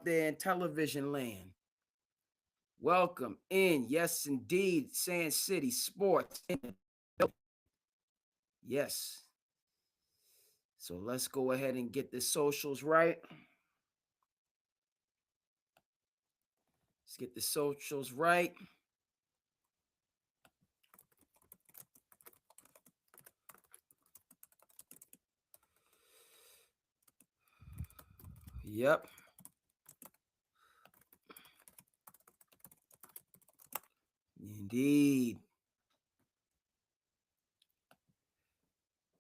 out there in television land. Welcome in. Yes, indeed. Sand City Sports. Yes. So let's go ahead and get the socials right. Let's get the socials right. Yep. Indeed.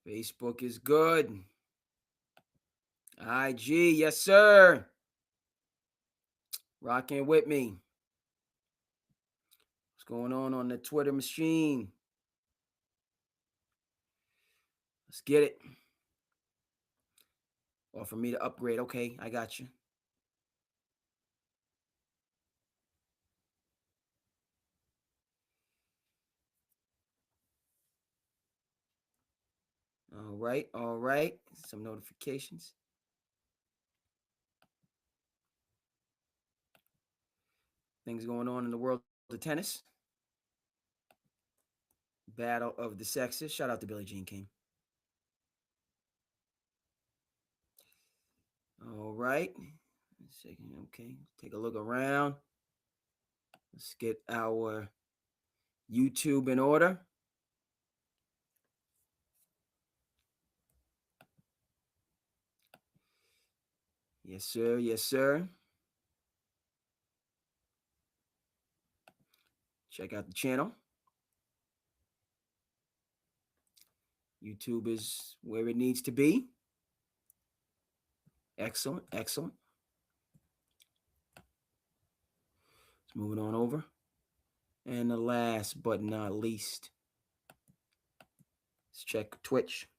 Facebook is good. IG, yes, sir. Rocking with me. What's going on the Twitter machine? Let's get it. Or for me to upgrade. Okay, I got you. All right. Some notifications. Things going on in the world of tennis. Battle of the sexes. Shout out to Billie Jean King. All right. Okay. Take a look around. Let's get our YouTube in order. Yes, sir. Yes, sir. Check out the channel. YouTube is where it needs to be. Excellent. Excellent. Let's move it on over. And the last but not least, let's check Twitch.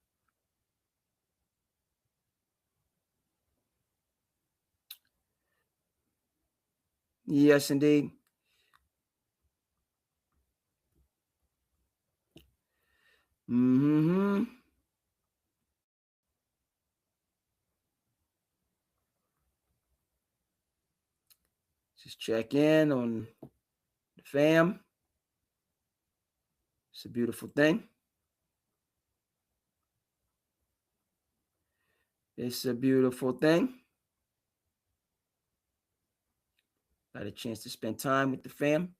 Yes, indeed. Mm-hmm. Just check in on the fam. It's a beautiful thing. It's a beautiful thing. Got a chance to spend time with the fam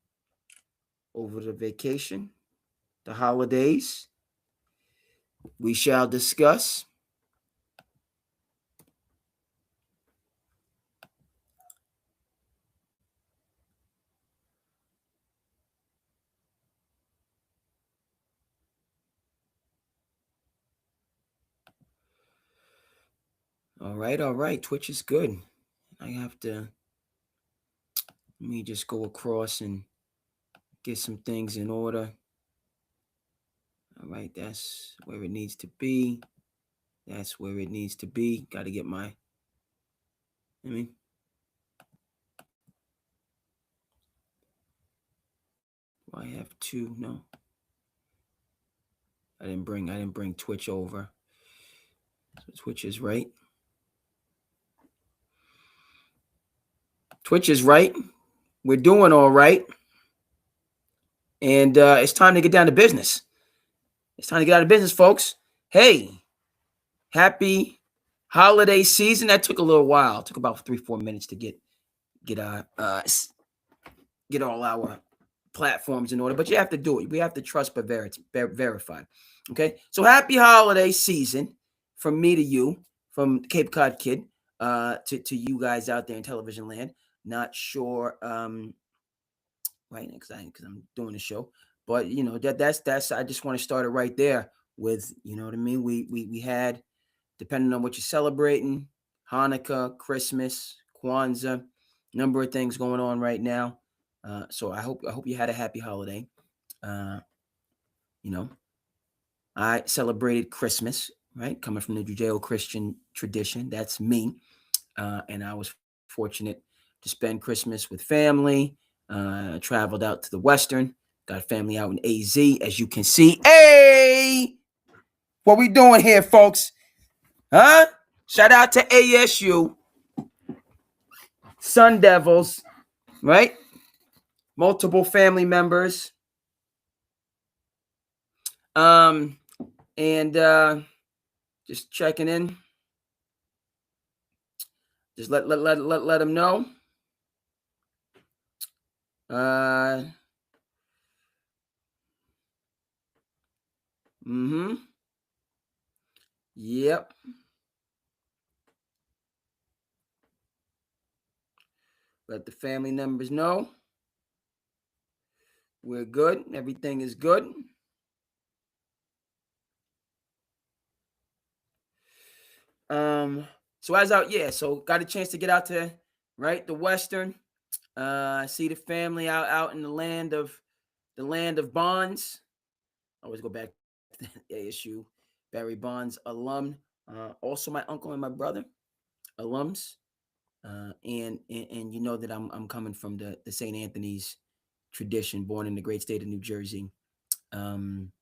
over the vacation, the holidays. We shall discuss. All right. Twitch is good. I have to, let me just go across and get some things in order. All right, that's where it needs to be. That's where it needs to be. Got to get my, I have two. No, I didn't bring Twitch over. So Twitch is right. Twitch is right. We're doing all right. And it's time to get down to business. It's time to get out of business, folks. Hey, happy holiday season. That took a little while. It took about 3-4 minutes to get all our platforms in order, but you have to do it. We have to trust but verify. Okay, so happy holiday season from me to you, from Cape Cod Kid to you guys out there in television land. Not sure, right? Because I'm doing the show, but you know that's. I just want to start it right there with, you know what I mean. We had, depending on what you're celebrating, Hanukkah, Christmas, Kwanzaa, number of things going on right now. So I hope you had a happy holiday. You know, I celebrated Christmas, right? Coming from the Judeo-Christian tradition. That's me. And I was fortunate to spend Christmas with family. Traveled out to the Western. Got family out in AZ, as you can see. Hey! What we doing here, folks? Huh? Shout out to ASU. Sun Devils, right? Multiple family members. And just checking in. Just let them know. Yep. Let the family members know. We're good. Everything is good. So as out, so got a chance to get out to the Western. See the family out in the land of Bonds. I always go back to ASU, Barry Bonds alum. Also my uncle and my brother, alums. And you know that I'm coming from the St. Anthony's tradition, born in the great state of New Jersey. And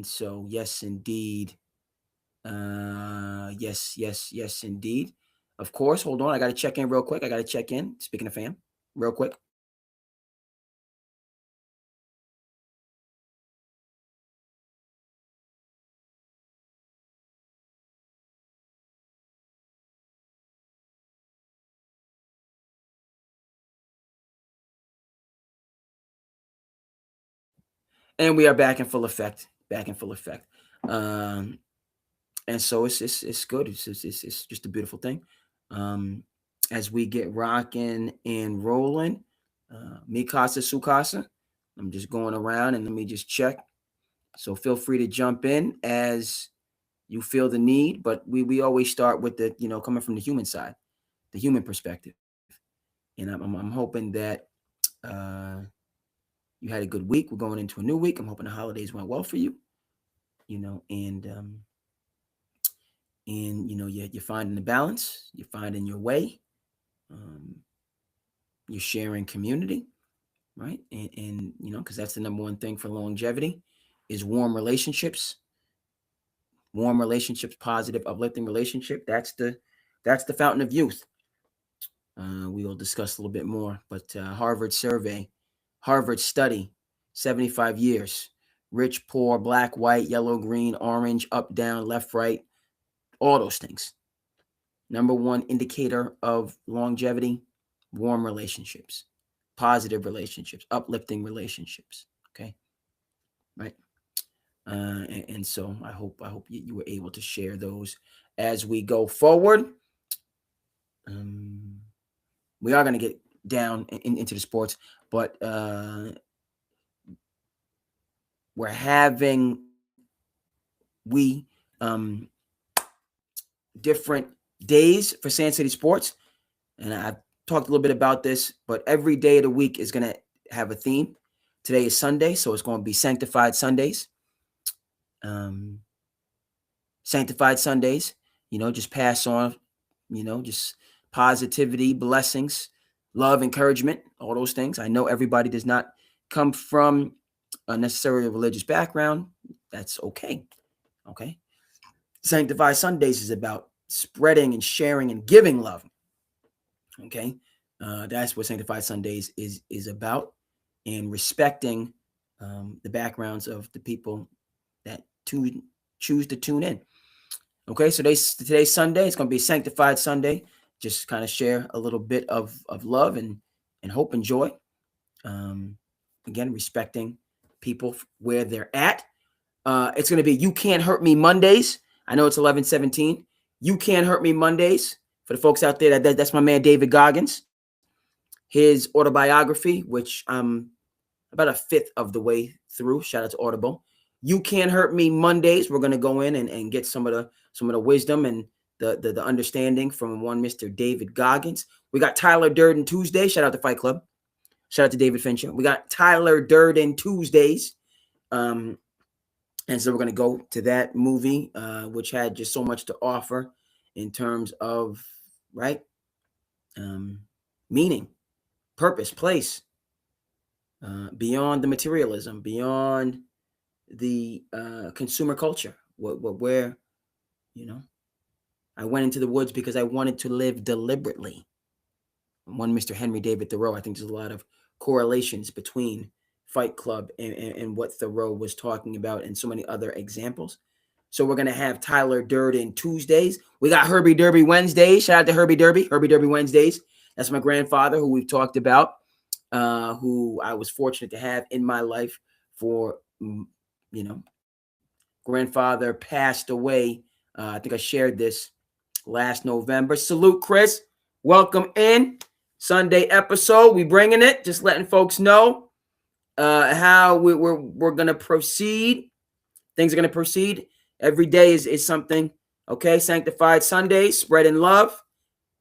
so yes, indeed. Yes, indeed. Of course. Hold on. I got to check in real quick. Speaking of fam, real quick. And we are back in full effect. And so it's good. It's just a beautiful thing. As we get rocking and rolling, mi casa su casa. I'm just going around and let me just check. So feel free to jump in as you feel the need, but we always start with the coming from the human side, the human perspective. And I'm hoping that you had a good week. We're going into a new week. I'm hoping the holidays went well for you. And you're finding the balance, you're finding your way, you're sharing community, right? And because that's the number one thing for longevity is warm relationships, positive, uplifting relationship. That's the fountain of youth. We will discuss a little bit more, but Harvard study, 75 years, rich, poor, black, white, yellow, green, orange, up, down, left, right, all those things. Number one indicator of longevity, warm relationships, positive relationships, uplifting relationships. Okay. Right. And so I hope you were able to share those as we go forward. We are going to get down into the sports, but we're having different days for Sand City Sports, and I've talked a little bit about this, but every day of the week is going to have a theme. Today is Sunday, so it's going to be Sanctified Sundays. Sanctified Sundays, just pass on, just positivity, blessings, love, encouragement, all those things. I know everybody does not come from a necessarily religious background. That's okay. Okay. Sanctified Sundays is about spreading and sharing and giving love. Okay. That's what Sanctified Sundays is about, and respecting the backgrounds of the people that choose to tune in. Okay, so today's Sunday. It's going to be Sanctified Sunday. Just kind of share a little bit of love and hope and joy. Again, respecting people where they're at. It's going to be You Can't Hurt Me Mondays. I know it's 11/17. You Can't Hurt Me Mondays. For the folks out there, that's my man David Goggins. His autobiography, which I'm about a fifth of the way through. Shout out to Audible. You Can't Hurt Me Mondays. We're going to go in and get some of the wisdom and the understanding from one Mr. David Goggins. We got Tyler Durden Tuesday. Shout out to Fight Club. Shout out to David Fincher. We got Tyler Durden Tuesdays. And so we're going to go to that movie, which had just so much to offer in terms of, right, meaning, purpose, place, beyond the materialism, beyond the consumer culture, where, I went into the woods because I wanted to live deliberately. one Mr. Henry David Thoreau. I think there's a lot of correlations between Fight Club and what Thoreau was talking about, and so many other examples. So we're gonna have Tyler Durden Tuesdays. We got Herbie Derby Wednesdays. Shout out to Herbie Derby Wednesdays. That's my grandfather, who we've talked about, who I was fortunate to have in my life for, grandfather passed away. I think I shared this last November. Salute, Chris. Welcome in. Sunday episode. We bringing it. Just letting folks know how we're gonna proceed. Things are gonna proceed. Every day is something. Okay. Sanctified Sundays, spreading love.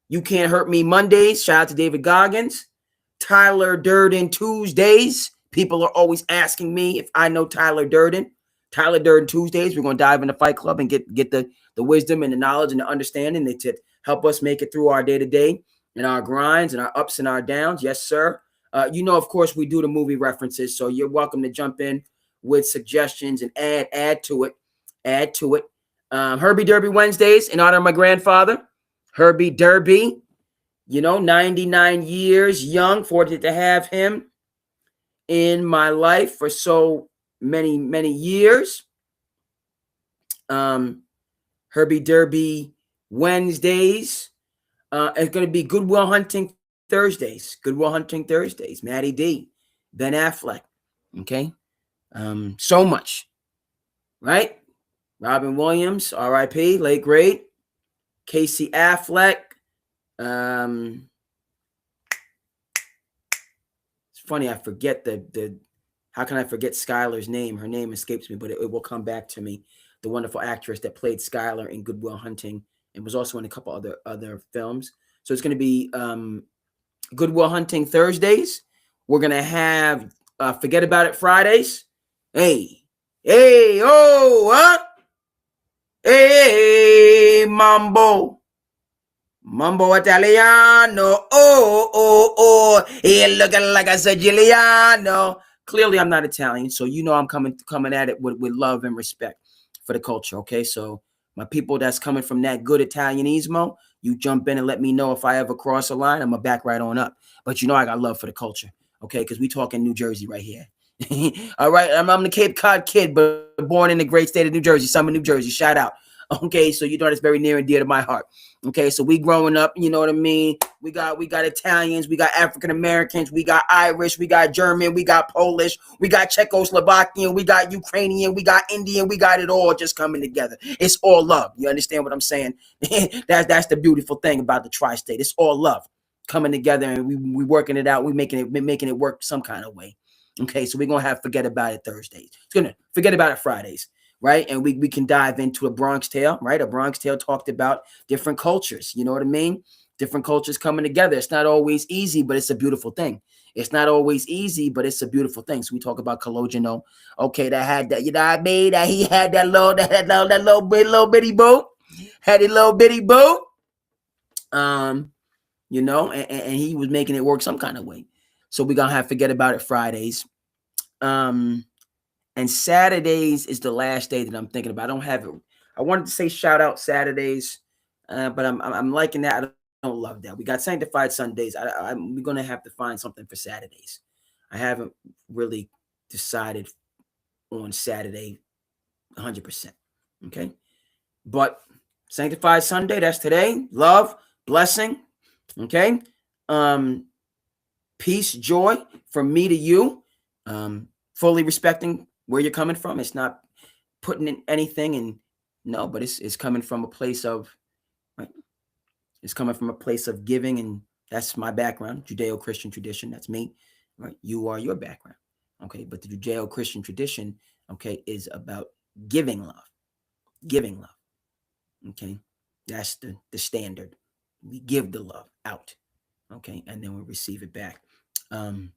You Can't Hurt Me Mondays. Shout out to David Goggins. Tyler Durden Tuesdays. People are always asking me if I know Tyler Durden. Tyler Durden Tuesdays. We're going to dive into Fight Club and get the wisdom and the knowledge and the understanding to help us make it through our day-to-day and our grinds and our ups and our downs. Yes, sir. Of course, we do the movie references, so you're welcome to jump in with suggestions and add to it. Herbie Derby Wednesdays in honor of my grandfather, Herbie Derby. 99 years young. Fortunate to have him in my life for so many, many years. Herbie Derby Wednesdays. It's going to be Goodwill Hunting Thursdays. Matty D, Ben Affleck. Okay. So much. Right? Robin Williams, R.I.P., late great. Casey Affleck. It's funny, I forget how can I forget Skylar's name? Her name escapes me, but it will come back to me. The wonderful actress that played Skylar in Goodwill Hunting and was also in a couple other films. So it's going to be Goodwill Hunting Thursdays. We're going to have Forget About It Fridays. Hey, oh, huh? Hey, Mambo Italiano. Oh, he looking like a Siciliano. Clearly, I'm not Italian, so I'm coming at it with love and respect for the culture. Okay, so my people that's coming from that good Italianismo, you jump in and let me know if I ever cross a line. I'm gonna back right on up. But I got love for the culture. Okay, because we talking New Jersey right here. All right, I'm the Cape Cod kid, but born in the great state of New Jersey, Summit, New Jersey. Shout out. Okay, so that's very near and dear to my heart. Okay, so we growing up, you know what I mean? We got Italians, we got African Americans, we got Irish, we got German, we got Polish, we got Czechoslovakian, we got Ukrainian, we got Indian, we got it all just coming together. It's all love. You understand what I'm saying? That's the beautiful thing about the tri-state. It's all love coming together, and we working it out. We making it work some kind of way. Okay, so we're gonna have Forget About It Thursdays. It's gonna Forget About It Fridays. Right. And we can dive into a Bronx Tale. Right. A Bronx Tale talked about different cultures. You know what I mean? Different cultures coming together. It's not always easy, but it's a beautiful thing. It's not always easy, but it's a beautiful thing. So we talk about Cologeno. Okay, that had that, you know what I mean? That he had that little bitty boat. Had a little bitty boat. And he was making it work some kind of way. So we're gonna have Forget About It Fridays. And Saturdays is the last day that I'm thinking about. I don't have it. I wanted to say shout out Saturdays, but I'm liking that. I don't love that. We got Sanctified Sundays. We're gonna have to find something for Saturdays. I haven't really decided on Saturday 100%. Okay, but Sanctified Sunday, that's today. Love, blessing. Okay, peace, joy from me to you. Fully respecting where you're coming from. It's not putting in anything and no, but it's coming from a place of, right? It's coming from a place of giving, and that's my background, Judeo-Christian tradition. That's me, right? You are your background. Okay. But the Judeo-Christian tradition, okay, is about giving love. Okay. That's the standard. We give the love out. Okay. And then we receive it back. From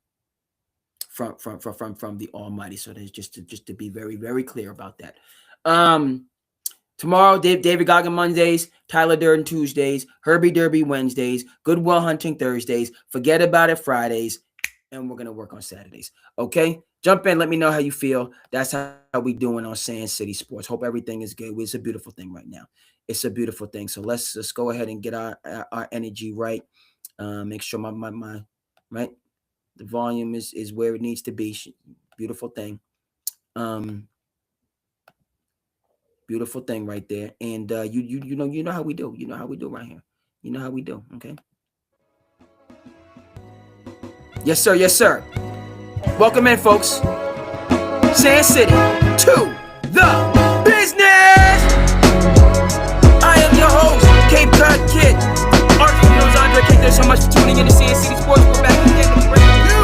the Almighty. So there's just to be very, very clear about that. Tomorrow, David Goggin Mondays, Tyler Durden Tuesdays, Herbie Derby Wednesdays, Goodwill Hunting Thursdays, Forget About It Fridays, and we're gonna work on Saturdays. Okay, jump in. Let me know how you feel. That's how we doing on Sand City Sports. Hope everything is good. It's a beautiful thing right now. It's a beautiful thing. So let's go ahead and get our energy right. Make sure my right, the volume is where it needs to be. Beautiful thing. Beautiful thing right there. And you know how we do. You know how we do right here. You know how we do. Okay. Yes, sir. Yes, sir. Welcome in, folks. Sand City to the business. I am your host, Cape Cod Kid. Artist knows Andre King. Thanks so much for tuning in to Sand City Sports. We're back again to bring you.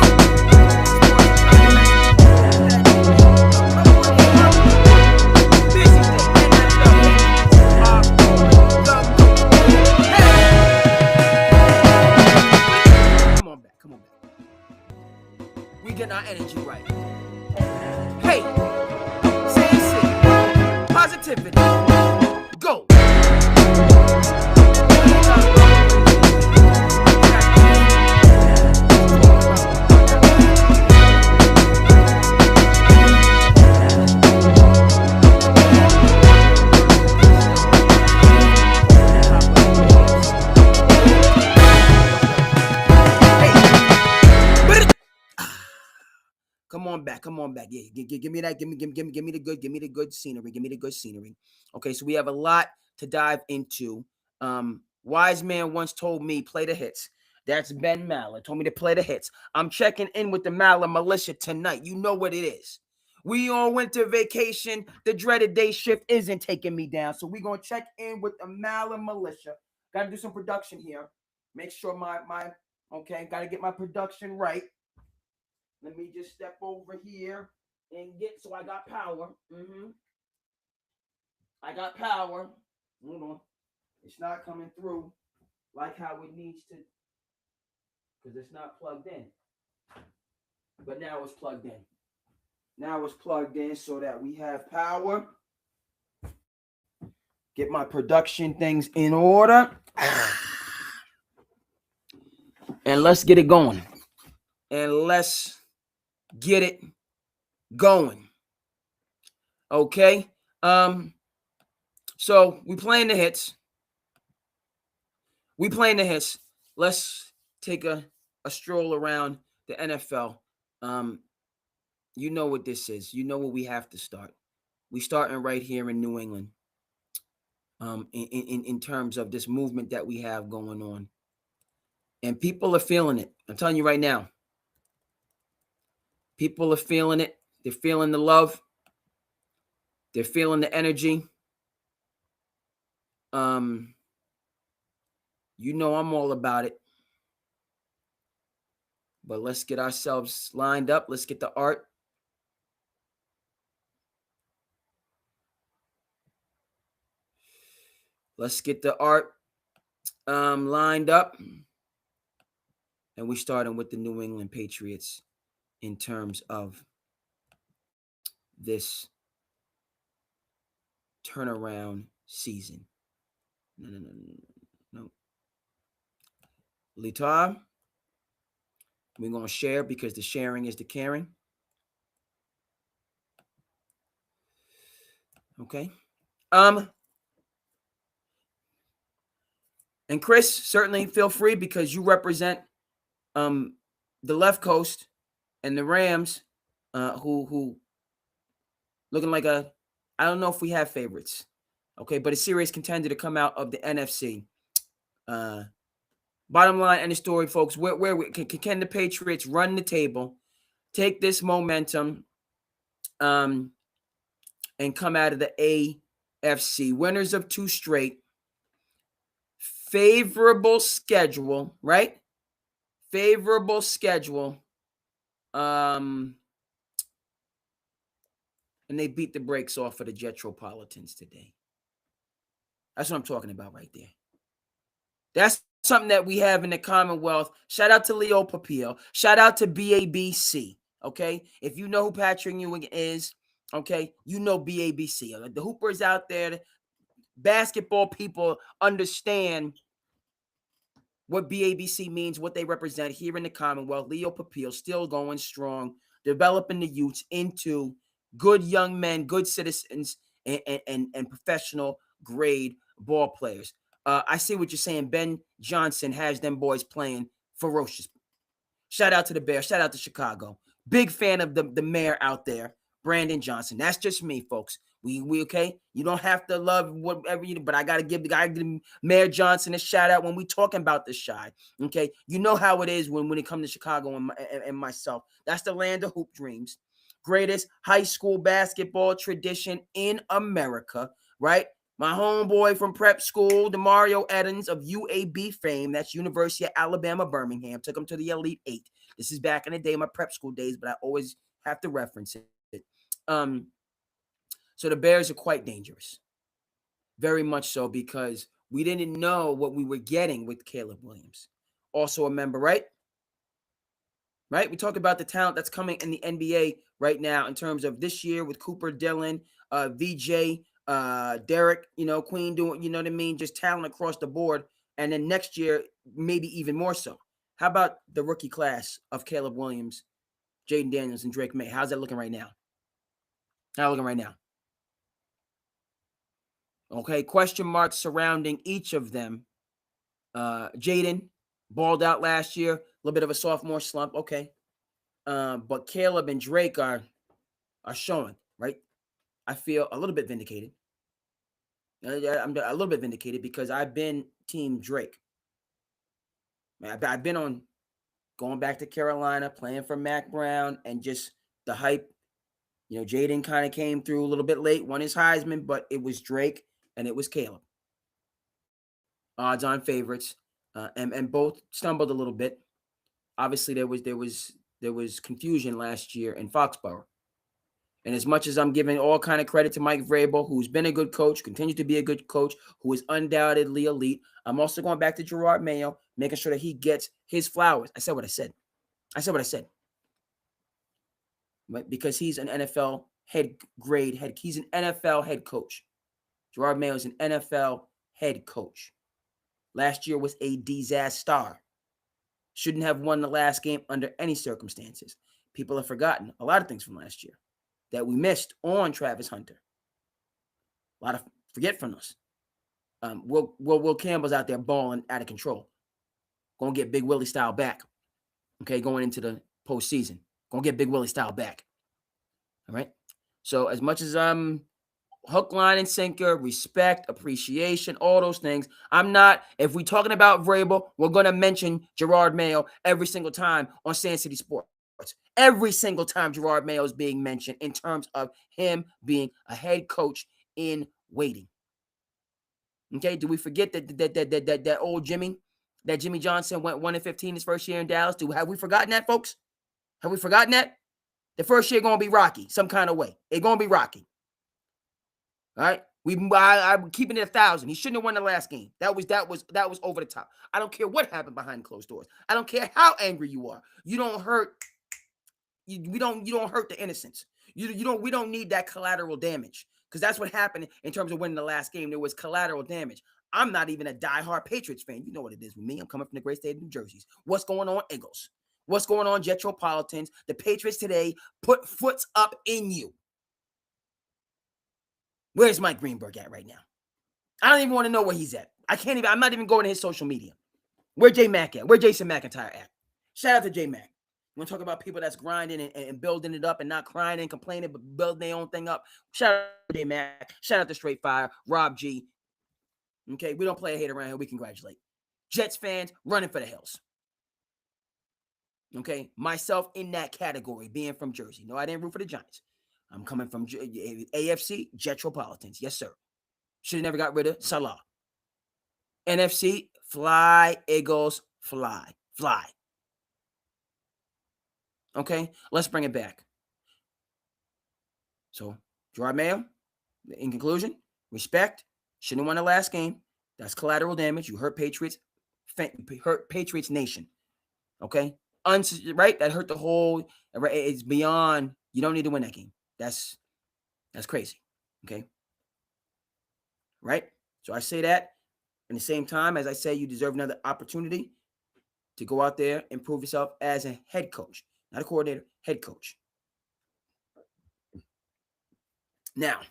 Come on back. We getting our energy right. Hey, Sand City, positivity, go. Come on back. Yeah, give me that. Give me the good scenery. Give me the good scenery. Okay, so we have a lot to dive into. Wise man once told me, play the hits. That's Ben Maller. Told me to play the hits. I'm checking in with the Maller Militia tonight. You know what it is. We on winter vacation. The dreaded day shift isn't taking me down. So we're gonna check in with the Maller Militia. Gotta do some production here. Make sure gotta get my production right. Let me just step over here and so I got power. I got power. Hold on. It's not coming through like how it needs to, because it's not plugged in. But now it's plugged in. Now it's plugged in so that we have power. Get my production things in order. And let's get it going. And let's get it going. Okay. So we playing the hits. Let's take a stroll around the NFL. You know what this is. You know where we have to start. We starting right here in New England. In terms of this movement that we have going on. And people are feeling it. I'm telling you right now. People are feeling it. They're feeling the love. They're feeling the energy. You know I'm all about it. But let's get ourselves lined up. Let's get the art. Let's get the art lined up. And we're starting with the New England Patriots in terms of this turnaround season. No. Litar, we're going to share because the sharing is the caring. Okay. And Chris, certainly feel free because you represent the left coast and the Rams, who looking like I don't know if we have favorites, okay, but a serious contender to come out of the NFC. Bottom line, end of story, folks. Where can the Patriots run the table, take this momentum, and come out of the AFC winners of 2 straight, favorable schedule, right? Favorable schedule. And they beat the brakes off of the Jetropolitans today. That's what I'm talking about right there. That's something that we have in the Commonwealth. Shout out to Leo Papillo. Shout out to BABC. Okay. If you know who Patrick Ewing is, okay, you know BABC. The Hoopers out there, the basketball people understand what BABC means, what they represent here in the Commonwealth. Leo Papillo still going strong, developing the youths into good young men, good citizens, and professional grade ball players. I see what you're saying. Ben Johnson has them boys playing ferocious. Shout out to the Bears. Shout out to Chicago. Big fan of the mayor out there, Brandon Johnson. That's just me, folks. We okay. You don't have to love whatever you do, but I gotta give Mayor Johnson a shout out when we talking about the Chi. Okay, you know how it is when it comes to Chicago and myself. That's the land of hoop dreams. Greatest high school basketball tradition in America, right? My homeboy from prep school, DeMario Edens of UAB fame, that's University of Alabama, Birmingham, took him to the Elite Eight. This is back in the day, my prep school days, but I always have to reference it. So the Bears are quite dangerous. Very much so, because we didn't know what we were getting with Caleb Williams. Also a member, right? Right? We talk about the talent that's coming in the NBA right now in terms of this year with Cooper, Dillon, VJ, Derek, Queen doing, you know what I mean? Just talent across the board. And then next year, maybe even more so. How about the rookie class of Caleb Williams, Jaden Daniels, and Drake May? How's that looking right now? How's it looking right now? Okay, question marks surrounding each of them. Jaden balled out last year, a little bit of a sophomore slump. Okay. But Caleb and Drake are showing, right? I feel a little bit vindicated. I'm a little bit vindicated because I've been team Drake. I've been on going back to Carolina, playing for Mac Brown, and just the hype. Jaden kind of came through a little bit late, won his Heisman, but it was Drake and it was Caleb. Odds-on favorites, and both stumbled a little bit. Obviously, there was confusion last year in Foxborough. And as much as I'm giving all kind of credit to Mike Vrabel, who's been a good coach, continues to be a good coach, who is undoubtedly elite, I'm also going back to Gerard Mayo, making sure that he gets his flowers. I said what I said. Right? Because he's an NFL he's an NFL head coach. Gerard Mayo is an NFL head coach. Last year was a disaster. Shouldn't have won the last game under any circumstances. People have forgotten a lot of things from last year that we missed on Travis Hunter. A lot of forgetfulness. Will Campbell's out there balling out of control. Gonna get Big Willie style back. Okay, going into the postseason. Gonna get Big Willie style back. All right. So as much as I'm hook, line, and sinker, respect, appreciation, all those things, I'm not. If we're talking about Vrabel, we're gonna mention Gerard Mayo every single time on Sand City Sports. Every single time Gerard Mayo is being mentioned in terms of him being a head coach in waiting. Okay, do we forget that old Jimmy, that Jimmy Johnson went 1-15 his first year in Dallas? Have we forgotten that, folks? Have we forgotten that? The first year gonna be rocky, some kind of way. It's gonna be rocky. All right, I'm keeping it 1,000. He shouldn't have won the last game. That was over the top. I don't care what happened behind closed doors. I don't care how angry you are. You don't hurt. You don't hurt the innocents. We don't need that collateral damage, because that's what happened in terms of winning the last game. There was collateral damage. I'm not even a diehard Patriots fan. You know what it is with me. I'm coming from the great state of New Jersey. What's going on, Eagles? What's going on, Jetropolitans? The Patriots today put foots up in you. Where's Mike Greenberg at right now? I don't even want to know where he's at. I'm not even going to his social media. Where J Mac at? Where Jason McIntyre at? Shout out to J Mac. You want to talk about people that's grinding and building it up and not crying and complaining, but building their own thing up? Shout out to J Mac. Shout out to Straight Fire, Rob G. Okay, we don't play a hate around here. We congratulate. Jets fans running for the hills. Okay, myself in that category, being from Jersey. No, I didn't root for the Giants. I'm coming from AFC, Jetropolitans. Yes, sir. Should have never got rid of Salah. NFC, fly, Eagles, fly. Fly. Okay, let's bring it back. So, Gerard Mayo, in conclusion, respect. Shouldn't have won the last game. That's collateral damage. You hurt Patriots. Hurt Patriots Nation. Okay? Right? That hurt the whole. It's beyond. You don't need to win that game. That's crazy. Okay? Right? So I say that. At the same time, as I say, you deserve another opportunity to go out there and prove yourself as a head coach. Not a coordinator, head coach. Now,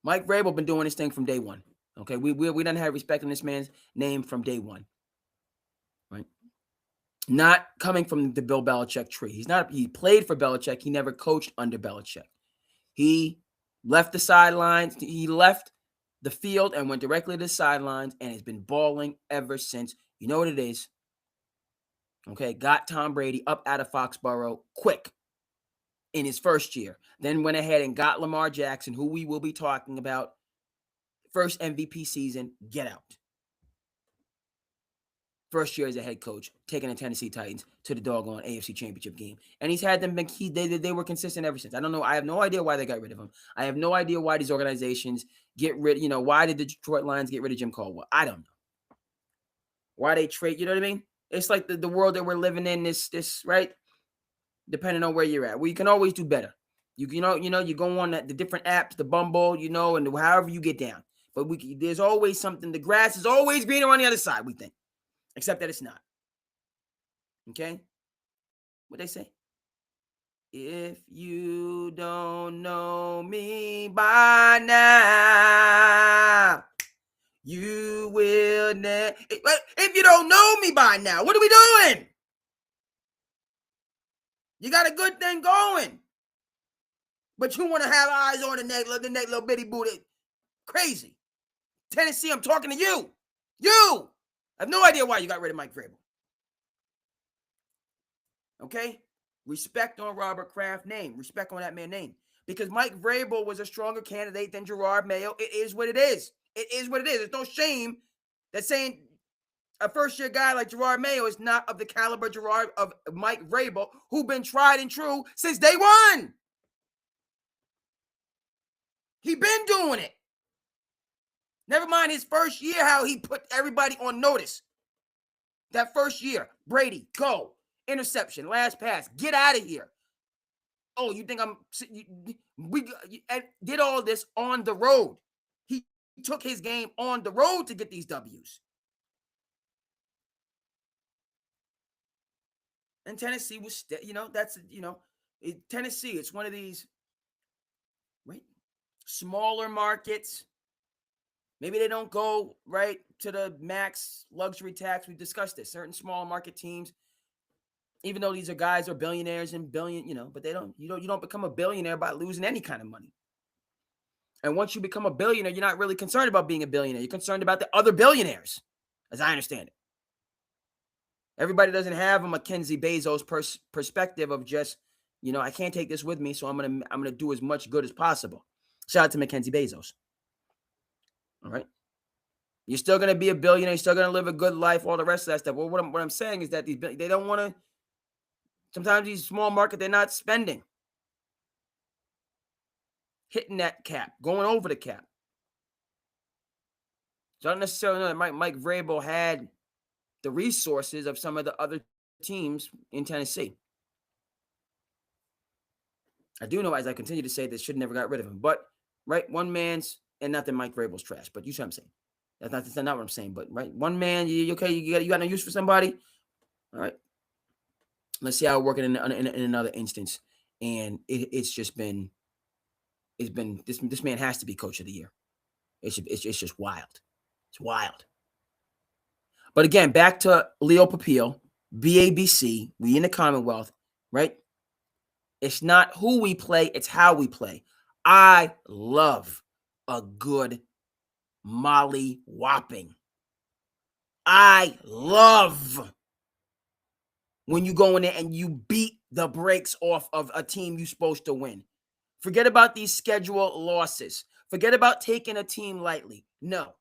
Mike Vrabel been doing this thing from day one. Okay, we done had respect in this man's name from day one, right? Not coming from the Bill Belichick tree. He played for Belichick. He never coached under Belichick. He left the sidelines. He left the field and went directly to the sidelines and has been balling ever since. You know what it is? Okay, got Tom Brady up out of Foxborough quick in his first year. Then went ahead and got Lamar Jackson, who we will be talking about. First MVP season, get out. First year as a head coach, taking the Tennessee Titans to the doggone AFC Championship game. And he's had them, they were consistent ever since. I don't know. I have no idea why they got rid of him. I have no idea why these organizations get rid, why did the Detroit Lions get rid of Jim Caldwell? I don't know. Why they trade, you know what I mean? It's like the world that we're living in, this, right? Depending on where you're at. Well, you can always do better. You go on the different apps, the Bumble, and however you get down. But there's always something. The grass is always greener on the other side, we think. Except that it's not. Okay? What they say? If you don't know me by now, you will never. If you don't know me by now, what are we doing? You got a good thing going. But you want to have eyes on the neck little bitty booty. Crazy. Tennessee, I'm talking to you. You! I have no idea why you got rid of Mike Vrabel. Okay? Respect on Robert Kraft's name. Respect on that man's name. Because Mike Vrabel was a stronger candidate than Gerard Mayo. It is what it is. It is what it is. There's no shame that saying a first-year guy like Gerard Mayo is not of the caliber of Mike Vrabel, who's been tried and true since day one. He been doing it. Never mind his first year, how he put everybody on notice. That first year, Brady, go. Interception, last pass, get out of here. Oh, you think we did all this on the road. He took his game on the road to get these W's. And Tennessee was, Tennessee, it's one of these, right, smaller markets. Maybe they don't go right to the max luxury tax. We discussed this. Certain small market teams, even though these guys are billionaires and but you don't become a billionaire by losing any kind of money. And once you become a billionaire, you're not really concerned about being a billionaire. You're concerned about the other billionaires, as I understand it. Everybody doesn't have a Mackenzie Bezos perspective of just, I can't take this with me, so I'm gonna do as much good as possible. Shout out to Mackenzie Bezos. All right. You're still going to be a billionaire. You're still going to live a good life, all the rest of that stuff. Well, what I'm saying is that they don't want to, sometimes these small market, they're not spending. Hitting that cap, going over the cap. So I don't necessarily know that Mike Vrabel had the resources of some of the other teams in Tennessee. I do know, as I continue to say, they should never got rid of him. But, right, one man's, and not that Mike Vrabel's trash, but you see what I'm saying. That's not what I'm saying, but right, one man, you okay? You got no use for somebody. All right, let's see how it working in another instance. And it's been this man has to be coach of the year. It's just wild. It's wild. But again, back to Leo Papile, BABC. We in the Commonwealth, right? It's not who we play; it's how we play. I love a good molly whopping. I love when you go in there and you beat the brakes off of a team you're supposed to win. Forget about these scheduled losses. Forget about taking a team lightly. No.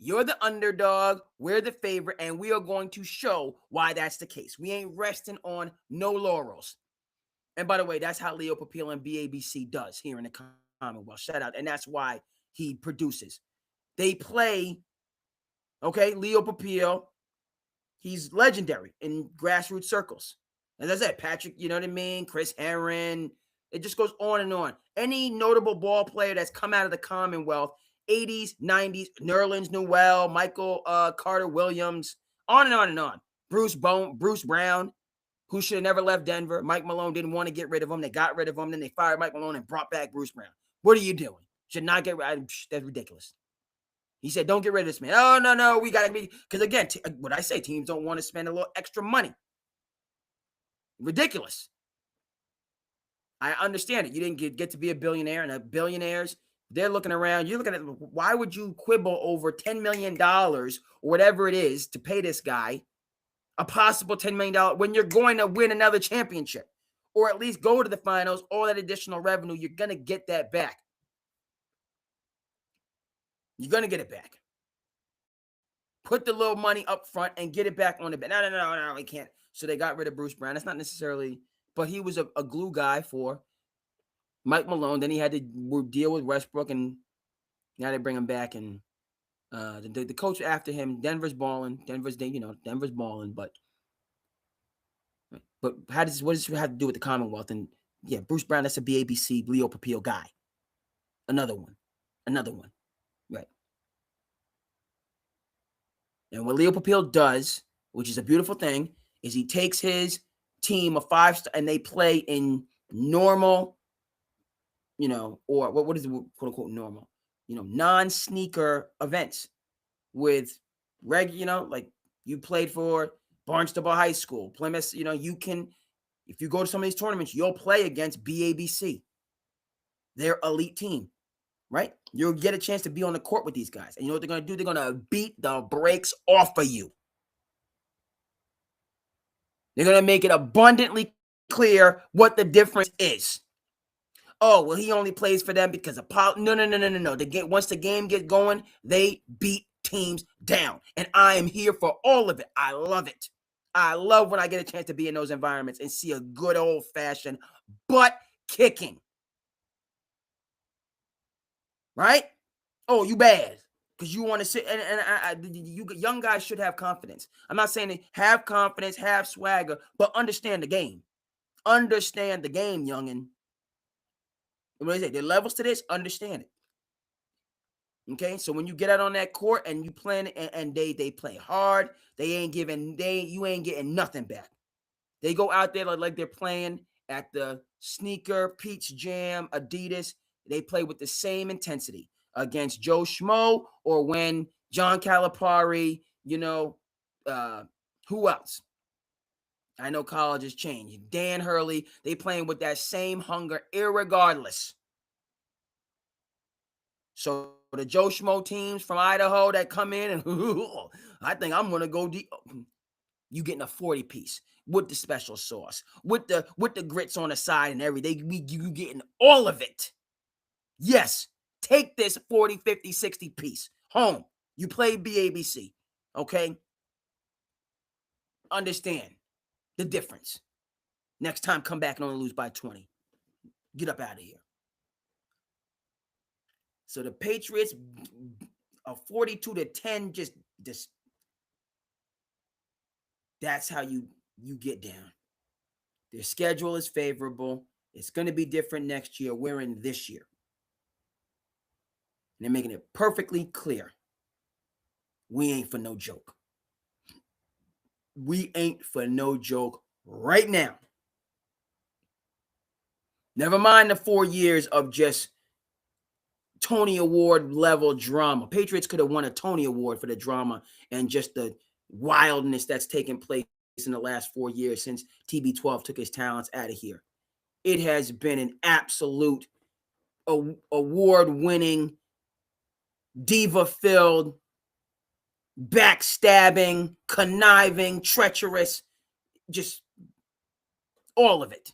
You're the underdog, we're the favorite, and we are going to show why that's the case. We ain't resting on no laurels. And by the way, that's how Leo Papile and BABC does here in the Commonwealth. Shout out. And that's why he produces. They play, okay, Leo Papile, he's legendary in grassroots circles. As I said, Patrick, you know what I mean? Chris Herron. It just goes on and on. Any notable ball player that's come out of the Commonwealth, 80s, 90s, Nerlens Noel, Michael Carter Williams, on and on and on. Bruce Brown, who should have never left Denver. Mike Malone didn't want to get rid of him. They got rid of him. Then they fired Mike Malone and brought back Bruce Brown. What are you doing? Should not get rid of him. That's ridiculous. He said, don't get rid of this man. Oh, no, we got to be. Because again, what I say, teams don't want to spend a little extra money. Ridiculous. I understand it. You didn't get to be a billionaire, and billionaires, they're looking around. You're looking at, why would you quibble over $10 million or whatever it is to pay this guy a possible $10 million when you're going to win another championship or at least go to the finals? All that additional revenue, you're going to get that back. You're going to get it back. Put the little money up front and get it back on the bench. No, we can't. So they got rid of Bruce Brown. That's not necessarily, but he was a glue guy for Mike Malone. Then he had to deal with Westbrook, and now they bring him back. And the coach after him, Denver's balling. Denver's balling. But what does this have to do with the Commonwealth? And yeah, Bruce Brown, that's a BABC, Leo Papillo guy. Another one. Right. And what Leo Papillo does, which is a beautiful thing, is he takes his team of 5-star and they play in normal, or what is it, quote unquote normal, non-sneaker events with like you played for Barnstable High School, Plymouth, you can, if you go to some of these tournaments, you'll play against BABC, their elite team, right? You'll get a chance to be on the court with these guys. And you know what they're going to do? They're going to beat the brakes off of you. They're going to make it abundantly clear what the difference is. Oh, well, he only plays for them because of no. Once the game gets going, they beat teams down. And I am here for all of it. I love it. I love when I get a chance to be in those environments and see a good old-fashioned butt kicking. Right? Oh, you bad. Because you want to sit, and you young guys should have confidence. I'm not saying that have confidence, have swagger, but understand the game. Understand the game, youngin'. What is it? There are levels to this. Understand it. Okay, so when you get out on that court and you play, and they play hard, you ain't getting nothing back. They go out there like they're playing at the sneaker, Peach Jam, Adidas. They play with the same intensity against Joe Schmo or when John Calipari, who else? I know college has changed. Dan Hurley, they playing with that same hunger, irregardless. So the Joe Schmo teams from Idaho that come in and I think I'm gonna go deep. You getting a 40-piece with the special sauce, with the grits on the side and everything. You getting all of it. Yes, take this 40, 50, 60 piece home. You play BABC, okay? Understand the difference. Next time, come back and only lose by 20. Get up out of here. So the Patriots, a 42-10, just that's how you get down. Their schedule is favorable. It's going to be different next year. We're in this year. And they're making it perfectly clear. We ain't for no joke. We ain't for no joke right now. Never mind the 4 years of just Tony Award level drama. Patriots could have won a Tony Award for the drama and just the wildness that's taken place in the last 4 years since TB12 took his talents out of here. It has been an absolute award-winning, diva-filled, backstabbing, conniving, treacherous, just all of it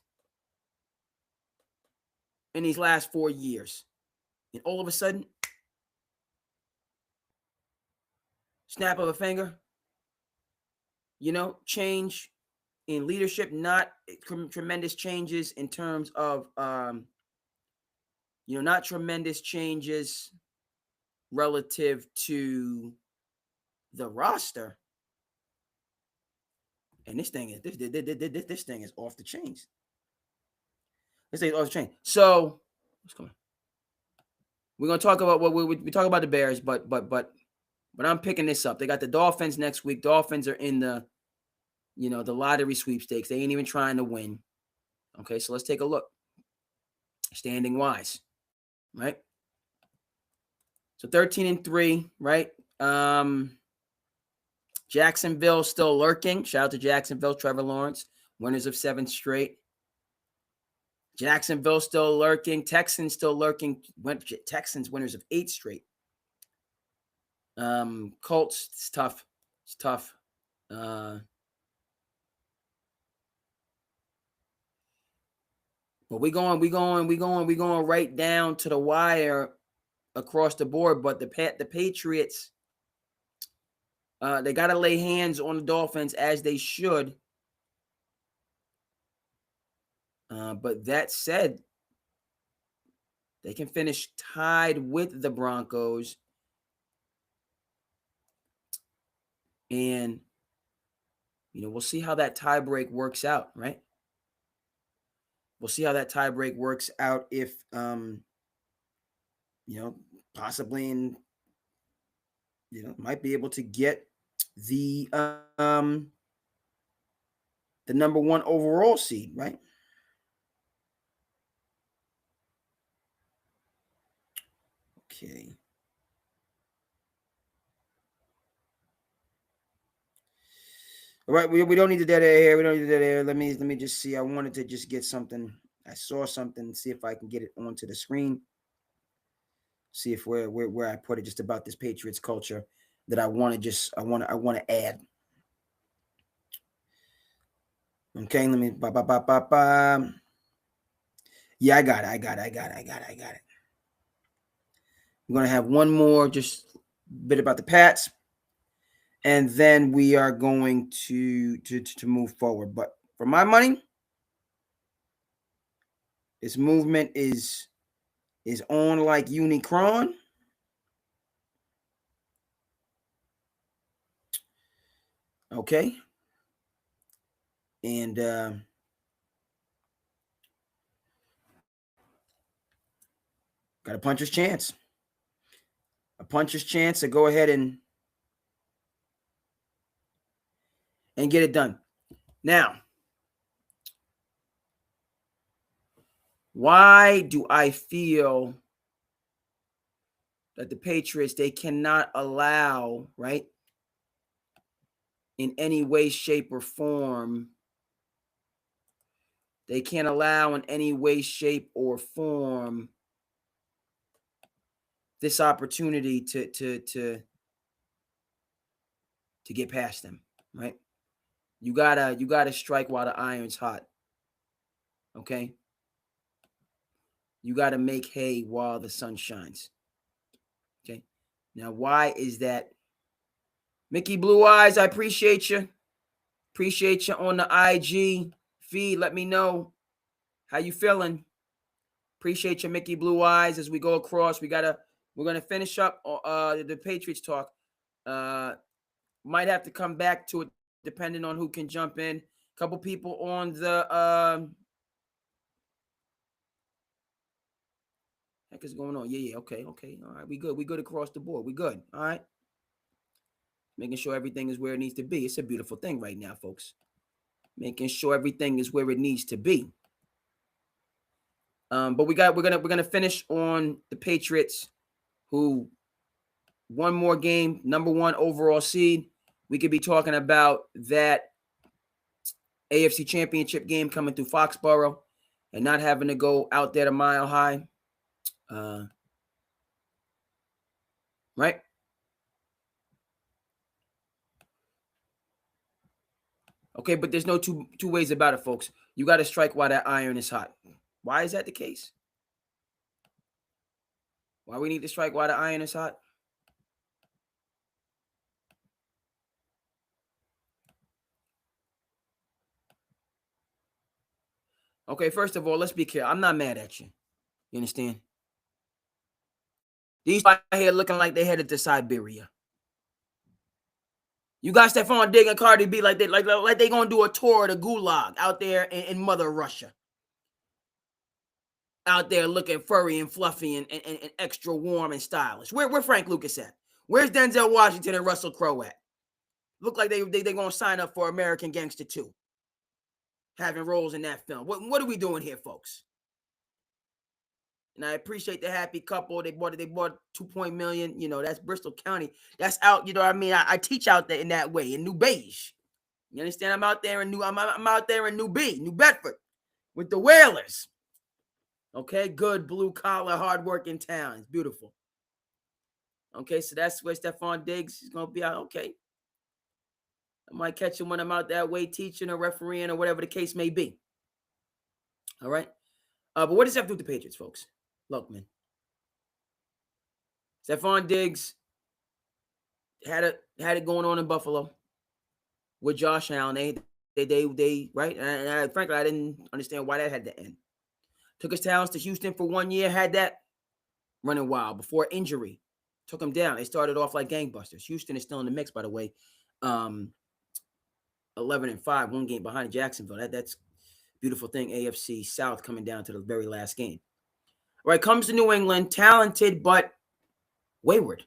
in these last 4 years. And all of a sudden, snap of a finger, change in leadership, not tremendous changes in terms of, not tremendous changes relative to the roster. And this thing is this thing is off the chains. This thing is off the chain. So what's going on? We're gonna talk about what we talk about the Bears, but I'm picking this up. They got the Dolphins next week. Dolphins are in the lottery sweepstakes. They ain't even trying to win. Okay, so let's take a look. Standing wise, right? So 13-3, right? Jacksonville still lurking. Shout out to Jacksonville, Trevor Lawrence, winners of 7 straight. Jacksonville still lurking. Texans still lurking. Texans winners of 8 straight. Colts, it's tough. It's tough. But we going right down to the wire across the board. But the Patriots, they got to lay hands on the Dolphins as they should. But that said, they can finish tied with the Broncos. And, we'll see how that tiebreak works out, right? We'll see how that tiebreak works out if, possibly might be able to get the number 1 overall seed, right? Okay. All right, we don't need the dead air here. We don't need the dead air. Let me just see. I wanted to just get something. I saw something. See if I can get it onto the screen. See if where I put it, just about this Patriots culture that I want to add. Okay, let me. Yeah, I got it. We're gonna have one more just bit about the Pats, and then we are going to move forward. But for my money, this movement is on like Unicron. Okay. And got a puncher's chance. A puncher's chance to go ahead and get it done. Now, why do I feel that the Patriots, they cannot allow, right, in any way, shape, or form, they can't allow in any way, shape, or form this opportunity to get past them, right? You gotta strike while the iron's hot. Okay? You gotta make hay while the sun shines. Okay. Now, why is that? Mickey Blue Eyes, I appreciate you. Appreciate you on the IG feed. Let me know how you feeling. Appreciate you, Mickey Blue Eyes. As we go across, we're gonna finish up the Patriots talk. Might have to come back to it depending on who can jump in. A couple people on the heck is going on? Yeah, okay. All right, we good across the board. We good. All right. Making sure everything is where it needs to be. It's a beautiful thing right now, folks. Making sure everything is where it needs to be. But we're gonna finish on the Patriots, who one more game, number 1 overall seed. We could be talking about that AFC Championship game coming through Foxborough and not having to go out there to Mile High. Right? Okay, but there's no two ways about it, folks. You got to strike while that iron is hot. Why is that the case? Why we need to strike while the iron is hot? Okay, first of all, let's be clear. I'm not mad at you. You understand? These right here looking like they headed to Siberia. You got Stephon Diggs and Cardi B like they gonna do a tour of the gulag out there in Mother Russia. Out there looking furry and fluffy and extra warm and stylish. Where Frank Lucas at? Where's Denzel Washington and Russell Crowe at? Look like they gonna sign up for American Gangster 2. Having roles in that film. What are we doing here, folks? And I appreciate the happy couple. They bought 2 million. You know, that's Bristol County. That's out. You know what I mean? I teach out there in that way in New Beige. You understand? I'm out there in I'm out there in New Bedford, with the Whalers. Okay, good blue collar, hardworking town. It's beautiful. Okay, so that's where Stefon Diggs is gonna be out. Okay, I might catch him when I'm out that way teaching or refereeing or whatever the case may be. All right, but what does that have to do with the Patriots, folks? Look, man, Stefon Diggs had it going on in Buffalo with Josh Allen. They right, and frankly, I didn't understand why that had to end. Took his talents to Houston for 1 year, had that running wild before injury. Took him down. They started off like gangbusters. Houston is still in the mix, by the way. 11-5, 1 game behind Jacksonville. That's a beautiful thing. AFC South coming down to the very last game. All right, comes to New England, talented but wayward.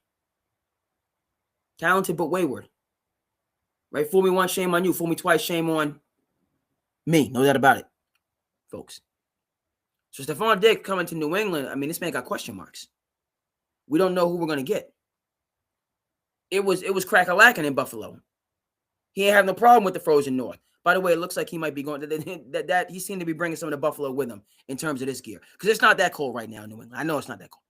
Talented but wayward. Right? Fool me once, shame on you. Fool me twice, shame on me. No doubt about it, folks. So Stefon Diggs coming to New England, I mean, this man got question marks. We don't know who we're going to get. It was crack-a-lacking in Buffalo. He ain't have no problem with the frozen north. By the way, it looks like he might be going that he seemed to be bringing some of the Buffalo with him in terms of this gear, because it's not that cold right now in New England. I know it's not that cold.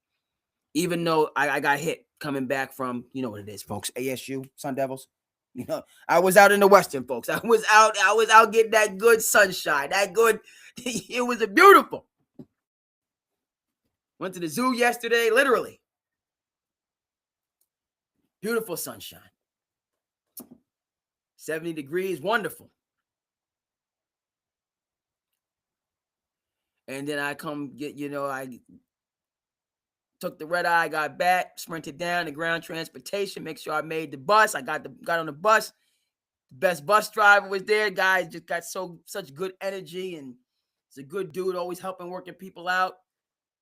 Even though I got hit coming back from, you know what it is, folks, ASU, Sun Devils. You know, I was out in the Western, folks. I was out getting that good sunshine, that good. It was beautiful. Went to the zoo yesterday, literally. Beautiful sunshine. 70 degrees, wonderful. And then I come get, I took the red eye, got back, sprinted down the ground transportation, make sure I made the bus. I got on the bus. The best bus driver was there. Guys just got such good energy, and it's a good dude, always helping, working people out.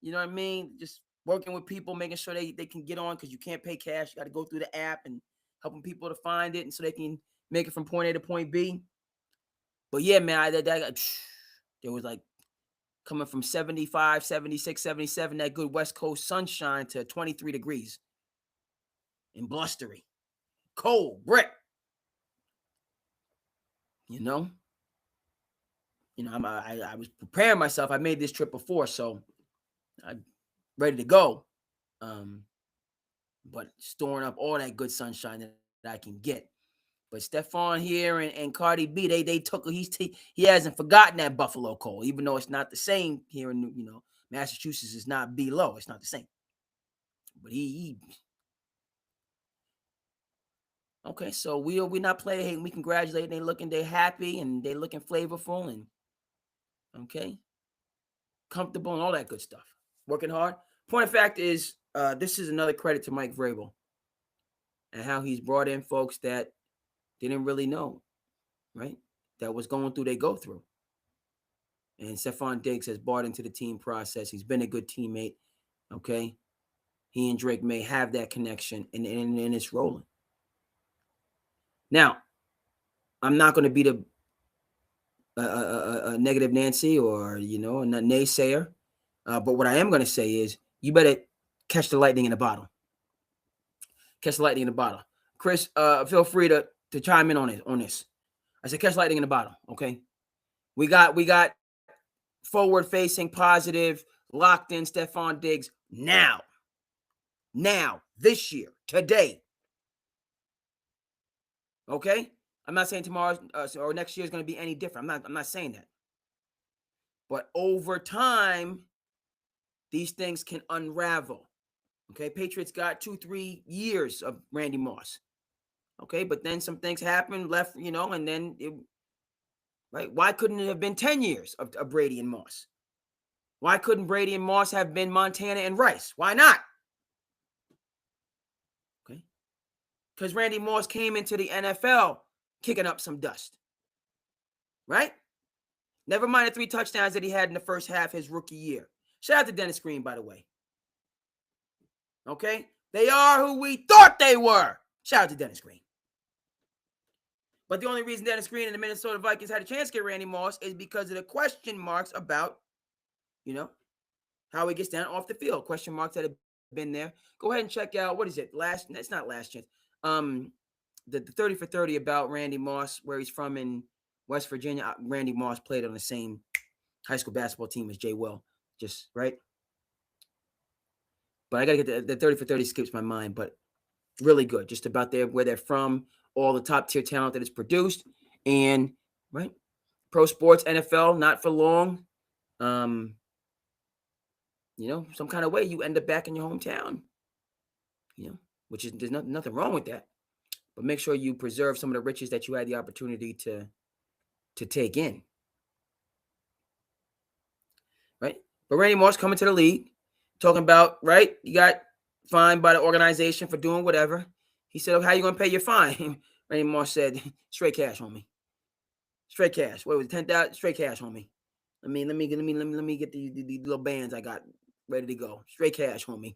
You know what I mean? Just working with people, making sure they can get on, because you can't pay cash. You got to go through the app and helping people to find it, and so they can make it from point A to point B. But yeah, man, there was like coming from 75, 76, 77, that good West Coast sunshine, to 23 degrees and blustery, cold, brick. I was preparing myself. I made this trip before, so I'm ready to go. But storing up all that good sunshine that I can get. But Stefon here and Cardi B, they took, he hasn't forgotten that Buffalo cold, even though it's not the same here in, Massachusetts is not below. It's not the same. But okay, so we not playing hate. We congratulate. They happy, and they looking flavorful, and okay, comfortable, and all that good stuff. Working hard. Point of fact is, this is another credit to Mike Vrabel and how he's brought in folks that didn't really know, right? That was going through, they go through. And Stefon Diggs has bought into the team process. He's been a good teammate, okay? He and Drake may have that connection, and it's rolling. Now, I'm not going to be a negative Nancy or, a naysayer. But what I am going to say is, you better catch the lightning in the bottle. Catch the lightning in the bottle. Chris, feel free to chime in on this. I said catch lightning in the bottle, okay? We got forward-facing, positive, locked-in Stefon Diggs now, this year, today. Okay? I'm not saying tomorrow or next year is going to be any different. I'm not saying that. But over time, these things can unravel. Okay? Patriots got 2-3 years of Randy Moss. Okay? But then some things happened, left, and then right? Why couldn't it have been 10 years of Brady and Moss? Why couldn't Brady and Moss have been Montana and Rice? Why not? Okay. Because Randy Moss came into the NFL kicking up some dust. Right? Never mind the 3 touchdowns that he had in the first half his rookie year. Shout out to Dennis Green, by the way. Okay? They are who we thought they were. Shout out to Dennis Green. But the only reason Dennis Green and the Minnesota Vikings had a chance to get Randy Moss is because of the question marks about, how he gets down off the field. Question marks that have been there. Go ahead and check out, what is it? It's not Last Chance. The 30 for 30 about Randy Moss, where he's from in West Virginia. Randy Moss played on the same high school basketball team as Jay Will, just right. But I gotta get the 30 for 30 skips my mind, but really good, just about where they're from, all the top tier talent that is produced, and right, pro sports, NFL, not for long. Some kind of way you end up back in your hometown, which is there's nothing wrong with that. But make sure you preserve some of the riches that you had the opportunity to take in. Right? But Randy Moss coming to the league, talking about, right, you got fined by the organization for doing whatever. He said, how you going to pay your fine? Randy Moss said, straight cash, homie. Straight cash. What was it, 10,000? Straight cash, homie. Let me get the little bands I got ready to go. Straight cash, homie.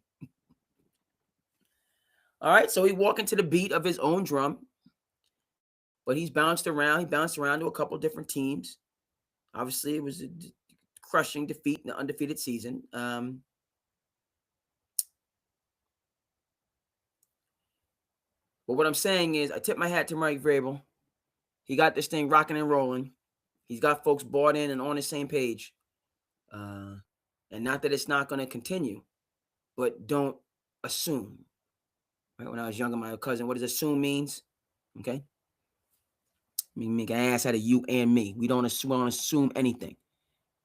All right, so he walking to the beat of his own drum, but he's bounced around. He bounced around to a couple different teams. Obviously, it was a crushing defeat in the undefeated season. But what I'm saying is, I tip my hat to Mike Vrabel. He got this thing rocking and rolling. He's got folks bought in and on the same page. And not that it's not going to continue, but don't assume. Right? When I was younger, my cousin, what does assume means? Okay. Make an ass out of you and me. We don't assume anything.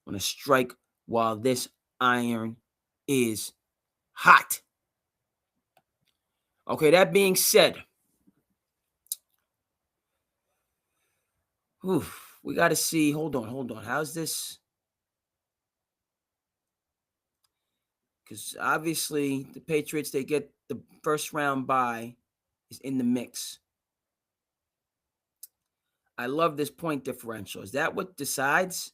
We're going to strike while this iron is hot. Okay, that being said, we got to see. Hold on. How's this? Because obviously the Patriots, they get the first round bye is in the mix. I love this point differential. Is that what decides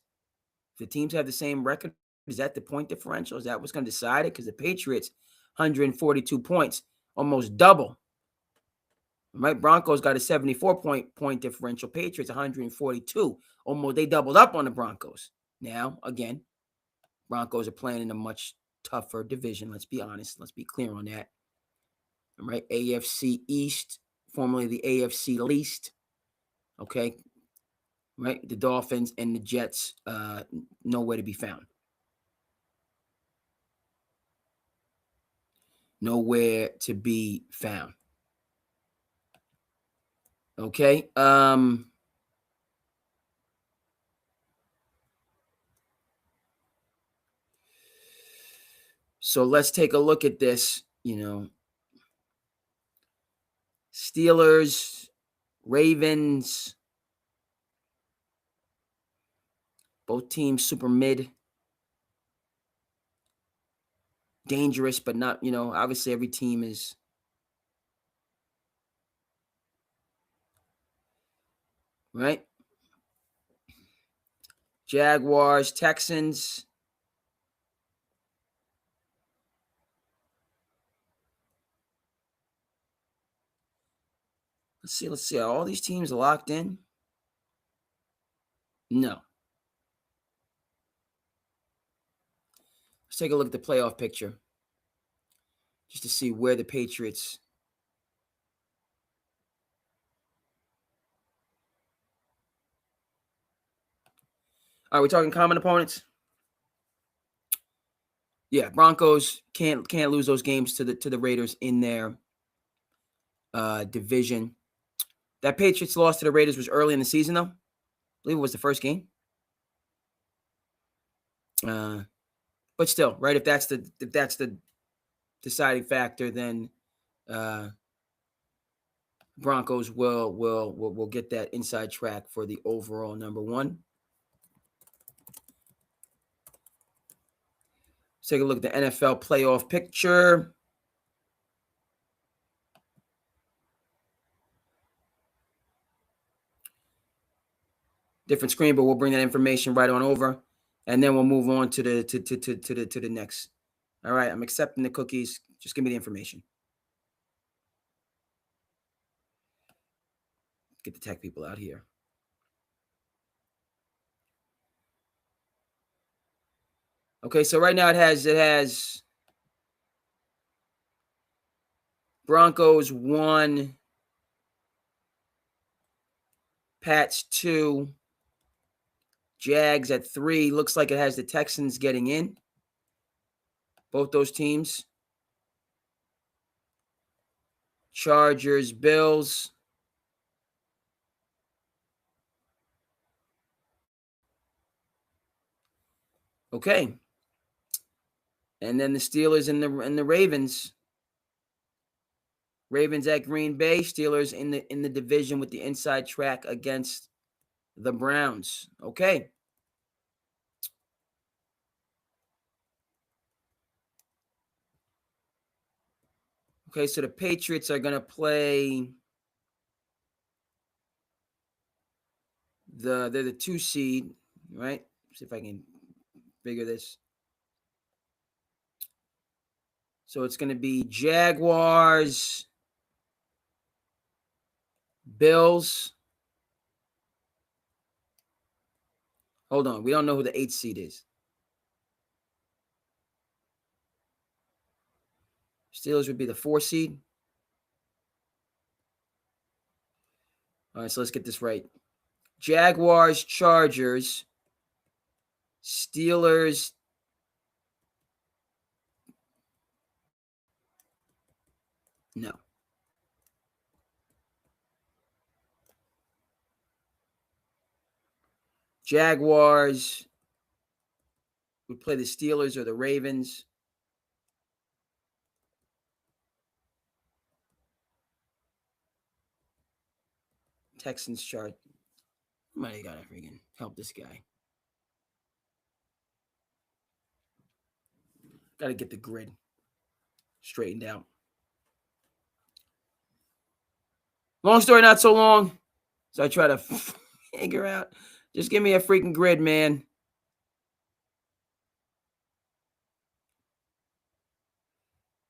if the teams have the same record? Is that the point differential? Is that what's going to decide it? Because the Patriots, 142 points, almost double. Right? Broncos got a 74 point differential. Patriots, 142. Almost, they doubled up on the Broncos. Now, again, Broncos are playing in a much tougher division. Let's be honest. Let's be clear on that. All right? AFC East, formerly the AFC least. Okay? Right? The Dolphins and the Jets, nowhere to be found. Nowhere to be found. Okay? So let's take a look at this, Steelers, Ravens, both teams super mid. Dangerous, but not, obviously every team is. Right? Jaguars, Texans. Let's see. Are all these teams locked in? No. Let's take a look at the playoff picture just to see where the Patriots. Are we talking common opponents? Yeah, Broncos can't lose those games to the Raiders in their division. That Patriots loss to the Raiders was early in the season, though. I believe it was the first game. But still, right? If that's the deciding factor, then Broncos will get that inside track for the overall number one. Let's take a look at the NFL playoff picture. Different screen, but we'll bring that information right on over, and then we'll move on to the next. All right, I'm accepting the cookies. Just give me the information. Get the tech people out here. Okay, so right now it has Broncos 1, Pats 2, Jags at 3. Looks like it has the Texans getting in. Both those teams. Chargers, Bills. Okay. And then the Steelers and the Ravens. Ravens at Green Bay. Steelers in the division with the inside track against the Browns. Okay. Okay, so the Patriots are going to play they're the 2 seed, right? See if I can figure this. So it's going to be Jaguars, Bills. Hold on. We don't know who the 8th seed is. Steelers would be the 4 seed. All right, so let's get this right. Jaguars, Chargers, Steelers. No. Jaguars would play the Steelers or the Ravens. Texans chart. Somebody got to freaking help this guy. Got to get the grid straightened out. Long story, not so long. So I try to figure out. Just give me a freaking grid, man.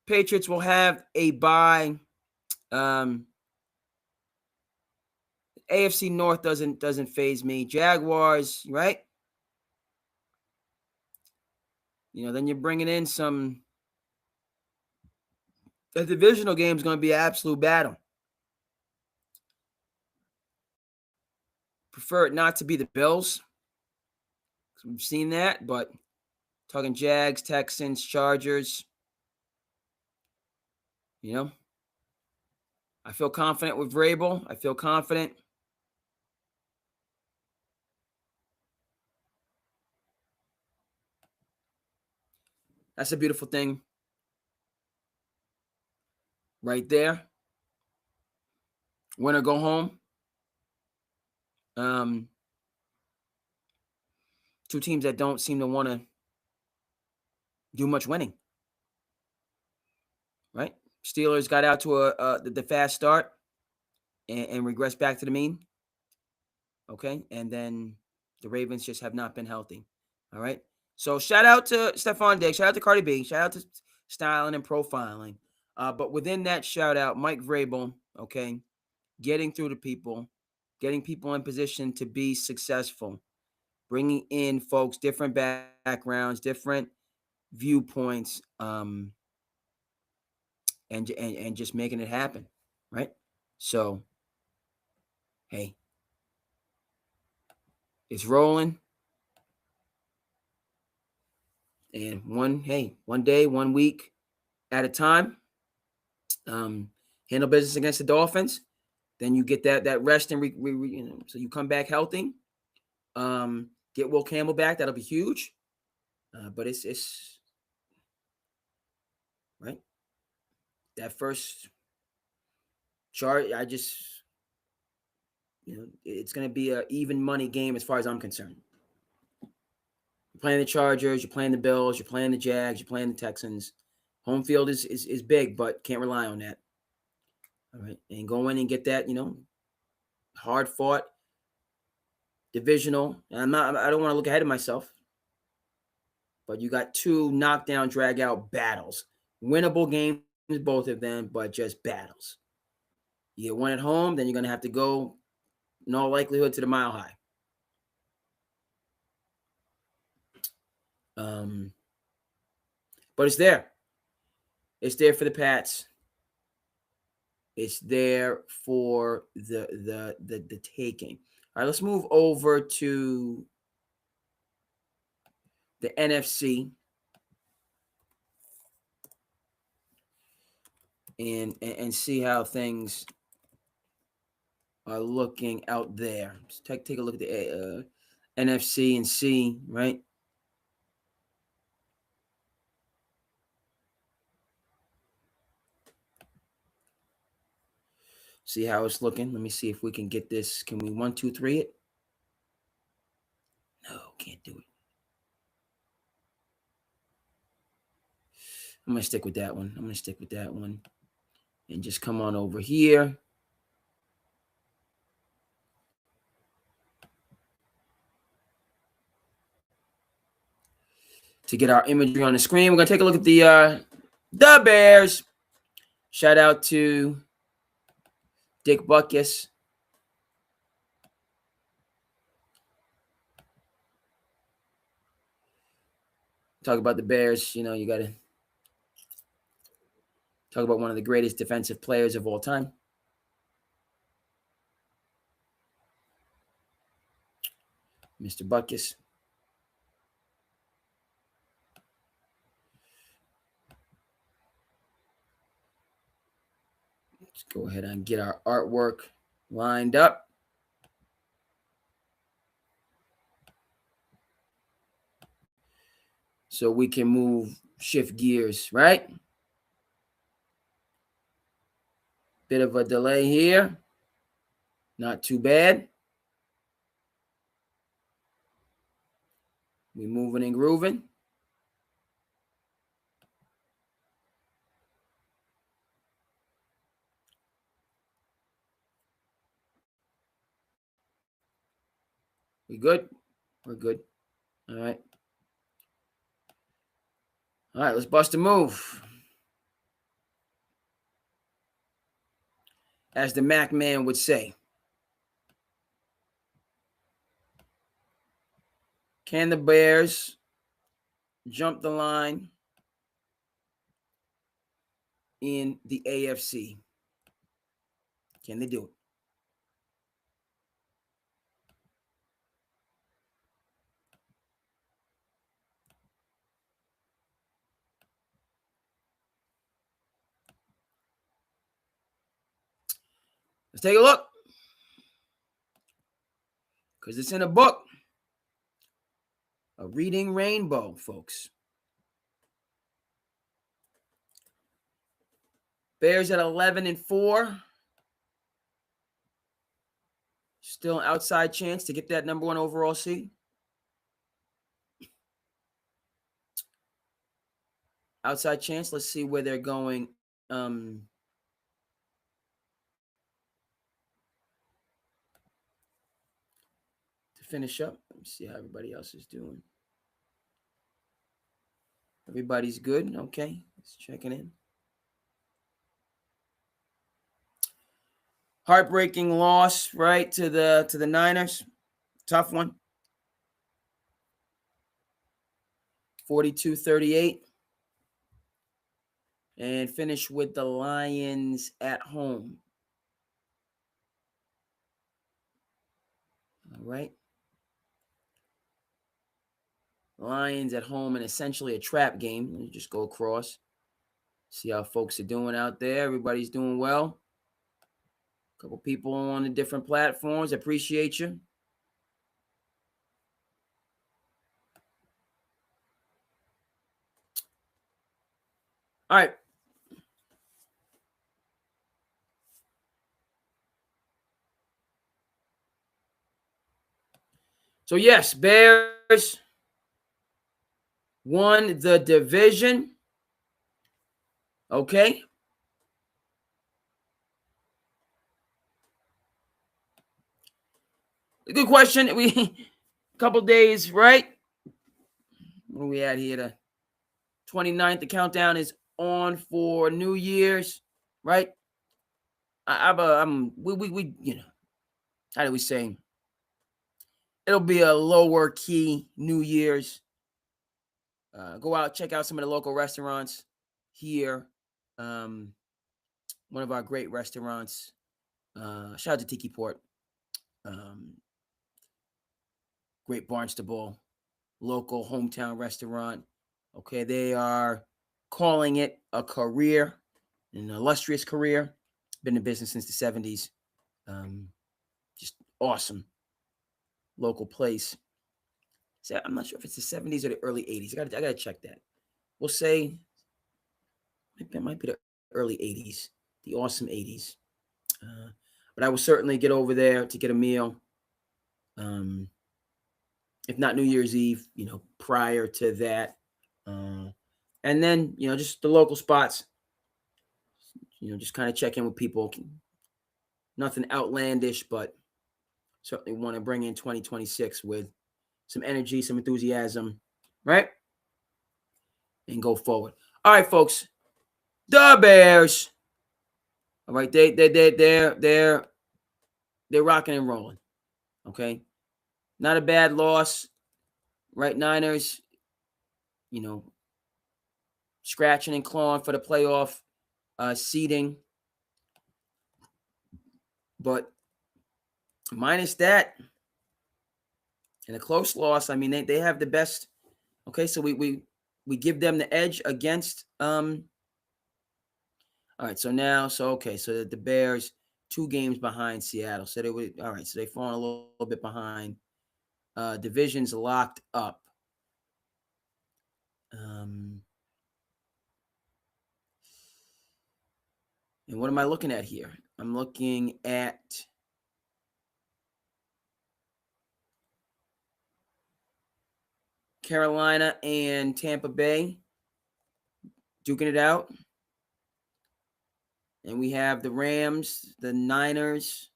Patriots will have a bye. AFC North doesn't faze me. Jaguars, right? Then you're bringing in some. The divisional game is going to be an absolute battle. Prefer it not to be the Bills. We've seen that, but talking Jags, Texans, Chargers. I feel confident with Vrabel. I feel confident. That's a beautiful thing right there. Win or go home. Two teams that don't seem to want to do much winning. Right? Steelers got out to the fast start and regressed back to the mean. Okay? And then the Ravens just have not been healthy. All right? So shout out to Stephon Diggs. Shout out to Cardi B. Shout out to styling and profiling. But within that shout out, Mike Vrabel, okay, getting through to people, getting people in position to be successful, bringing in folks, different backgrounds, different viewpoints, and just making it happen, right? So, hey, it's rolling. And one day, 1 week at a time. Handle business against the Dolphins. Then you get that rest and so you come back healthy. Get Will Campbell back. That'll be huge. But it's right. That first chart, it's going to be an even money game as far as I'm concerned. You're playing the Chargers, you're playing the Bills, you're playing the Jags, you're playing the Texans. Home field is big, but can't rely on that. All right, and go in and get that, hard fought divisional. And I don't want to look ahead of myself, but you got 2 knockdown, drag out battles, winnable games, both of them, but just battles. You get one at home, then you're going to have to go, in all likelihood, to the Mile High. But it's there. It's there for the Pats. It's there for the taking. All right, let's move over to the NFC and see how things are looking out there. Just take a look at the NFC and see, right? See how it's looking. Let me see if we can get this. Can we 1, 2, 3 it? No, can't do it. I'm gonna stick with that one. And just come on over here. To get our imagery on the screen, we're gonna take a look at the Bears. Shout out to Dick Butkus. Talk about the Bears. You know, you got to talk about one of the greatest defensive players of all time. Mr. Butkus. Let's go ahead and get our artwork lined up. So we can shift gears, right? Bit of a delay here. Not too bad. We moving and grooving. We good? We're good. All right. All right, let's bust a move. As the Mac man would say. Can the Bears jump the line in the AFC? Can they do it? Let's take a look. Because it's in a book. A Reading Rainbow, folks. Bears at 11-4. Still an outside chance to get that number 1 overall seed. Outside chance. Let's see where they're going. To finish up. Let me see how everybody else is doing. Everybody's good. Okay. Let's checking in. Heartbreaking loss, right, to the Niners. Tough one. 42-38. And finish with the Lions at home. All right. Lions at home and essentially a trap game. Let me just go across. See how folks are doing out there. Everybody's doing well. A couple people on the different platforms. I appreciate you. All right. So, yes, Bears won the division. Okay. Good question. We a couple days, right? Where we at here? The 29th. The countdown is on for New Year's, right? We you know, how do we say? It'll be a lower key New Year's. Go out, check out some of the local restaurants here. One of our great restaurants. Shout out to Tiki Port. Great Barnstable, local hometown restaurant. Okay, they are calling it a career, an illustrious career. Been in business since the 70s. Just awesome local place. So I'm not sure if it's the 70s or the early 80s. I gotta check that. We'll say it might be the early 80s, the awesome 80s. But I will certainly get over there to get a meal. If not New Year's Eve, prior to that. And then, just the local spots, just kind of check in with people. Nothing outlandish, but certainly want to bring in 2026 with some energy, some enthusiasm, right? And go forward. All right, folks. The Bears. All right, they're rocking and rolling. Okay. Not a bad loss. Right, Niners, scratching and clawing for the playoff seeding. But minus that and a close loss, I mean, they have the best. Okay, so we give them the edge against. All right, so the Bears 2 games behind Seattle. So so they've fallen a little bit behind. Division's locked up. And what am I looking at here? I'm looking at Carolina and Tampa Bay duking it out. And we have the Rams, the Niners,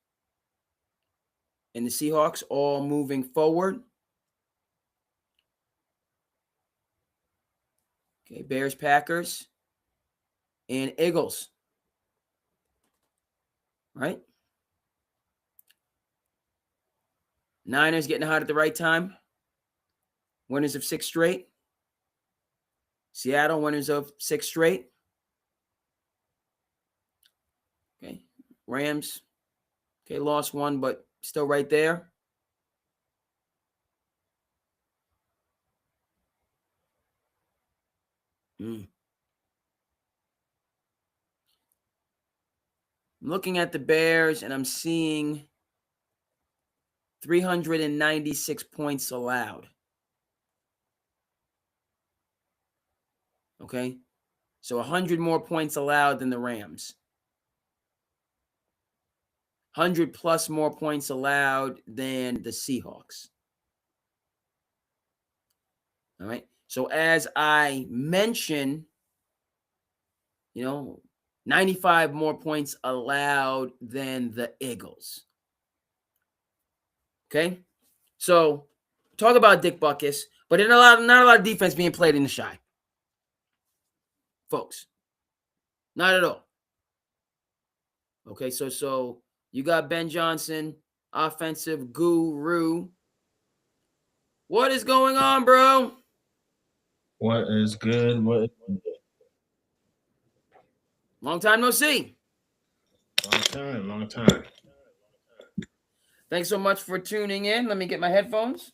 and the Seahawks all moving forward. Okay, Bears, Packers, and Eagles. Right? Niners getting hot at the right time. Winners of 6 straight. Seattle, winners of 6 straight. Okay. Rams, okay, lost 1, but still right there. I'm looking at the Bears, and I'm seeing 396 points allowed. Okay? So 100 more points allowed than the Rams. 100 plus more points allowed than the Seahawks. All right? So as I mentioned, 95 more points allowed than the Eagles. Okay? So talk about Dick Butkus, but not a lot of defense being played in the Shy. Folks. Not at all. Okay, so you got Ben Johnson, offensive guru. What is going on, bro? What is good? Long time no see. Long time. Thanks so much for tuning in. Let me get my headphones.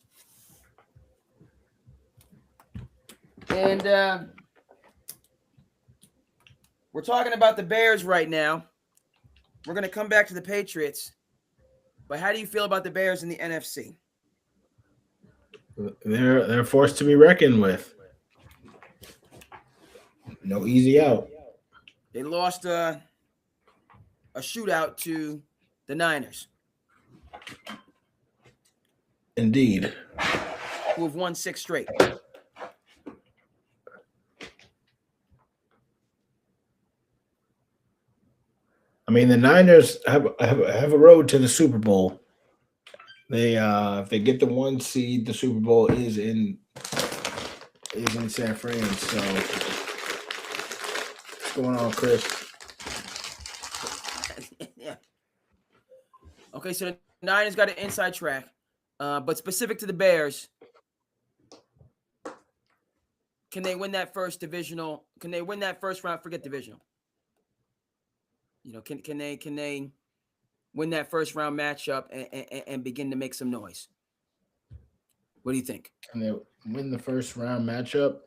And we're talking about the Bears right now. We're going to come back to the Patriots. But how do you feel about the Bears in the NFC? They're forced to be reckoned with. No easy out. They lost a shootout to the Niners. Indeed. Who have won 6 straight. I mean, the Niners have a road to the Super Bowl. They if they get the 1 seed, the Super Bowl is in San Fran. So what's going on, Chris? Yeah. Okay, so the Niners got an inside track, but specific to the Bears, Can they win that first divisional? Can they win that first round? Forget divisional. Can they win that first round matchup and begin to make some noise? What do you think? Can they win the first round matchup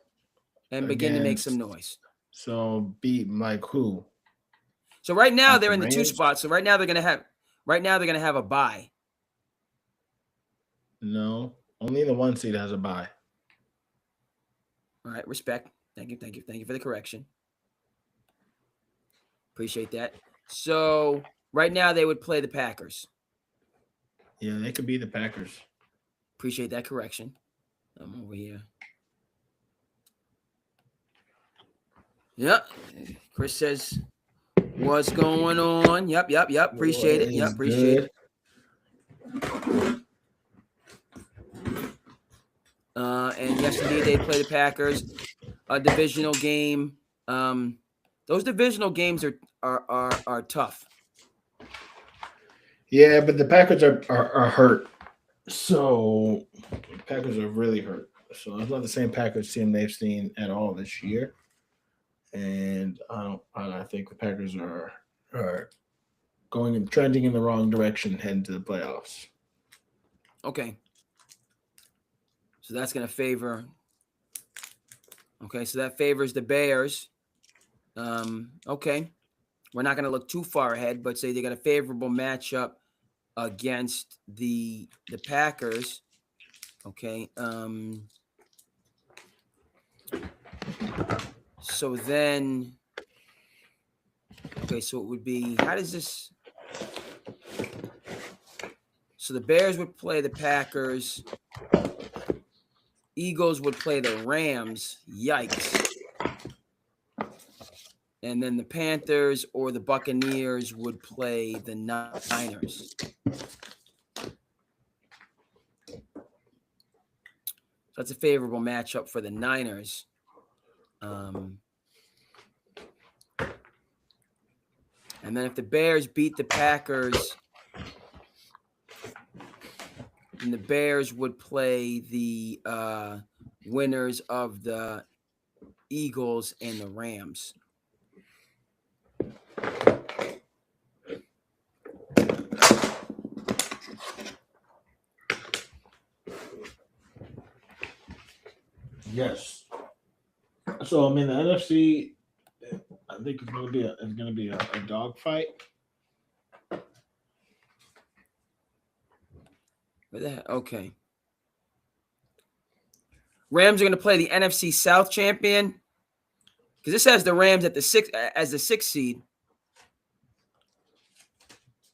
and begin to make against? some noise? So beat like who? So right now Like they're the in the 2 Rams? spots. So right now they're gonna have a bye. No, only the 1 seed has a bye. All right, respect. Thank you for the correction. Appreciate that. So right now they would play the Packers. Yeah, they could be the Packers. Appreciate that correction. I'm over here. Yep. Chris says, "What's going on?" Yep. Appreciate it. Yep, appreciate it. And yes, indeed, they play the Packers. A divisional game. Those divisional games are tough. Yeah, but the Packers are hurt. So the Packers are really hurt. So it's not the same Packers team they've seen at all this year. And I think the Packers are going and trending in the wrong direction heading to the playoffs. Okay. So that's going to favor. Okay, so that favors the Bears. Okay. We're not going to look too far ahead, but say they got a favorable matchup against the Packers. Okay. So then, okay, so it would be, how does this? So the Bears would play the Packers. Eagles would play the Rams. Yikes. And then the Panthers or the Buccaneers would play the Niners. So that's a favorable matchup for the Niners. And then if the Bears beat the Packers, then the Bears would play the winners of the Eagles and the Rams. Yes. So I mean the NFC, I think it's going to be a dog fight. Okay. Rams are going to play the NFC South champion because this has the Rams at the 6th seed.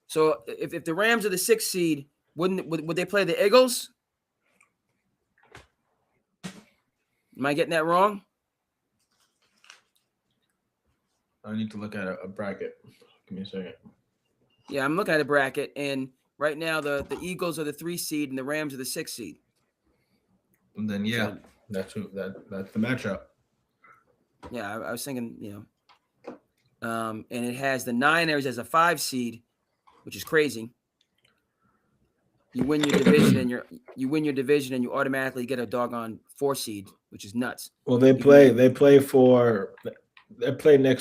So if the Rams are the 6th seed, would they play the Eagles? Am I getting that wrong? I need to look at a bracket. Give me a second. Yeah, I'm looking at a bracket, and right now the Eagles are the 3 seed and the Rams are the 6 seed. And then that's the matchup. Yeah, I was thinking, and it has the Niners as a 5 seed, which is crazy. You win your division and you automatically get a doggone 4 seed, which is nuts. Well, they play next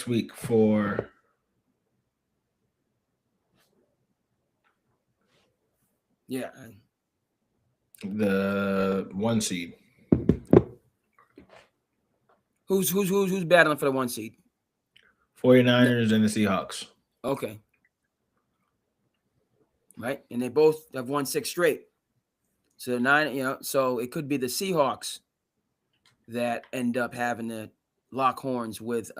week for the 1 seed. Who's battling for the 1 seed? 49ers and the Seahawks. Okay. Right? And they both have won 6 straight. So 9, so it could be the Seahawks that end up having to lock horns with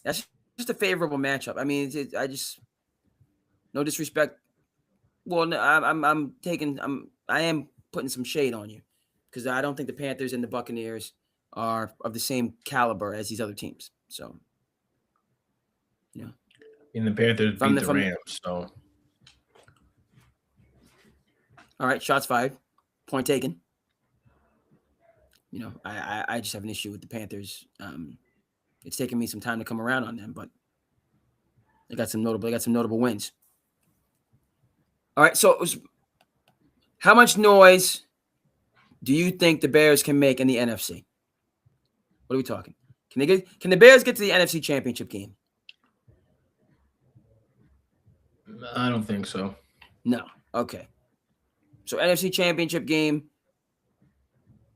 that's just a favorable matchup. I mean, no disrespect. Well, no, I am putting some shade on you because I don't think the Panthers and the Buccaneers are of the same caliber as these other teams. So, And the Panthers beat the Rams. So, all right, shots fired, point taken. I just have an issue with the Panthers. It's taken me some time to come around on them, but they got some notable wins. All right, so how much noise do you think the Bears can make in the NFC? What are we talking? Can the Bears get to the NFC Championship game? I don't think so. No. Okay. So NFC Championship game,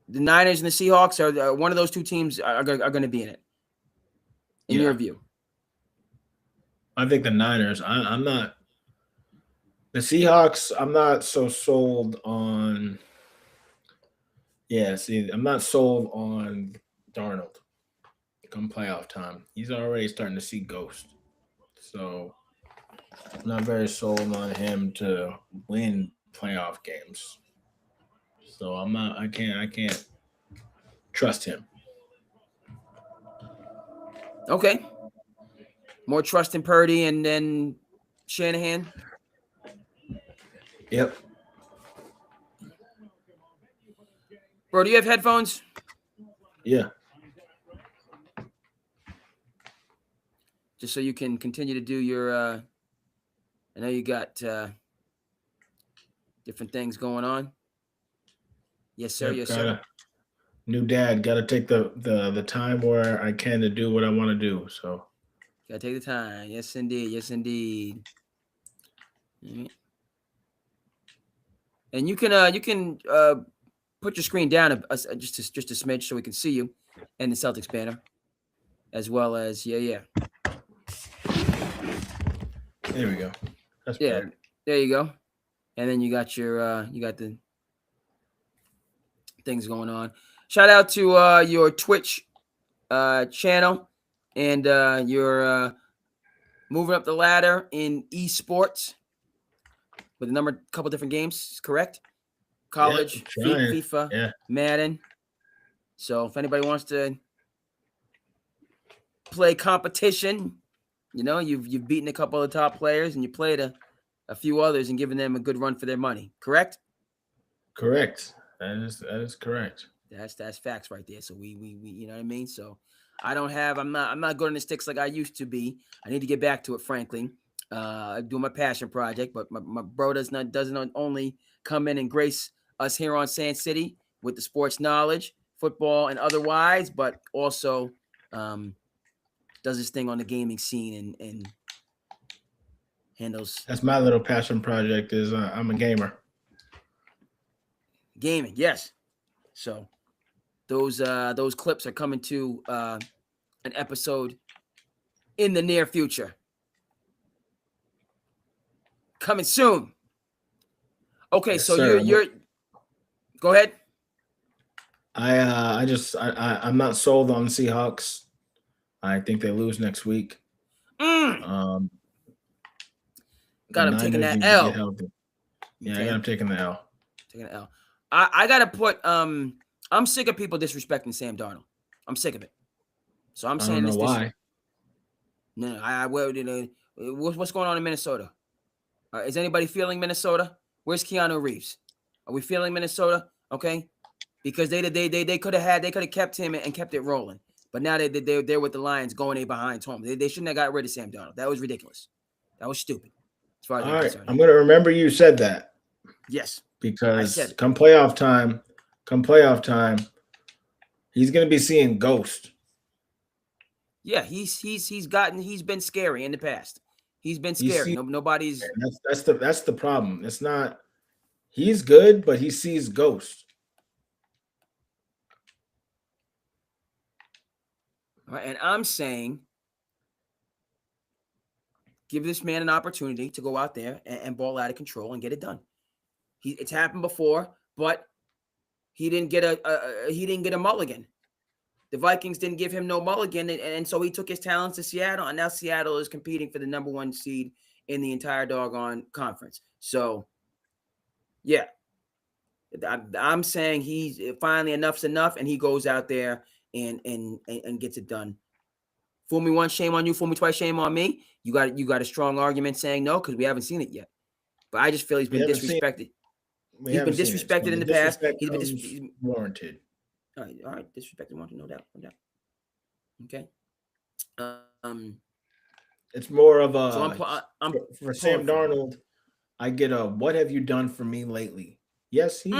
the Niners and the Seahawks are one of those two teams are going to be in it. In your view, I think the Niners. I'm not. The Seahawks. I'm not so sold on. Yeah, see, I'm not sold on Darnold. Come playoff time, he's already starting to see ghosts. So I'm not very sold on him to win playoff games. So I'm not. I can't trust him. okay. More trust in Purdy and then Shanahan. Yep. Bro, do you have headphones? Yeah. Just so you can continue to do your. I know you got different things going on. Yes, sir. Yep, Yes, sir. New dad. Got to take the time where I can to do what I want to do. So. Gotta take the time. Yes, indeed. Yes, indeed. And you can put your screen down just a smidge so we can see you and the Celtics banner, as well as There we go. That's better. There you go. And then you got the things going on. Shout out to your Twitch channel, and you're moving up the ladder in esports with a couple different games, correct? College, FIFA, Madden. So if anybody wants to play competition, you've beaten a couple of top players and you played a few others and given them a good run for their money, correct? Correct. That is correct. That's facts right there. So we you know what I mean? So I'm not good on the sticks like I used to be. I need to get back to it, frankly. I do my passion project, but my bro doesn't only come in and grace us here on Sand City with the sports knowledge, football and otherwise, but also does his thing on the gaming scene and handles. That's my little passion project. Is I'm a gamer. Gaming, yes. So those clips are coming to an episode in the near future. Coming soon. Okay, yes, so sir. you're go ahead. I'm not sold on Seahawks. I think they lose next week. Got him taking that L. Yeah, okay. I got him taking the L. Taking the L. I gotta put I'm sick of people disrespecting Sam Darnold. I'm sick of it. So I'm saying this. Why? No, what's going on in Minnesota? Is anybody feeling Minnesota? Where's Keanu Reeves? Are we feeling Minnesota? Okay, because they could have kept him and kept it rolling, but now they're with the Lions going behind Tom. They shouldn't have got rid of Sam Darnold. That was ridiculous. That was stupid. As far as all right, I'm going to remember you said that. Yes, because come playoff time, he's going to be seeing ghosts. Yeah, he's been scary in the past. He's been scary. Nobody's. That's the problem. It's not. He's good, but he sees ghosts. All right, and I'm saying, give this man an opportunity to go out there and ball out of control and get it done. It's happened before, but he didn't get a mulligan. The Vikings didn't give him no mulligan, and so he took his talents to Seattle, and now Seattle is competing for the number 1 seed in the entire doggone conference. So, yeah, I'm saying he's finally enough's enough, and he goes out there and gets it done. Fool me once, shame on you. Fool me twice, shame on me. You got a strong argument saying no because we haven't seen it yet. But I just feel he's been disrespected. He's been disrespected in the past. He's been warranted. All right, disrespected, warranted, no doubt. Okay. It's more of a. So I'm for Sam Darnold. I get a "What have you done for me lately?" Yes, he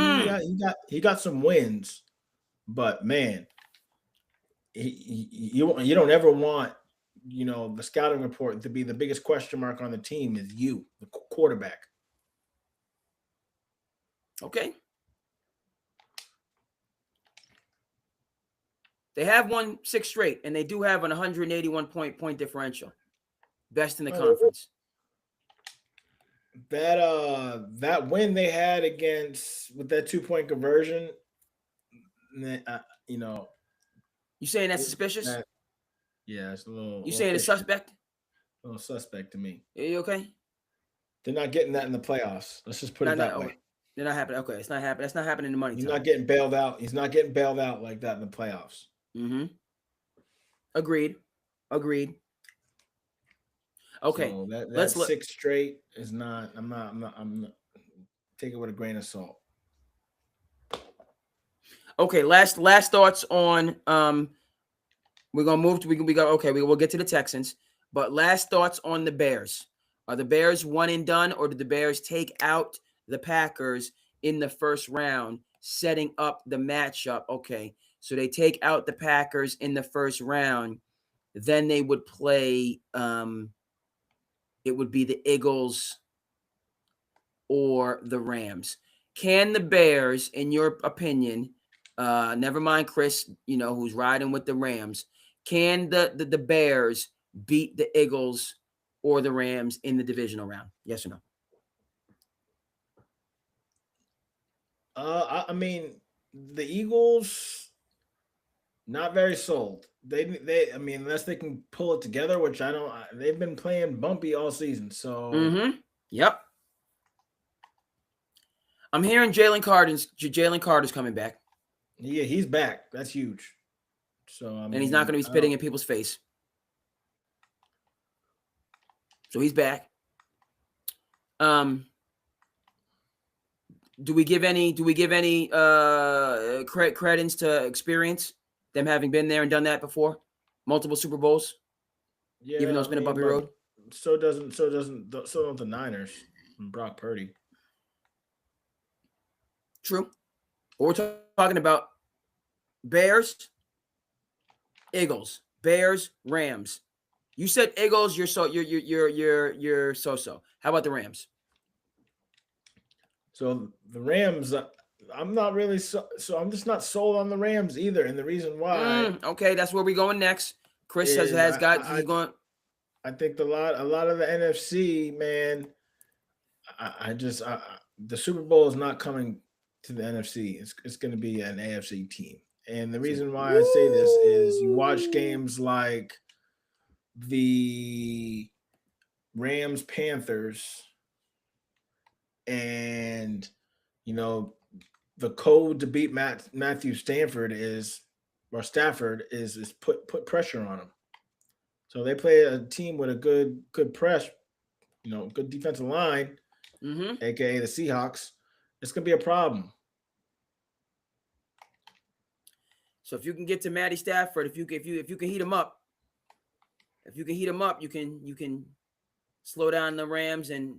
got some wins, but man, you don't ever want the scouting report to be the biggest question mark on the team is you, the quarterback. Okay. They have won 6 straight, and they do have an 181 point differential, best in the conference. That win they had with that 2-point conversion, You saying that's suspicious? Yeah, it's a little. You saying it's suspect? A little suspect to me. Are you okay? They're not getting that in the playoffs. Let's just put it that way. They're not happening. Okay, it's not happening. That's not happening in the money. He's not getting bailed out. He's not getting bailed out like that in the playoffs. Mm-hmm. Agreed. Okay, so that 6 straight is not. I'm not. Take it with a grain of salt. Okay, last thoughts on we're gonna move to we'll get to the Texans, but last thoughts on the Bears. Are the Bears one and done, or did the Bears take out the Packers in the first round, setting up the matchup? Okay, so they take out the Packers in the first round, then they would play it would be the Eagles or the Rams. Can the Bears, in your opinion, never mind Chris, who's riding with the Rams, can the Bears beat the Eagles or the Rams in the divisional round? Yes or no? I mean, the Eagles, not very sold. They unless they can pull it together, which I don't. They've been playing bumpy all season. So, Yep. I'm hearing Jalen Carter's coming back. Yeah, he's back. That's huge. So, and he's not going to be spitting in people's face. So he's back. Do we give any credence to experience, them having been there and done that before, multiple Super Bowls? Yeah, even though it's been a bumpy road. So don't the Niners and Brock Purdy. True. But we're talking about Bears, Eagles, Bears, Rams. You said Eagles. You're so. How about the Rams? So the Rams, I'm not really so I'm just not sold on the Rams either, and the reason why. Okay, that's where we're going next. Chris he's going. I think a lot of the NFC, man. The Super Bowl is not coming to the NFC. It's going to be an AFC team, and the reason why I say this is you watch games like the Rams Panthers. And the code to beat Matthew Stafford is put pressure on him. So they play a team with a good press, good defensive line, aka the Seahawks. It's gonna be a problem. So if you can get to Matty Stafford, if you can heat him up, you can slow down the Rams and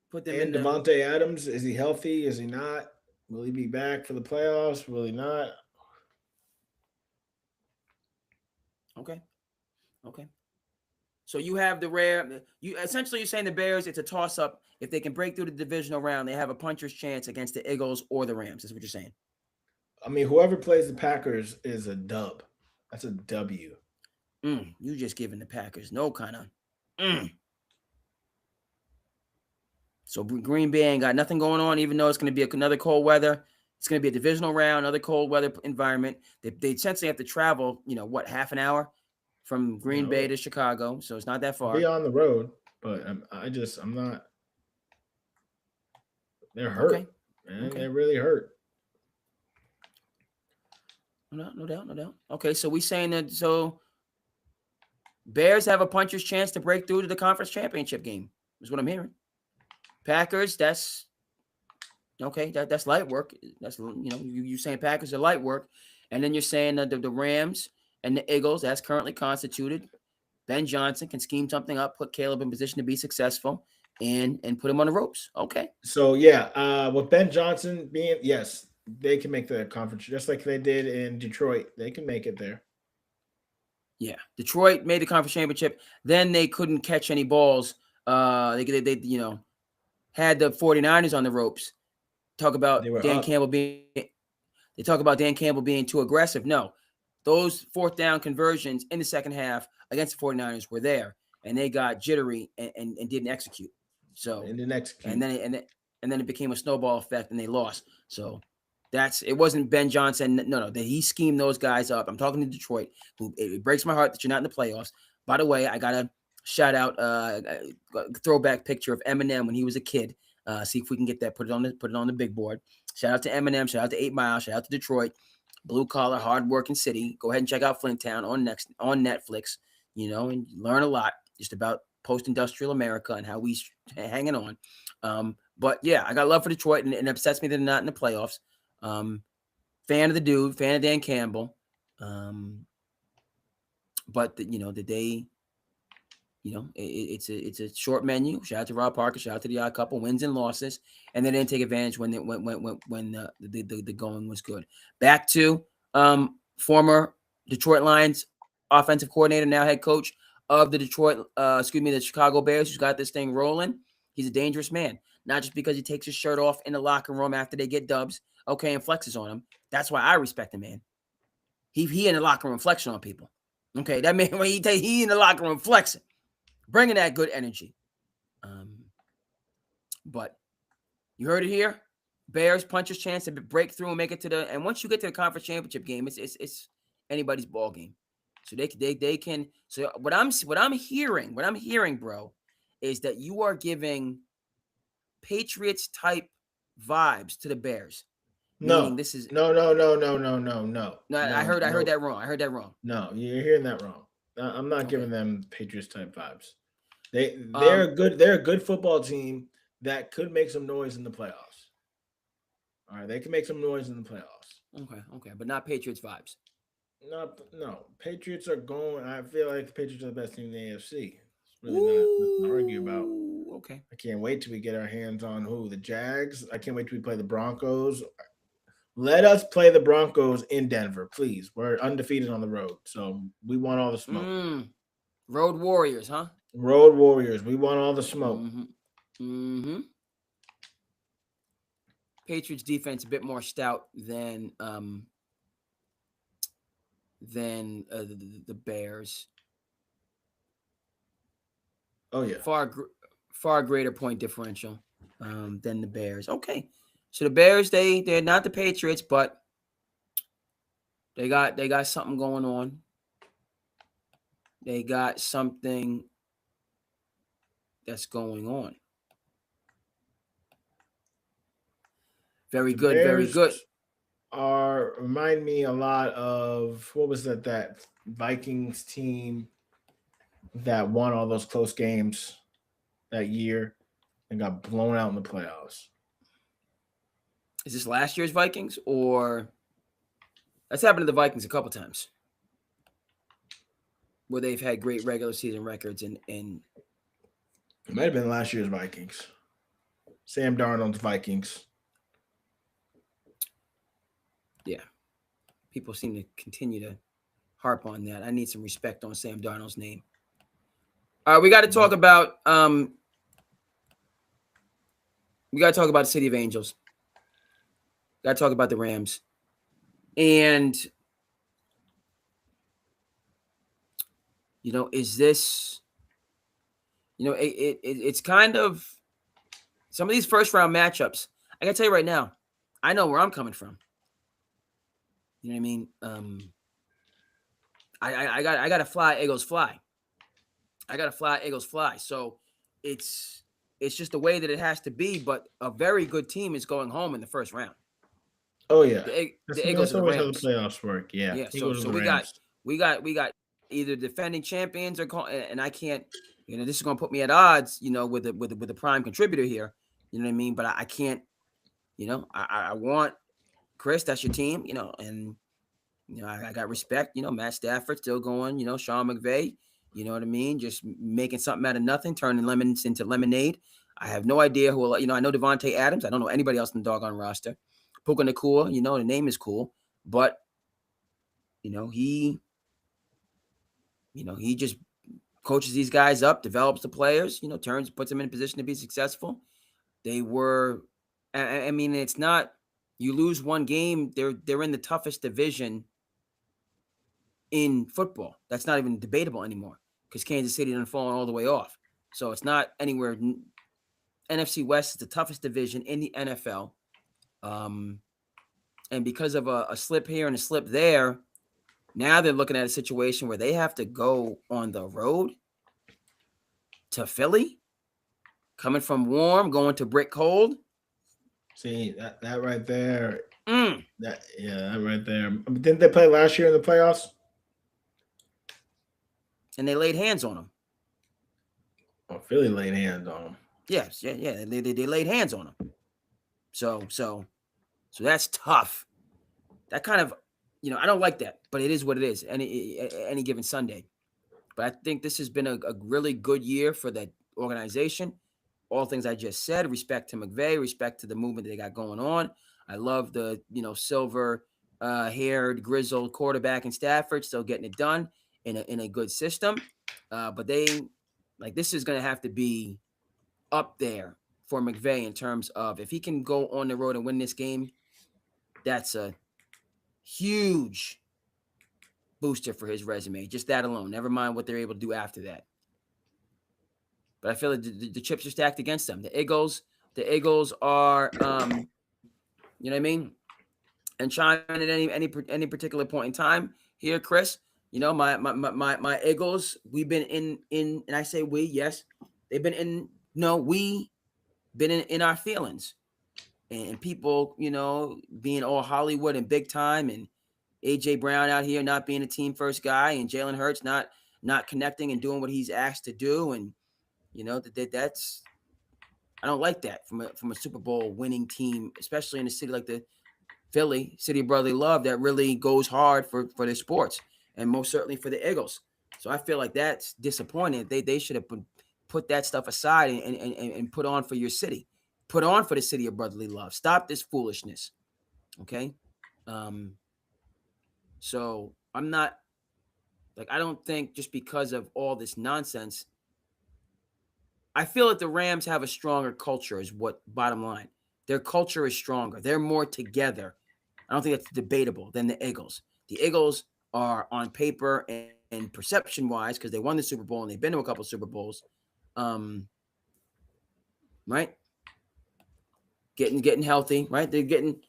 put them in. Devontae Adams, is he healthy? Is he not? Will he be back for the playoffs? Will he not? Okay. So you have you're saying the Bears, it's a toss-up. If they can break through the divisional round, they have a puncher's chance against the Eagles or the Rams. That's what you're saying. I mean, whoever plays the Packers is a dub. That's a W. You just giving the Packers no kind of. So Green Bay ain't got nothing going on, even though it's going to be another cold weather. It's going to be a divisional round, another cold weather environment. They essentially have to travel, half an hour from Green Bay to Chicago. So it's not that far. Be on the road, but I'm not. They're hurt, man. Okay. They're really hurt. No doubt. Okay, so we saying that Bears have a puncher's chance to break through to the conference championship game, is what I'm hearing. Packers, that's okay. That's light work. That's you saying Packers are light work, and then you're saying that the Rams and the Eagles, that's currently constituted. Ben Johnson can scheme something up, put Caleb in position to be successful. and put him on the ropes. Okay. So yeah, with Ben Johnson being yes, they can make the conference just like they did in Detroit. They can make it there. Yeah. Detroit made the conference championship. Then they couldn't catch any balls. They had the 49ers on the ropes. Talk about They were Dan up. Campbell being They talk about Dan Campbell being too aggressive. No, those fourth down conversions in the second half against the 49ers were there, and they got jittery and didn't execute. So And then execute. and then it became a snowball effect, and they lost. So it wasn't Ben Johnson. No, that he schemed those guys up. I'm talking to Detroit, who it breaks my heart that you're not in the playoffs. By the way, I gotta shout out a throwback picture of Eminem when he was a kid. See if we can get that, put it on the big board. Shout out to Eminem, shout out to 8 Mile, shout out to Detroit, blue collar, hardworking city. Go ahead and check out Flint Town on Netflix, and learn a lot just about post-industrial America and how we hanging on. But yeah, I got love for Detroit, and it upsets me that they're not in the playoffs. Fan of the dude, fan of Dan Campbell. But the day. It's a short menu. Shout out to Rob Parker. Shout out to the Odd Couple. Wins and losses, and they didn't take advantage when the going was good. Back to former Detroit Lions offensive coordinator, now head coach of the Chicago Bears, who's got this thing rolling. He's a dangerous man, not just because he takes his shirt off in the locker room after they get dubs, okay, and flexes on them. That's why I respect the man. He in the locker room flexing on people. Okay, that man when he in the locker room flexing. Bringing that good energy. But you heard it here. Bears puncher's chance to break through and make it to and once you get to the conference championship game, it's anybody's ball game. So they can. So what I'm hearing, bro, is that you are giving Patriots type vibes to the Bears. No, this is no. I heard that wrong. No, you're hearing that wrong. I'm not giving them Patriots type vibes. They're good. They're a good football team that could make some noise in the playoffs. All right, they can make some noise in the playoffs. Okay, but not Patriots vibes. No. Patriots are going. I feel like the Patriots are the best team in the AFC. It's really nothing to argue about. Okay. I can't wait till we get our hands on the Jags. I can't wait till we play the Broncos. Let us play the Broncos in Denver, please. We're undefeated on the road, so we want all the smoke. Road Warriors, huh? Road Warriors. We want all the smoke. Patriots defense a bit more stout than the Bears. Oh yeah, far greater point differential than the Bears. Okay, so the Bears they're not the Patriots, but they got something going on. They got something that's going on. Very good, very good. Remind me a lot of what was that Vikings team that won all those close games that year and got blown out in the playoffs. Is this last year's Vikings, or that's happened to the Vikings a couple times where they've had great regular season records and it might have been last year's Vikings. Sam Darnold's Vikings. Yeah. People seem to continue to harp on that. I need some respect on Sam Darnold's name. All right, we got to talk about the City of Angels. Got to talk about the Rams. And is this it's kind of some of these first round matchups. I got to tell you right now, I know where I'm coming from. You know what I mean? I got to fly, Eagles fly. I got to fly, Eagles fly. So it's just the way that it has to be. But a very good team is going home in the first round. Oh yeah, the Eagles are the Rams. How the playoffs work. Yeah. So we got either defending champions and I can't. This is going to put me at odds. With the prime contributor here. You know what I mean? But I can't. I want Chris. That's your team. And I got respect. Matt Stafford still going. Sean McVay. You know what I mean? Just making something out of nothing, turning lemons into lemonade. I have no idea who. I know Devontae Adams. I don't know anybody else in the doggone roster. Puka Nacua, the name is cool, but he just coaches these guys up, develops the players. Puts them in a position to be successful. They were. I mean, it's not. You lose one game, they're in the toughest division in football. That's not even debatable anymore because Kansas City didn't fall all the way off. So it's not anywhere. NFC West is the toughest division in the NFL. And because of a slip here and a slip there, now they're looking at a situation where they have to go on the road to Philly, coming from warm, going to brick cold. See, that right there. That right there. Didn't they play last year in the playoffs? And they laid hands on them. Well, Philly laid hands on them. Yes, yeah. They laid hands on them. So that's tough. That kind of, I don't like that, but it is what it is. Any given Sunday. But I think this has been a really good year for the organization. All things I just said. Respect to McVay. Respect to the movement they got going on. I love the silver haired grizzled quarterback in Stafford still getting it done in a good system. But this is going to have to be up there for McVay in terms of if he can go on the road and win this game, that's a huge booster for his resume. Just that alone. Never mind what they're able to do after that. But I feel like the chips are stacked against them. The Eagles are, you know what I mean? And chime in at any particular point in time here, Chris. My Eagles, we've been in, and I say we, yes, they've been in. No, we been in our feelings, and people, being all Hollywood and big time, and AJ Brown out here not being a team first guy, and Jalen Hurts not connecting and doing what he's asked to do, and that's I don't like that from a Super Bowl winning team, especially in a city like the Philly, city of brotherly love, that really goes hard for their sports, and most certainly for the Eagles. So I feel like that's disappointing. They should have put that stuff aside and put on for your city, put on for the city of brotherly love. Stop this foolishness, okay? So I'm not I don't think just because of all this nonsense. I feel like the Rams have a stronger culture is what bottom line. Their culture is stronger. They're more together. I don't think that's debatable than the Eagles. The Eagles are on paper and perception wise, because they won the Super Bowl and they've been to a couple of Super Bowls. Right? Getting healthy, right? They're getting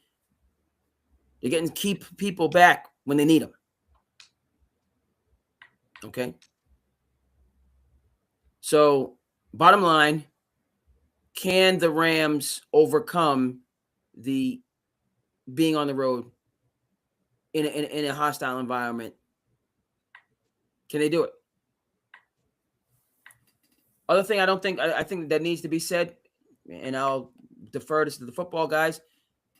keep people back when they need them. Okay. So bottom line, can the Rams overcome the being on the road in a hostile environment? Can they do it? Other thing I think that needs to be said, and I'll defer this to the football guys.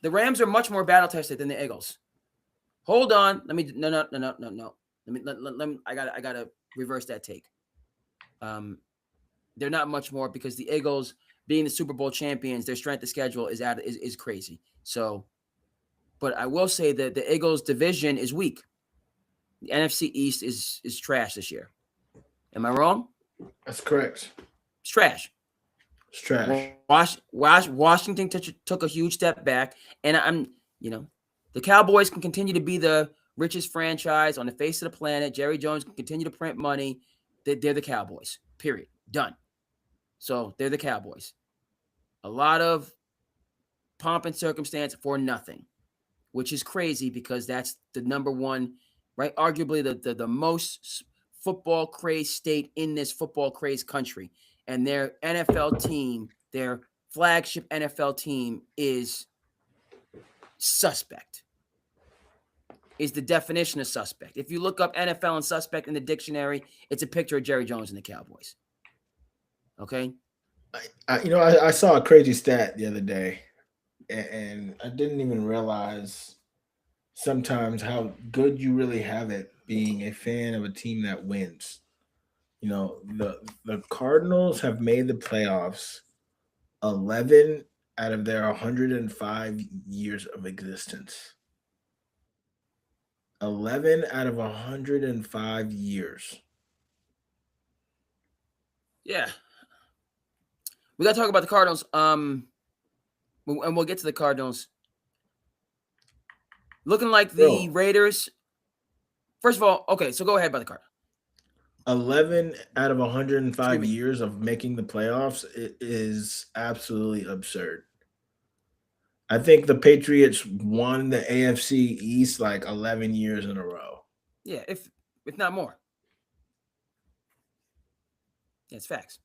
The Rams are much more battle tested than the Eagles. Hold on. No. Let me I gotta reverse that take. They're not much more because the Eagles, being the Super Bowl champions, their strength of schedule is crazy. So, but I will say that the Eagles division is weak. The NFC East is trash this year. Am I wrong? That's correct. It's trash. It's trash. Washington took a huge step back, and the Cowboys can continue to be the richest franchise on the face of the planet. Jerry Jones can continue to print money. They're the Cowboys. Period. Done. So they're the Cowboys. A lot of pomp and circumstance for nothing, which is crazy because that's the number one, right? Arguably the most football crazed state in this football crazed country. And their NFL team, their flagship NFL team, is suspect. Is the definition of suspect. If you look up NFL and suspect in the dictionary, it's a picture of Jerry Jones and the Cowboys. Okay? I saw a crazy stat the other day, and I didn't even realize sometimes how good you really have it being a fan of a team that wins. The Cardinals have made the playoffs 11 out of their 105 years of existence. 11 out of 105 years. Yeah. We got to talk about the Cardinals. And we'll get to the Cardinals. Looking like the Bro. Raiders. First of all, okay, so go ahead about the Cardinals. 11 out of 105 Excuse me. years of making the playoffs is absolutely absurd. I think the Patriots won the AFC East like 11 years in a row. Yeah, if not more. Yeah, it's facts.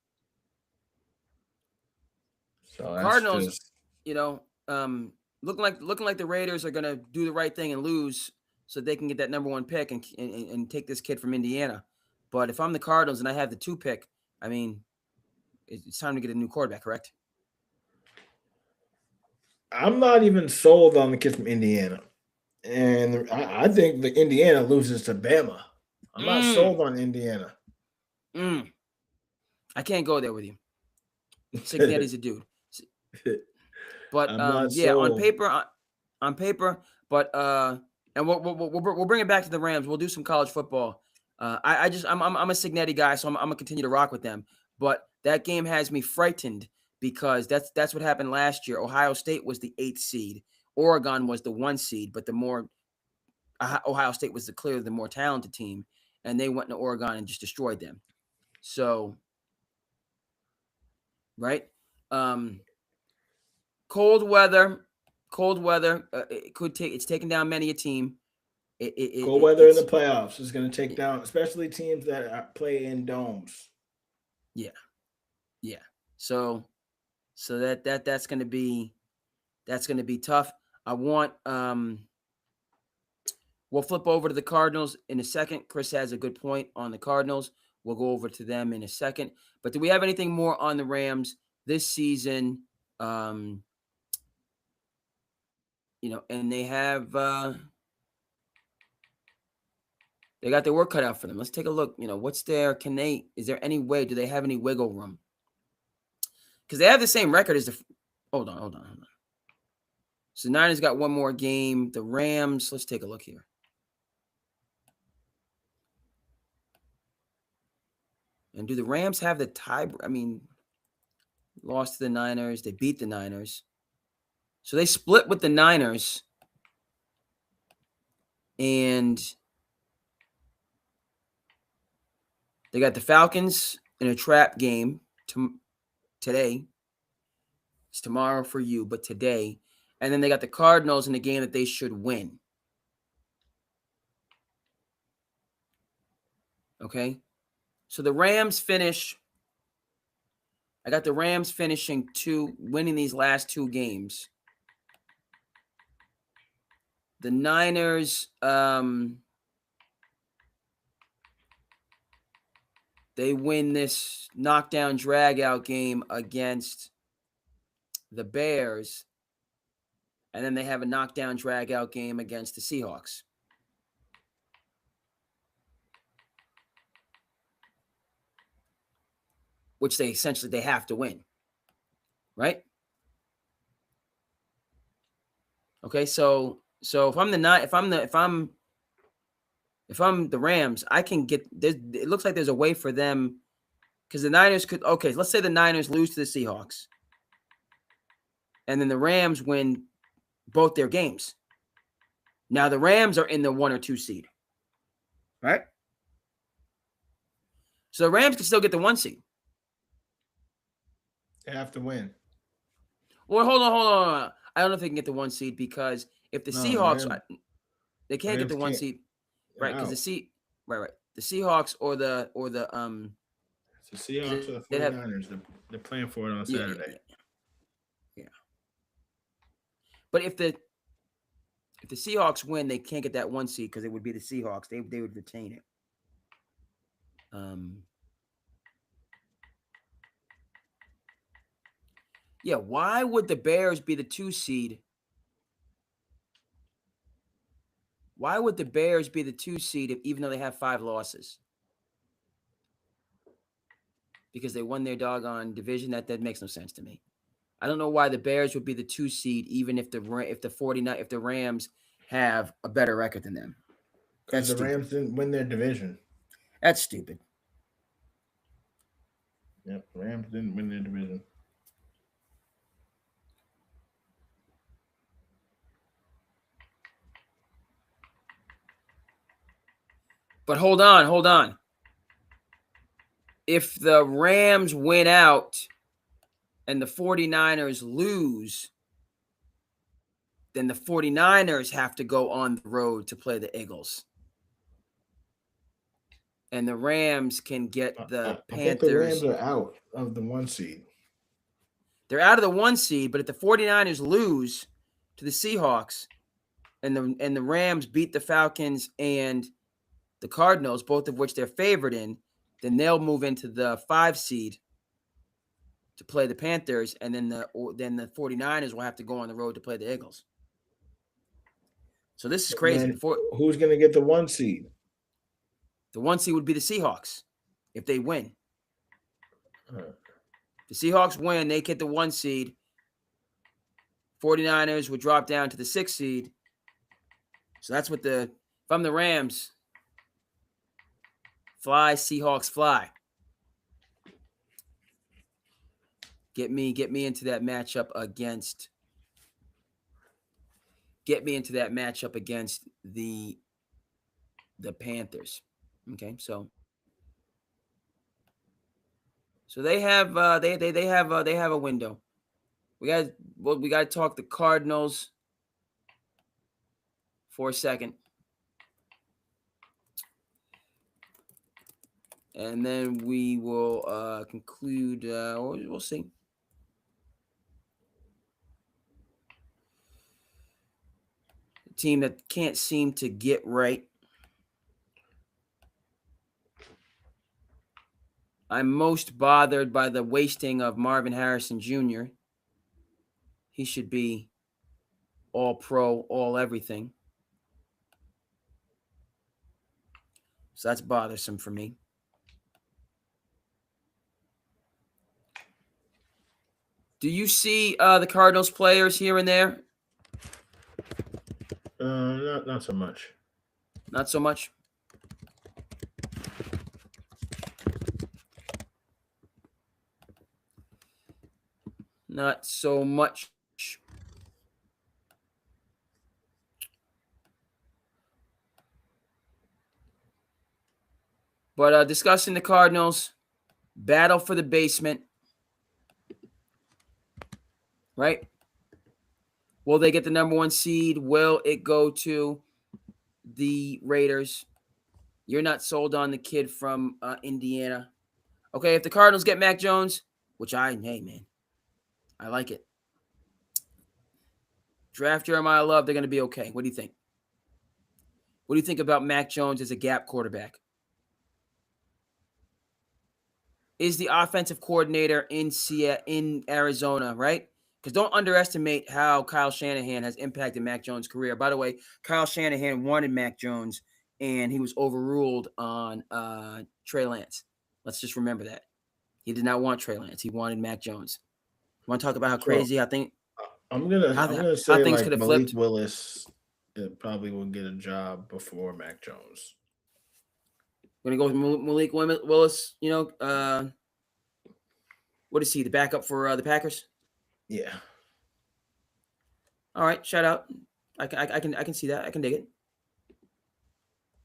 So that's Cardinals, just looking like the Raiders are gonna do the right thing and lose so they can get that number 1 pick and take this kid from Indiana. But if I'm the Cardinals and I have the 2 pick, I mean, it's time to get a new quarterback, correct? I'm not even sold on the kid from Indiana. And I think the Indiana loses to Bama. I'm not sold on Indiana. I can't go there with you. Cignetti's a dude. But I'm not yeah, sold. on paper, but and we'll bring it back to the Rams. We'll do some college football. I'm a Cignetti guy, so I'm gonna continue to rock with them. But that game has me frightened because that's what happened last year. Ohio State was the 8th seed. Oregon was the 1 seed, but Ohio State was clearly the more talented team, and they went to Oregon and just destroyed them. So, right, cold weather. It's taken down many a team. Cold weather in the playoffs is going to take down, especially teams that play in domes. Yeah. So that's going to be tough. I want we'll flip over to the Cardinals in a second. Chris has a good point on the Cardinals. We'll go over to them in a second. But do we have anything more on the Rams this season? And they have they got their work cut out for them. Let's take a look. Is there any way, do they have any wiggle room? Because they have the same record as hold on. So Niners got one more game. The Rams, let's take a look here. And do the Rams have the tie? I mean, lost to the Niners. They beat the Niners. So they split with the Niners. And they got the Falcons in a trap game today. It's tomorrow for you, but today. And then they got the Cardinals in a game that they should win. Okay? So the Rams finish. I got the Rams finishing winning these last 2 games. The Niners, they win this knockdown drag-out game against the Bears. And then they have a knockdown drag-out game against the Seahawks. Which they have to win. Right? Okay, so if I'm the Rams, I can get this. It looks like there's a way for them because the Niners could. Okay, let's say the Niners lose to the Seahawks, and then the Rams win both their games. Now the Rams are in the 1 or 2 seed, right? So the Rams can still get the 1 seed. They have to win. Well, hold on. I don't know if they can get the 1 seed because if the Seahawks, they can't get the 1 seed, right? Because the Seahawks or the the Seahawks or the 49ers. They're playing for it on Saturday. Yeah. But if the Seahawks win, they can't get that 1 seed because it would be the Seahawks. They would retain it. Yeah, why would the Bears be the 2 seed? Why would the Bears be the 2 seed even though they have 5 losses? Because they won their doggone division? That makes no sense to me. I don't know why the Bears would be the 2 seed, even if the 49 if the Rams have a better record than them. Because That's the stupid. Rams didn't win their division. That's stupid. Yep, Rams didn't win their division. But hold on. If the Rams win out and the 49ers lose, then the 49ers have to go on the road to play the Eagles. And the Rams can get the I think the Panthers. Rams are out of the 1 seed. They're out of the 1 seed, but if the 49ers lose to the Seahawks and the Rams beat the Falcons and the Cardinals, both of which they're favored in, then they'll move into the 5 seed to play the Panthers, and then the 49ers will have to go on the road to play the Eagles. So this is crazy. Who's going to get the 1 seed? The 1 seed would be the Seahawks if they win. The Seahawks win, they get the 1 seed. 49ers would drop down to the 6 seed. So that's what if I'm the Rams, fly, Seahawks, fly. Get me into that matchup against the Panthers. Okay, so they have they have a window. We got to talk the Cardinals for a second. And then we will conclude. We'll see. A team that can't seem to get right. I'm most bothered by the wasting of Marvin Harrison Jr. He should be all pro, all everything. So that's bothersome for me. Do you see the Cardinals players here and there? Not so much. Not so much? Not so much. But discussing the Cardinals, battle for the basement. Right? Will they get the number 1 seed? Will it go to the Raiders? You're not sold on the kid from Indiana. Okay, if the Cardinals get Mac Jones, hey, man, I like it. Draft Jeremiah Love, they're going to be okay. What do you think? What do you think about Mac Jones as a gap quarterback? Is the offensive coordinator in Arizona, right? Because don't underestimate how Kyle Shanahan has impacted Mac Jones' career. By the way, Kyle Shanahan wanted Mac Jones, and he was overruled on Trey Lance. Let's just remember that. He did not want Trey Lance. He wanted Mac Jones. You want to talk about how crazy I think? I'm gonna say things like could have Malik flipped. Willis probably will get a job before Mac Jones. Going to go with Malik Willis, what is he, the backup for the Packers? Yeah. All right, shout out. I can see that. I can dig it.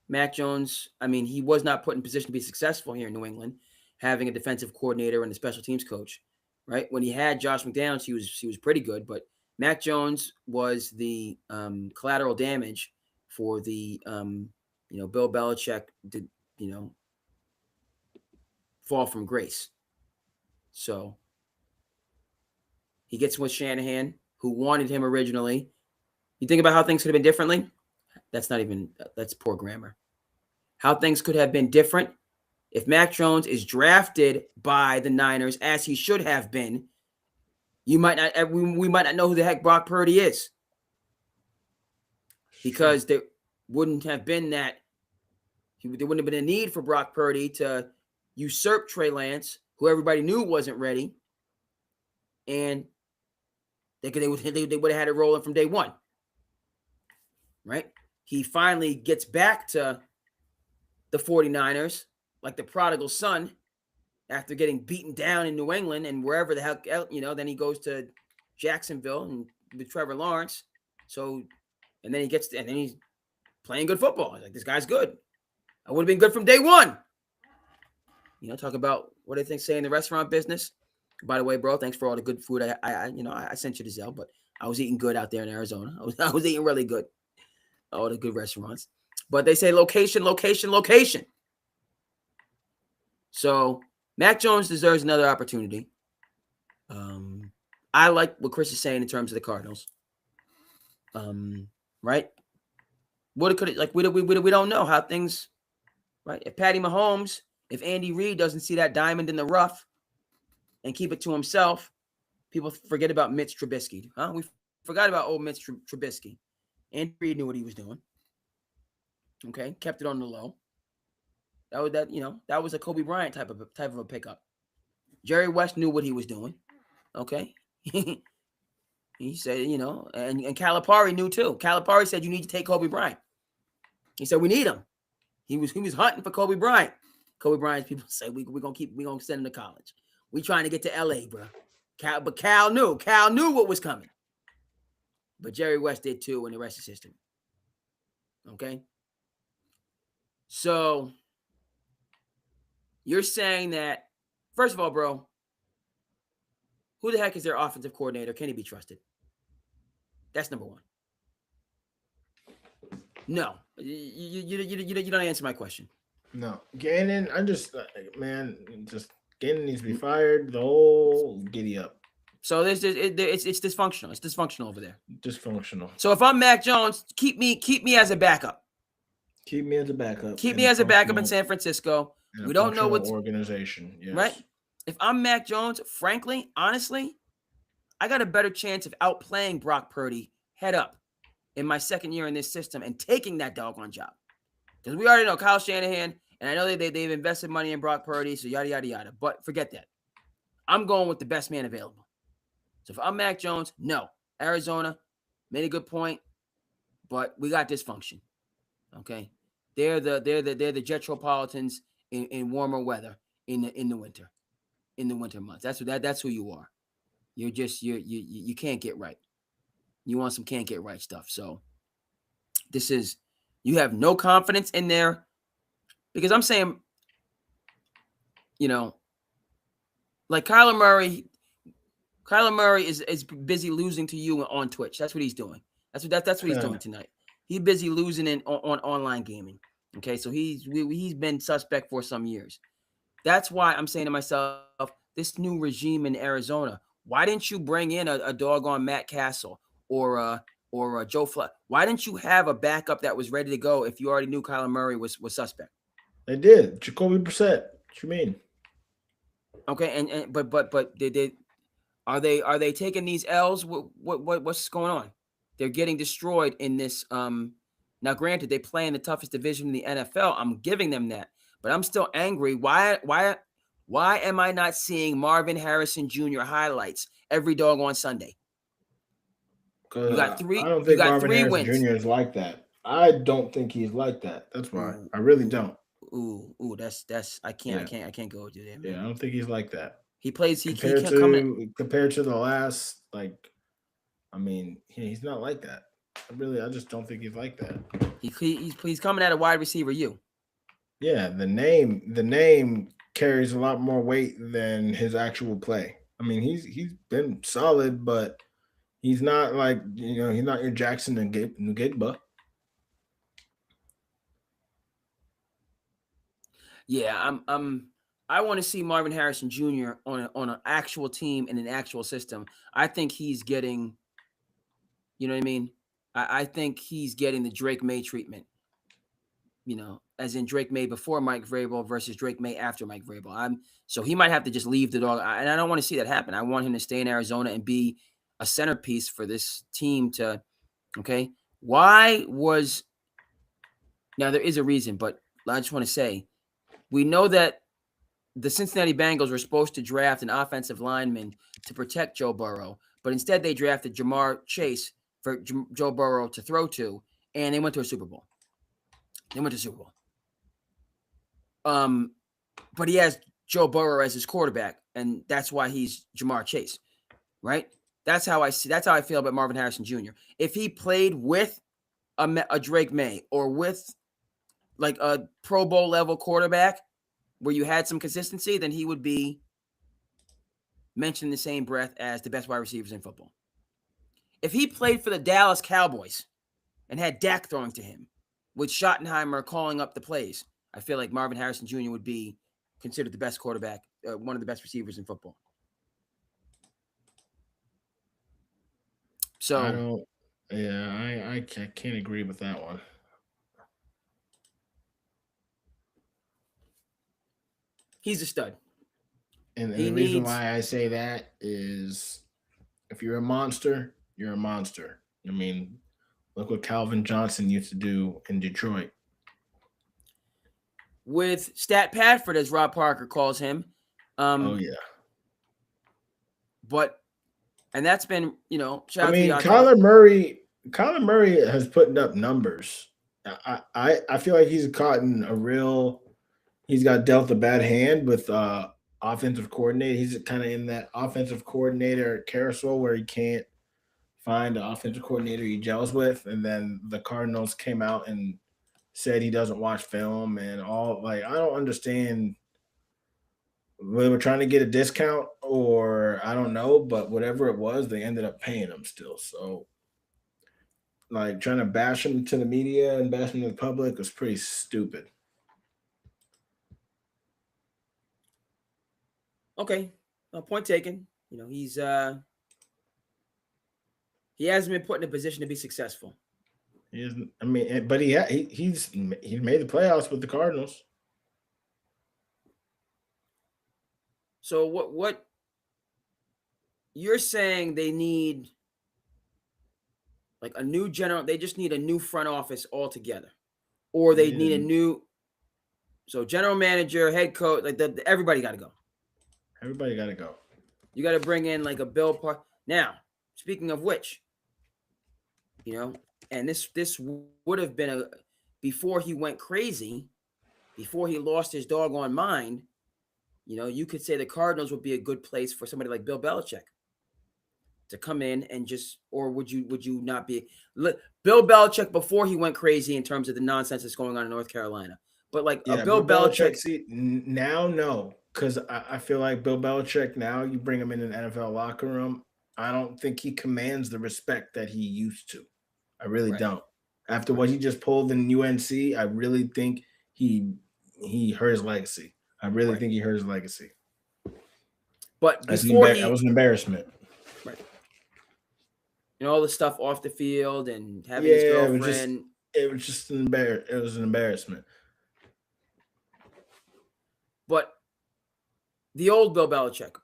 Mac Jones, I mean, he was not put in position to be successful here in New England, having a defensive coordinator and a special teams coach, right? When he had Josh McDowns, he was pretty good, but Mac Jones was the collateral damage for the Bill Belichick did fall from grace. So he gets with Shanahan, who wanted him originally. You think about how things could have been differently? That's poor grammar. How things could have been different if Mac Jones is drafted by the Niners as he should have been. We might not know who the heck Brock Purdy is, because there wouldn't have been a need for Brock Purdy to usurp Trey Lance, who everybody knew wasn't ready, and They would have had it rolling from day one, right? He finally gets back to the 49ers like the prodigal son after getting beaten down in New England and wherever the hell, then he goes to Jacksonville and with Trevor Lawrence. So, and then he's playing good football. Like, this guy's good. I would have been good from day one. Talk about what they say in the restaurant business. By the way, bro, thanks for all the good food. I sent you to Zelle, but I was eating good out there in Arizona. I was eating really good. All the good restaurants. But they say location, location, location. So Mac Jones deserves another opportunity. I like what Chris is saying in terms of the Cardinals. Right? We don't know how things, right? If Patty Mahomes, if Andy Reid doesn't see that diamond in the rough and keep it to himself, people forget about Mitch Trubisky. We forgot about old Mitch Trubisky. Andy Reid knew what he was doing. Okay, kept it on the low. That was a Kobe Bryant type of a pickup. Jerry West knew what he was doing. Okay. He said, and Calipari knew too. Calipari said, you need to take Kobe Bryant. He said, we need him. He was hunting for Kobe Bryant. Kobe Bryant's people say, we're going to send him to college. We trying to get to LA, bro. But Cal knew what was coming. But Jerry West did too, and the rest is history. Okay. So you're saying that, first of all, bro, who the heck is their offensive coordinator? Can he be trusted? That's number one. No, you don't answer my question. No, Gannon. Gannon needs to be fired. The whole giddy up. So it's dysfunctional. It's dysfunctional over there. Dysfunctional. So if I'm Mac Jones, keep me as a backup. Keep me as a backup. Keep me as a backup in San Francisco. We don't know what's organization. Yes. Right. If I'm Mac Jones, frankly, honestly, I got a better chance of outplaying Brock Purdy head up in my second year in this system and taking that doggone job. Because we already know Kyle Shanahan, and I know they've invested money in Brock Purdy, so yada, yada, yada. But forget that. I'm going with the best man available. So if I'm Mac Jones, no. Arizona made a good point, but we got dysfunction. Okay. They're the Jetropolitans in warmer weather in the winter. In the winter months. That's who you are. You're just you can't get right. You want some can't get right stuff. So you have no confidence in there, because I'm saying, like Kyler Murray is busy losing to you on Twitch. That's what he's doing. That's what he's doing tonight. He's busy losing on online gaming. Okay, so he's been suspect for some years. That's why I'm saying to myself, this new regime in Arizona, why didn't you bring in a doggone Matt Castle or Joe Flacco? Why didn't you have a backup that was ready to go if you already knew Kyler Murray was suspect? They did. Jacoby Brissett. What you mean? Okay, but are they taking these L's? What's going on? They're getting destroyed in this. Now, granted, they play in the toughest division in the NFL. I'm giving them that, but I'm still angry. Why am I not seeing Marvin Harrison Jr. highlights every doggone Sunday? You got three. I don't think Marvin Harrison wins. Jr. is like that. I don't think he's like that. That's why I really don't. Ooh, that's I can't go with you there, man. Yeah, I don't think he's like that. He plays. Compared to the last, he's not like that. I just don't think he's like that. He's coming at a wide receiver. Yeah, the name carries a lot more weight than his actual play. I mean, he's been solid, but he's not like he's not your Jackson and Ngigba. Yeah, I want to see Marvin Harrison Jr. on an actual team in an actual system. I think he's getting, you know what I mean? I think he's getting the Drake May treatment. As in Drake May before Mike Vrabel versus Drake May after Mike Vrabel. So he might have to just leave the dog, and I don't want to see that happen. I want him to stay in Arizona and be a centerpiece for this team to. Okay, now there is a reason, but I just want to say, we know that the Cincinnati Bengals were supposed to draft an offensive lineman to protect Joe Burrow, But instead, they drafted Jamar Chase for Joe Burrow to throw to, and they went to a Super Bowl. But he has Joe Burrow as his quarterback, and that's why he's Jamar Chase, right? That's how I feel about Marvin Harrison Jr. If he played with a Drake May or with like a Pro Bowl level quarterback where you had some consistency, then he would be mentioned in the same breath as the best wide receivers in football. If he played for the Dallas Cowboys and had Dak throwing to him with Schottenheimer calling up the plays, I feel like Marvin Harrison Jr. would be considered the best quarterback, one of the best receivers in football. So I don't. Yeah, I can't agree with that one. he's a stud. And He the reason needs why I say that is, if you're a monster, you're a monster. I mean, look what Calvin Johnson used to do in Detroit. with Stat Padford, as Rob Parker calls him. Oh yeah. And that's been, shout I out to the mean, odds. Kyler Murray has put up numbers. I feel like he's got dealt a bad hand with offensive coordinator. He's kind of in that offensive coordinator carousel where he can't find an offensive coordinator he gels with. And then the Cardinals came out and said he doesn't watch film and all. Like, I don't understand. They were trying to get a discount or I don't know, but whatever it was, they ended up paying him still. So, like, trying to bash him to the media and bash him to the public was pretty stupid. Okay, point taken. He hasn't been put in a position to be successful. He isn't. I mean, but he's made the playoffs with the Cardinals. So what you're saying, they need like a new they just need a new front office altogether, or they need a new general manager, head coach, like everybody got to go. Everybody got to go. You got to bring in like a Bill Park. Now, speaking of which, and this would have been before he went crazy, before he lost his doggone mind. You could say the Cardinals would be a good place for somebody like Bill Belichick to come in and or would you not be? Bill Belichick before he went crazy in terms of the nonsense that's going on in North Carolina. But like a Bill Belichick. See, now, no, because I feel like Bill Belichick, now you bring him in an NFL locker room, I don't think he commands the respect that he used to. I really don't. After what he just pulled in UNC, I really think he hurt his legacy. I really think he hurt his legacy. But that was an embarrassment. Right. All the stuff off the field and having his girlfriend. It was just an embarrassment. But the old Bill Belichick,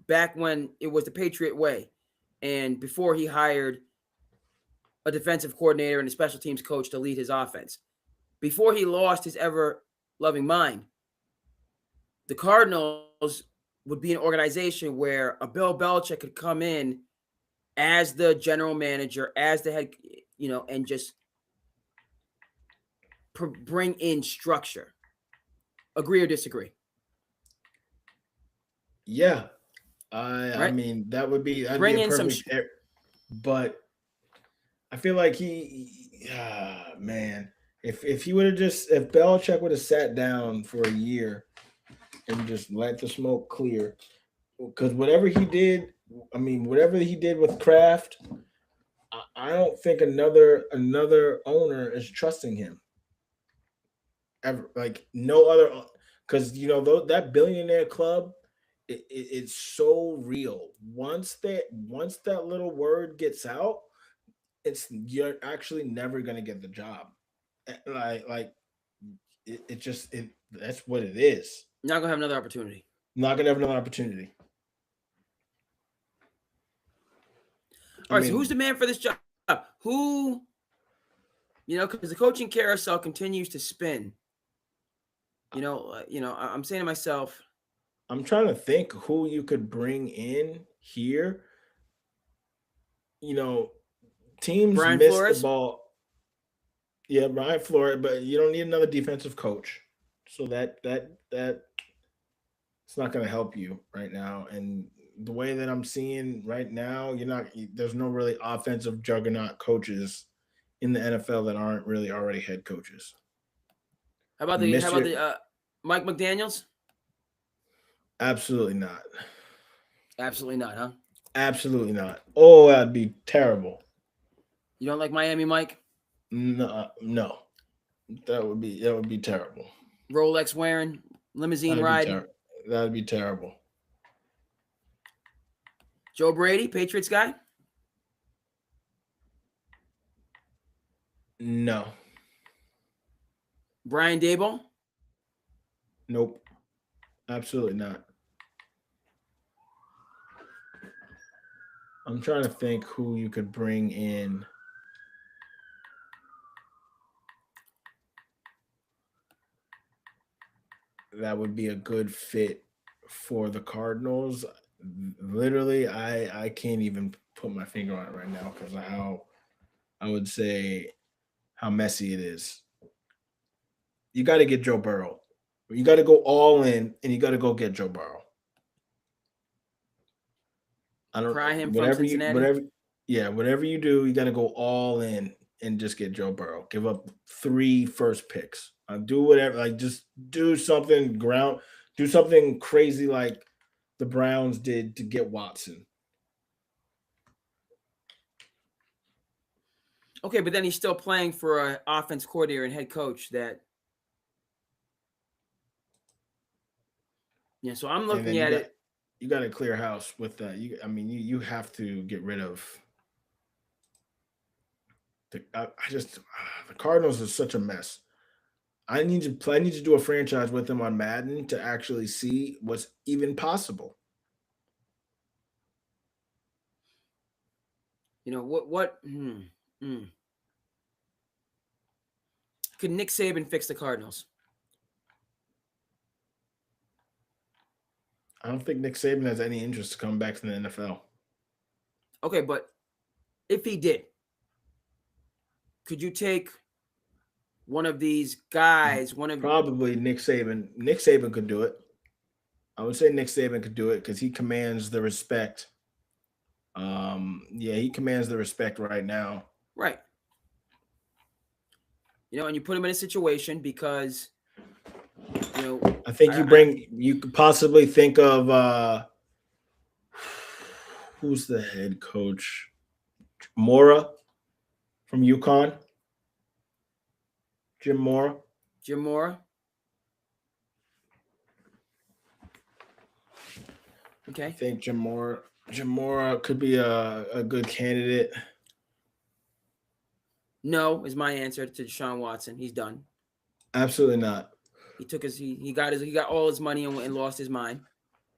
back when it was the Patriot way, and before he hired a defensive coordinator and a special teams coach to lead his offense, before he lost his ever-loving mind, the Cardinals would be an organization where a Bill Belichick could come in as the general manager, as the head, and just bring in structure. Agree or disagree? Yeah. I mean, that would be bring in some, but I feel like man, if he would have if Belichick would have sat down for a year and just let the smoke clear, because whatever he did with Kraft, I don't think another owner is trusting him ever. Like no other, because that billionaire club, it's so real. Once that little word gets out, you're actually never gonna get the job. That's what it is. Not gonna have another opportunity. Not gonna have another opportunity. All right, so who's the man for this job? Who, because the coaching carousel continues to spin. I'm saying to myself, I'm trying to think who you could bring in here. you know, teams Brian miss the Flores. ball. Yeah, Brian Flores, but you don't need another defensive coach. So that it's not going to help you right now. And the way that I'm seeing right now, there's no really offensive juggernaut coaches in the NFL that aren't really already head coaches. How about You the miss how about your the Mike McDaniels? Absolutely not. Absolutely not, huh? Absolutely not. Oh, that'd be terrible. You don't like Miami Mike? No, no. That would be terrible. Rolex wearing, limousine That'd be riding. terrible. That'd be terrible. Joe Brady, Patriots guy. No. Brian Dable. Nope. Absolutely not. I'm trying to think who you could bring in. That would be a good fit for the Cardinals. Literally, I can't even put my finger on it right now because of how I would say how messy it is. You got to get Joe Burrow. You got to go all in, and you got to go get Joe Burrow. I don't Pry him from whatever Cincinnati. whatever you do, you got to go all in and just get Joe Burrow. Give up 3 first picks. Do whatever, like just do something crazy like the Browns did to get Watson. Okay, but then he's still playing for an offense coordinator and head coach that. Yeah, so I'm And looking then at it. you got to clear house with that. You have to get rid of the Cardinals is such a mess. I need to do a franchise with them on Madden to actually see what's even possible. You know what? Could Nick Saban fix the Cardinals? I don't think Nick Saban has any interest to come back to the NFL. Okay, but if he did, could you take one of these guys? Probably Nick Saban. Nick Saban could do it. I would say Nick Saban could do it because he commands the respect. Yeah, he commands the respect right now. Right. You know, and you put him in a situation because, you know, I think you could possibly think of who's the head coach? Mora from UConn. Jim Mora. Jim Mora. Okay. I think Jim Mora could be a good candidate. No is my answer to Deshaun Watson. He's done. Absolutely not. He got all his money and lost his mind.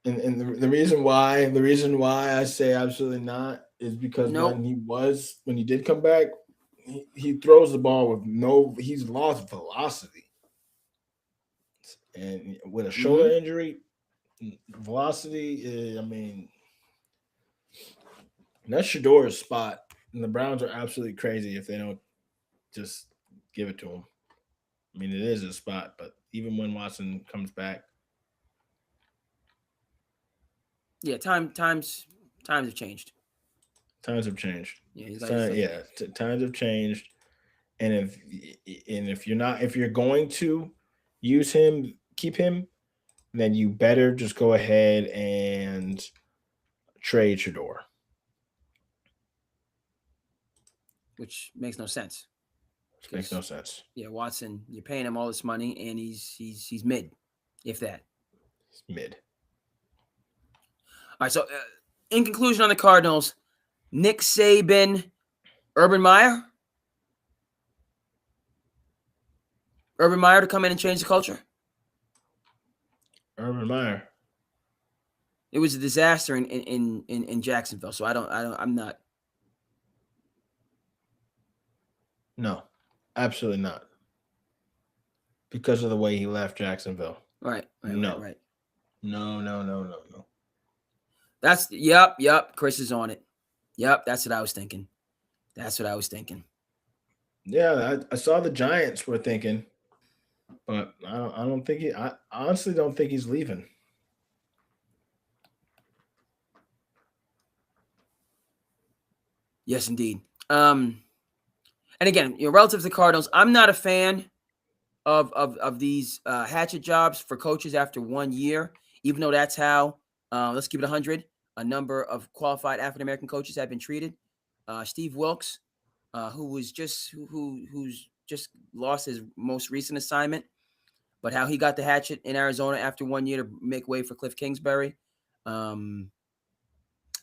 And the reason why I say absolutely not is because Nope. when he did come back, he throws the ball he's lost velocity. And with a shoulder injury, velocity, that's Shador's spot. And the Browns are absolutely crazy if they don't just give it to him. I mean, it is a spot, but even when Watson comes back. Yeah, times have changed. Times have changed. Yeah, times have changed. And if you're going to use him, keep him, then you better just go ahead and trade Shador. Which makes no sense. Makes no sense. Yeah, Watson, you're paying him all this money, and he's mid, if that. He's mid. All right. So, in conclusion, on the Cardinals, Nick Saban, Urban Meyer to come in and change the culture. Urban Meyer. It was a disaster in Jacksonville. So I'm not. No, absolutely not. Because of the way he left Jacksonville. Right. No. No. No. That's yep. Chris is on it. Yep, that's what I was thinking. That's what I was thinking. Yeah, I saw the Giants were thinking, but I don't think he. I honestly don't think he's leaving. Yes, indeed. And again, relative to the Cardinals, I'm not a fan of these hatchet jobs for coaches after 1 year, even though that's how let's keep it 100. A number of qualified African American coaches have been treated. Steve Wilkes, who's just lost his most recent assignment, but how he got the hatchet in Arizona after 1 year to make way for Cliff Kingsbury. Um,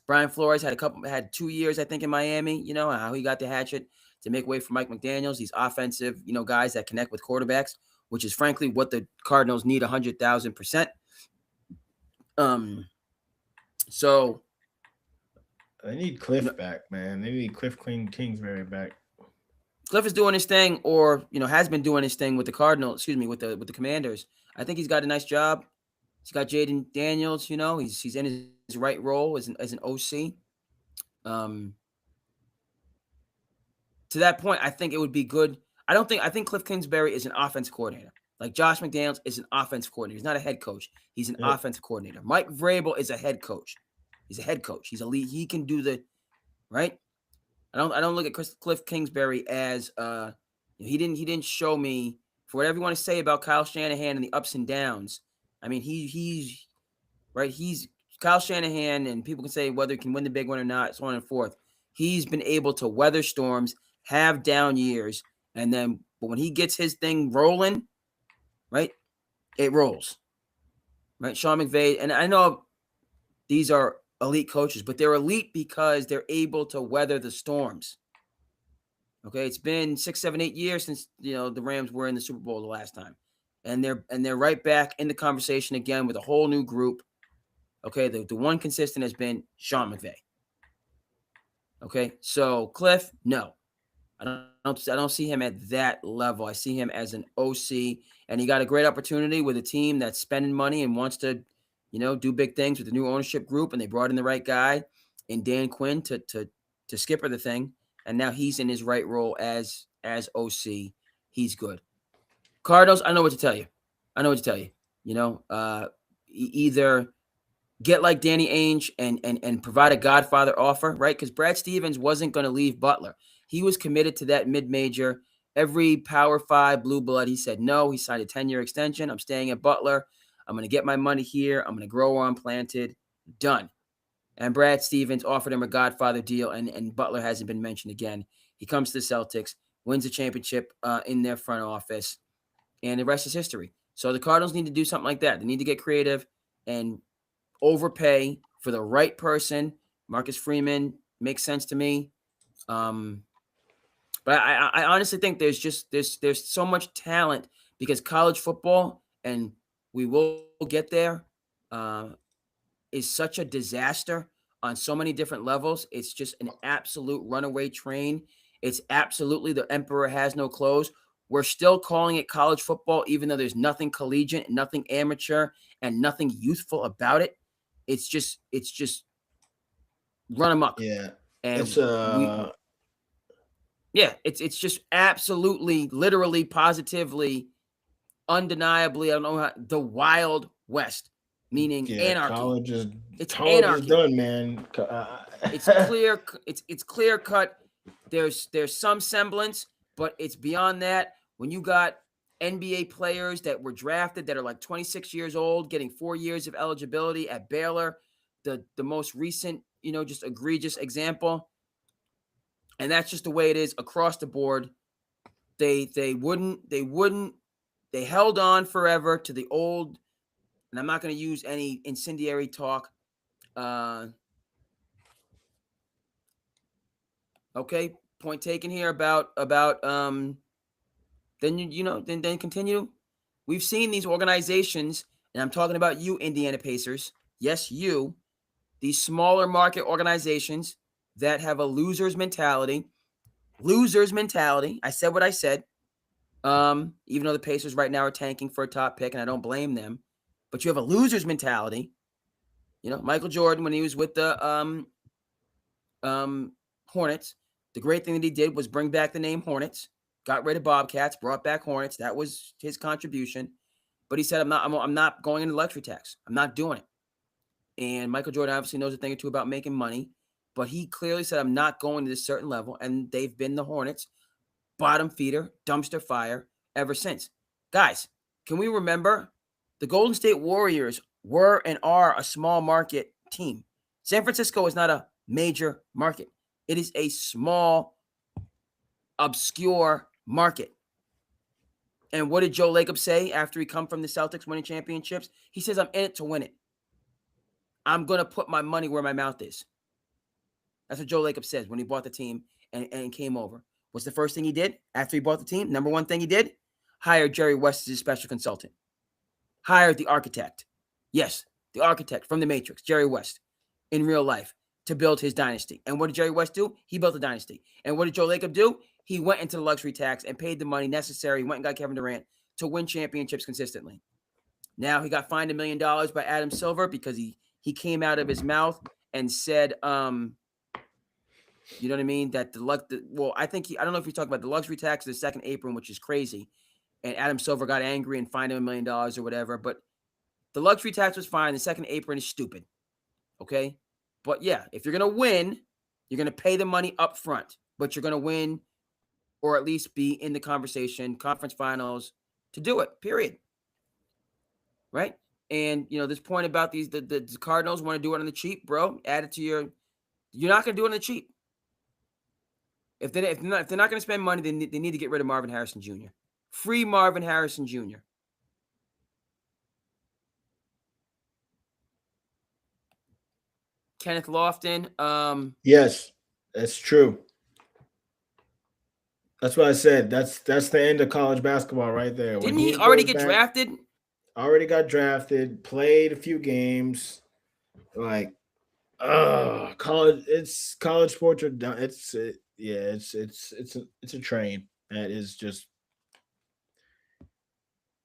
Brian Flores had 2 years, I think, in Miami. You know how he got the hatchet to make way for Mike McDaniels. These offensive, guys that connect with quarterbacks, which is frankly what the Cardinals need 100,000%. So They need Cliff back, man. They need Kingsbury back. Cliff is doing his thing, or has been doing his thing with the Cardinals. Excuse me, with the Commanders. I think he's got a nice job. He's got Jaden Daniels. He's in his right role as an OC. To that point, I think it would be good. I think Cliff Kingsbury is an offense coordinator. Like Josh McDaniels is an offense coordinator. He's not a head coach. He's an offensive coordinator. Mike Vrabel is a head coach. He's a head coach. He's a lead. He can do the right. I don't look at Cliff Kingsbury as he didn't show me, for whatever you want to say about Kyle Shanahan and the ups and downs. I mean, he's right. He's Kyle Shanahan, and people can say whether he can win the big one or not, so on and forth. He's been able to weather storms, have down years, but when he gets his thing rolling, right, it rolls. Right, Sean McVay, and I know these are elite coaches, but they're elite because they're able to weather the storms. Okay, it's been 6, 7, 8 years since the Rams were in the Super Bowl the last time, and they're right back in the conversation again with a whole new group. Okay, the one consistent has been Sean McVay. Okay, so Cliff, no, I don't see him at that level. I see him as an OC, and he got a great opportunity with a team that's spending money and wants to, do big things with the new ownership group, and they brought in the right guy in Dan Quinn to skipper the thing, and now he's in his right role as OC. He's good. Cardinals, I know what to tell you. Either get like Danny Ainge and provide a Godfather offer, right? Because Brad Stevens wasn't going to leave Butler. He was committed to that mid-major. Every Power 5 blue blood, he said no. He signed a 10-year extension. I'm staying at Butler. I'm going to get my money here. I'm going to grow where I'm planted. Done. And Brad Stevens offered him a Godfather deal, and Butler hasn't been mentioned again. He comes to the Celtics, wins a championship in their front office, and the rest is history. So the Cardinals need to do something like that. They need to get creative and overpay for the right person. Marcus Freeman makes sense to me. But I honestly think there's so much talent because college football, and we will get there, is such a disaster on so many different levels. It's just an absolute runaway train. It's absolutely the emperor has no clothes. We're still calling it college football, even though there's nothing collegiate, nothing amateur, and nothing youthful about it. It's just run amok. Yeah. And it's it's just absolutely, literally, positively, undeniably, I don't know how, the Wild West, meaning anarchy. College is anarchy. Is done, man. It's clear. It's clear cut. There's some semblance, but it's beyond that. When you got NBA players that were drafted that are like 26 years old, getting 4 years of eligibility at Baylor, the most recent, just egregious example. And that's just the way it is across the board. They held on forever to the old, and I'm not going to use any incendiary talk. Okay, point taken here about then continue. We've seen these organizations, and I'm talking about you, Indiana Pacers. Yes, you, these smaller market organizations that have a loser's mentality. I said what I said. Even though the Pacers right now are tanking for a top pick, and I don't blame them, but you have a loser's mentality. Michael Jordan, when he was with the Hornets. The great thing that he did was bring back the name Hornets, got rid of Bobcats, brought back Hornets. That was his contribution. But he said, I'm not going into luxury tax. I'm not doing it. And Michael Jordan obviously knows a thing or two about making money, but he clearly said, I'm not going to this certain level. And they've been the Hornets, bottom feeder, dumpster fire ever since. Guys, can we remember the Golden State Warriors were and are a small market team? San Francisco is not a major market. It is a small, obscure market. And what did Joe Lacob say after he come from the Celtics winning championships? He says, I'm in it to win it. I'm going to put my money where my mouth is. That's what Joe Lacob says when he bought the team and came over. What's the first thing he did after he bought the team? Number one thing he did? Hired Jerry West as his special consultant. Hired the architect. Yes, the architect from The Matrix, Jerry West, in real life to build his dynasty. And what did Jerry West do? He built a dynasty. And what did Joe Lacob do? He went into the luxury tax and paid the money necessary. He went and got Kevin Durant to win championships consistently. Now he got fined $1 million by Adam Silver because he came out of his mouth and said, you know what I mean? That I don't know if you're talking about the luxury tax or the second apron, which is crazy. And Adam Silver got angry and fined him $1 million or whatever. But the luxury tax was fine. The second apron is stupid. Okay. But yeah, if you're going to win, you're going to pay the money up front, but you're going to win or at least be in the conversation, conference finals to do it, period. Right. And, this point about the Cardinals want to do it on the cheap, bro. Add it to you're not going to do it on the cheap. If they're not going to spend money, they need to get rid of Marvin Harrison Jr. Free Marvin Harrison Jr. Kenneth Lofton. Yes, that's true. That's what I said. That's the end of college basketball right there. Didn't he already get drafted? Already got drafted, played a few games. Like, college sports are done. It's a train that is just.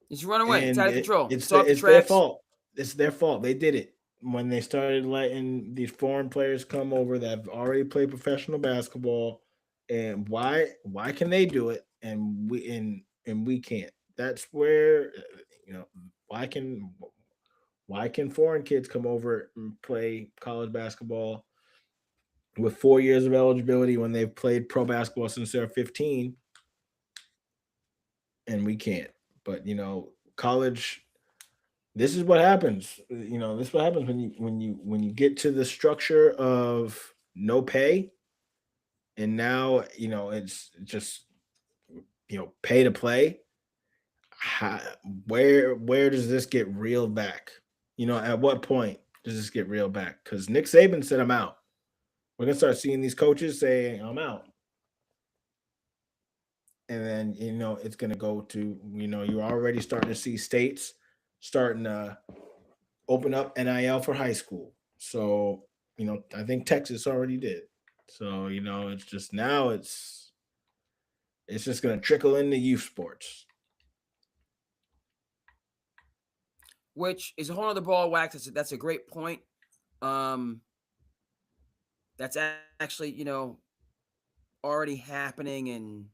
It's run away. It's out of control. It's their fault. It's their fault. They did it when they started letting these foreign players come over that have already played professional basketball. And why can they do it and we can't? That's where why can foreign kids come over and play college basketball with 4 years of eligibility when they've played pro basketball since they're 15 and we can't? But college, this is what happens. This is what happens when you get to the structure of no pay. And now, it's just, pay to play. Where does this get reeled back? At what point does this get reeled back? Because Nick Saban said, I'm out. We're going to start seeing these coaches say, I'm out. And then, it's going to go to, you're already starting to see states starting to open up NIL for high school. So, I think Texas already did. So, it's just now it's just going to trickle into youth sports. Which is a whole other ball of wax. That's a great point. That's actually, already happening, and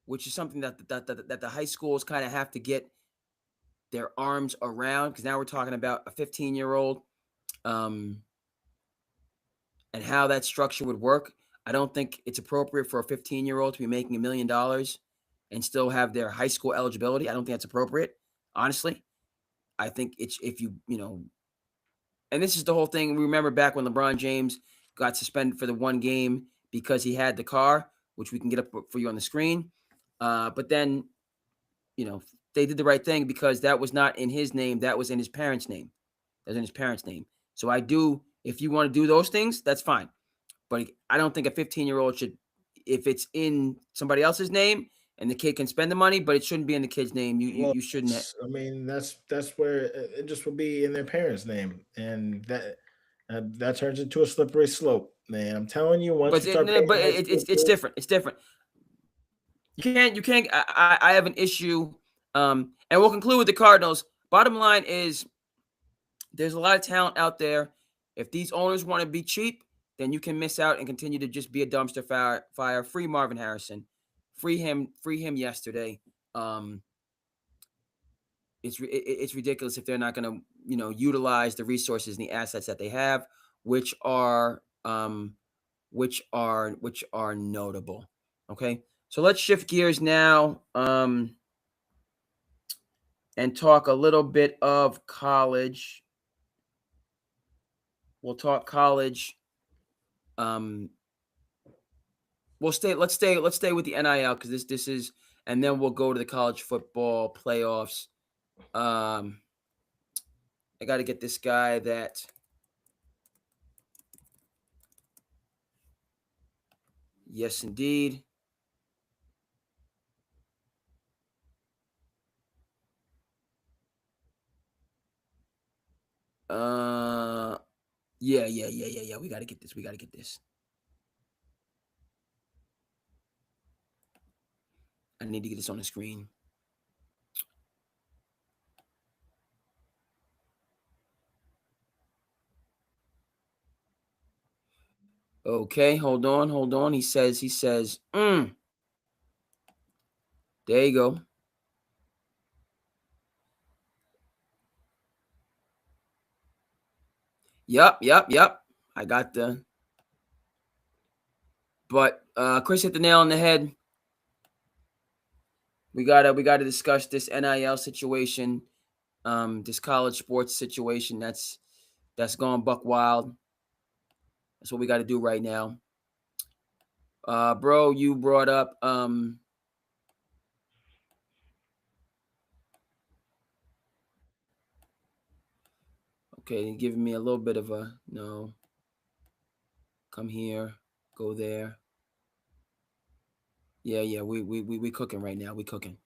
which is something that the high schools kind of have to get their arms around, because now we're talking about a 15-year-old and how that structure would work. I don't think it's appropriate for a 15-year-old to be making $1 million and still have their high school eligibility. I don't think that's appropriate, honestly. I think it's if you and this is the whole thing. We remember back when LeBron James got suspended for the one game because he had the car, which we can get up for you on the screen. But then, they did the right thing because that was not in his name. That was in his parents' name. That was in his parents' name. So if you want to do those things, that's fine. But I don't think a 15-year-old should, if it's in somebody else's name and the kid can spend the money, but it shouldn't be in the kid's name. You shouldn't. I mean, that's where it just will be in their parents' name, and that turns into a slippery slope, man. I'm telling you, once it's different. It's different. You can't. I have an issue, and we'll conclude with the Cardinals. Bottom line is, there's a lot of talent out there. If these owners want to be cheap, then you can miss out and continue to just be a dumpster fire. Free Marvin Harrison. Free him yesterday. It's ridiculous if they're not going to, utilize the resources and the assets that they have, which are notable. Okay, so let's shift gears now and talk a little bit of college. We'll talk college. Let's stay with the NIL because this is, and then we'll go to the college football playoffs. I got to get this guy that. Yes, indeed. Yeah. We got to get this. I need to get this on the screen. Okay, hold on. He says, there you go. Yep. I got but Chris hit the nail on the head. We gotta discuss this NIL situation, this college sports situation that's gone buck wild. That's what we got to do right now. Bro, you brought up okay, giving me a little bit of a no. Come here, go there. Yeah, we cooking right now. We cooking.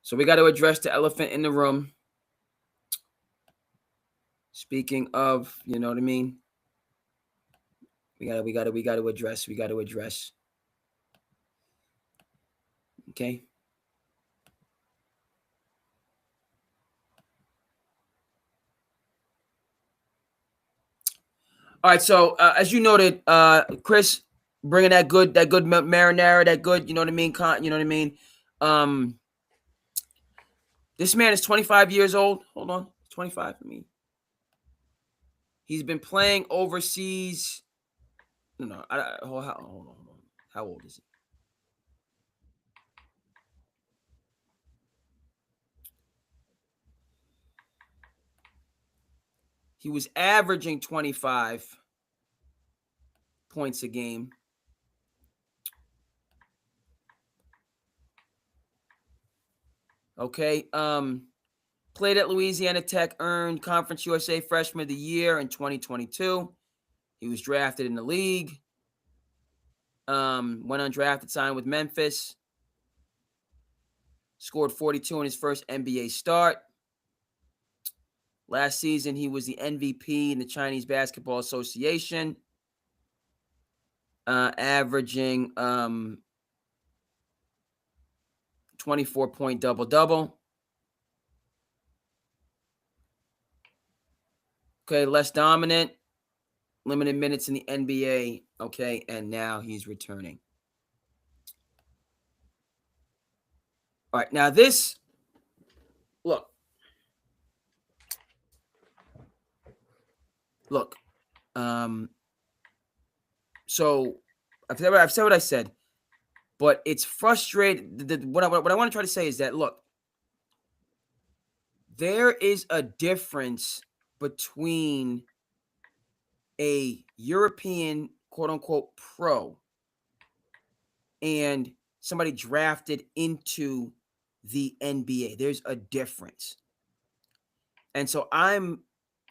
So we got to address the elephant in the room. Speaking of, you know what I mean? We got to address. Okay? All right, so as you noted, Chris bringing that good marinara, that good, you know what I mean? You know what I mean? This man is 25 years old. Hold on, 25 for me. He's been playing overseas. No, hold on. How old is he? He was averaging 25 points a game. Okay. Played at Louisiana Tech, earned Conference USA Freshman of the Year in 2022. He was drafted in the league. Went undrafted, signed with Memphis. Scored 42 in his first NBA start. Last season, he was the MVP in the Chinese Basketball Association, averaging 24-point double-double. Okay, less dominant, limited minutes in the NBA. Okay, and now he's returning. All right, now this, look. So I've said what I said, but it's frustrating. What I want to try to say is that, look, there is a difference between a European quote unquote pro and somebody drafted into the NBA. There's a difference. And so I'm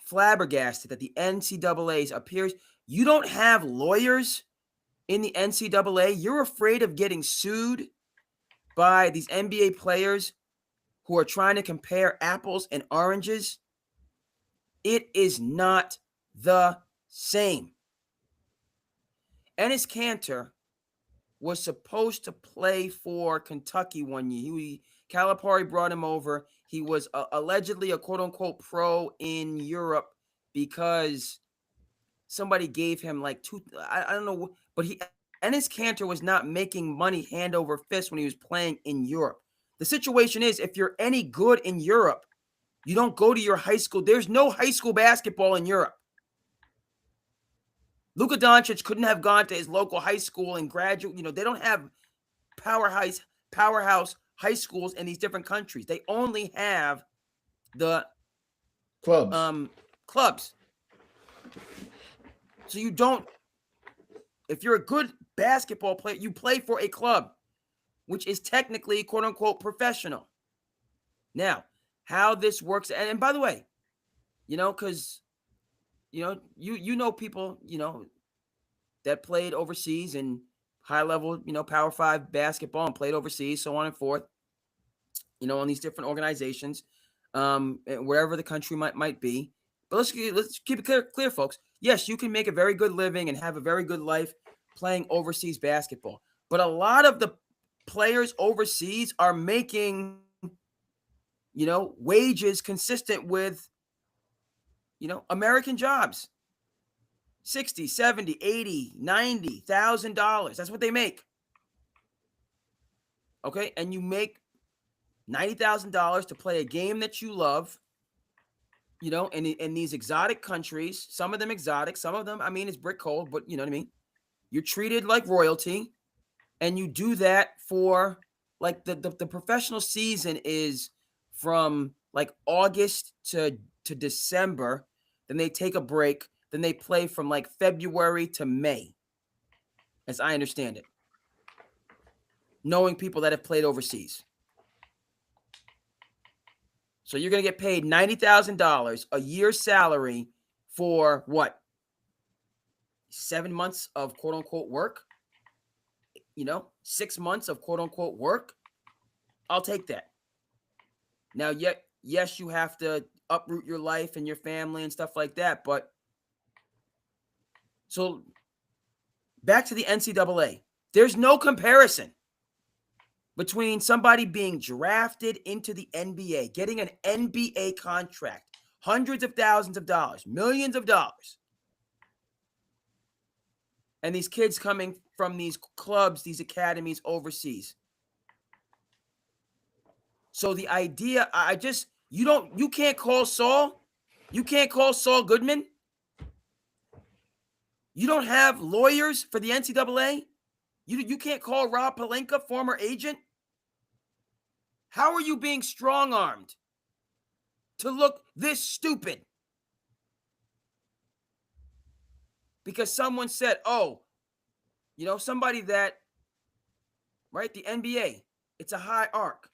flabbergasted that the NCAA's appears, you don't have lawyers in the NCAA. You're afraid of getting sued by these NBA players who are trying to compare apples and oranges. It is not the same. Enes Kanter was supposed to play for Kentucky one year. Calipari brought him over. He was allegedly a quote-unquote pro in Europe because somebody gave him like I don't know, but Enes Kanter was not making money hand over fist when he was playing in Europe. The situation is, if you're any good in Europe, you don't go to your high school. There's no high school basketball in Europe. Luka Doncic couldn't have gone to his local high school and graduate. They don't have powerhouse high schools in these different countries. They only have the clubs. So you don't, if you're a good basketball player, you play for a club, which is technically quote unquote professional. Now, how this works, and by the way, because you know people, that played overseas and high level, Power 5 basketball and played overseas, so on and forth, on these different organizations, wherever the country might be. But let's keep it clear, folks. Yes, you can make a very good living and have a very good life playing overseas basketball. But a lot of the players overseas are making, wages consistent with, American jobs. $60, $70, $80, $90,000. That's what they make. Okay, and you make $90,000 to play a game that you love, in these exotic countries. Some of them exotic, some of them, it's brick cold, but you know what I mean? You're treated like royalty, and you do that for, like, the professional season is from, like, August to December. Then they take a break. Then they play from, like, February to May, as I understand it, knowing people that have played overseas. So you're going to get paid $90,000, a year's salary for what? 7 months of quote unquote work? 6 months of quote unquote work? I'll take that. Now, yes, you have to uproot your life and your family and stuff like that. But so back to the NCAA. There's no comparison between somebody being drafted into the NBA, getting an NBA contract, hundreds of thousands of dollars, millions of dollars, and these kids coming from these clubs, these academies overseas. So the idea, you can't call Saul. You can't call Saul Goodman. You don't have lawyers for the NCAA. You can't call Rob Pelinka, former agent. How are you being strong-armed to look this stupid? Because someone said, somebody that, right, the NBA, it's a high arc.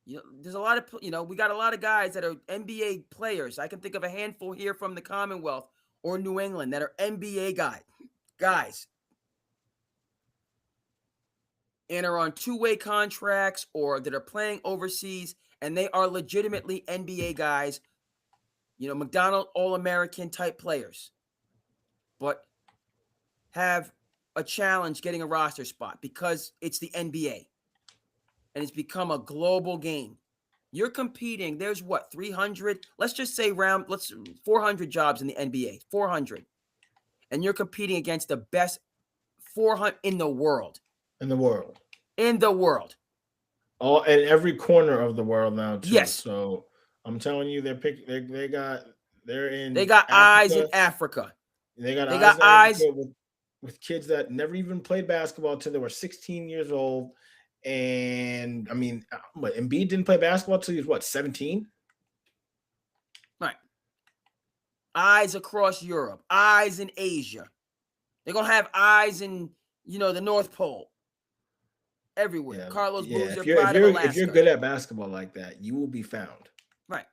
There's a lot of, we got a lot of guys that are NBA players. I can think of a handful here from the Commonwealth or New England that are NBA guys. And are on two-way contracts or that are playing overseas, and they are legitimately NBA guys, McDonald All-American type players, but have a challenge getting a roster spot because it's the NBA, and it's become a global game. You're competing. There's 300? Let's just say 400 jobs in the NBA, 400, and you're competing against the best 400 in the world. In the world. All in every corner of the world now, too. Yes. So I'm telling you, they got Africa. Eyes in Africa. They got eyes with kids that never even played basketball until they were 16 years old. And Embiid didn't play basketball until he was 17? Right. Eyes across Europe, eyes in Asia. They're gonna have eyes in the North Pole. Everywhere. Yeah, Carlos Boozer, Pride of Alaska. If you're good at basketball like that, you will be found. Right.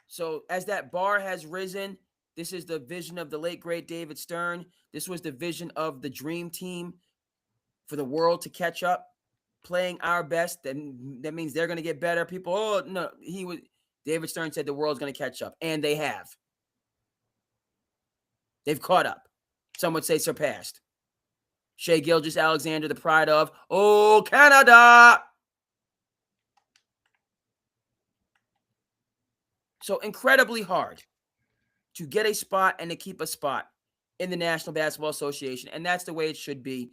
So as that bar has risen, this is the vision of the late, great David Stern. This was the vision of the dream team for the world to catch up, playing our best. Then that means they're going to get better. People, David Stern said the world's going to catch up, and they have. They've caught up. Some would say surpassed. Shea Gilgeous-Alexander, the pride of, oh, Canada. So incredibly hard to get a spot and to keep a spot in the National Basketball Association. And that's the way it should be.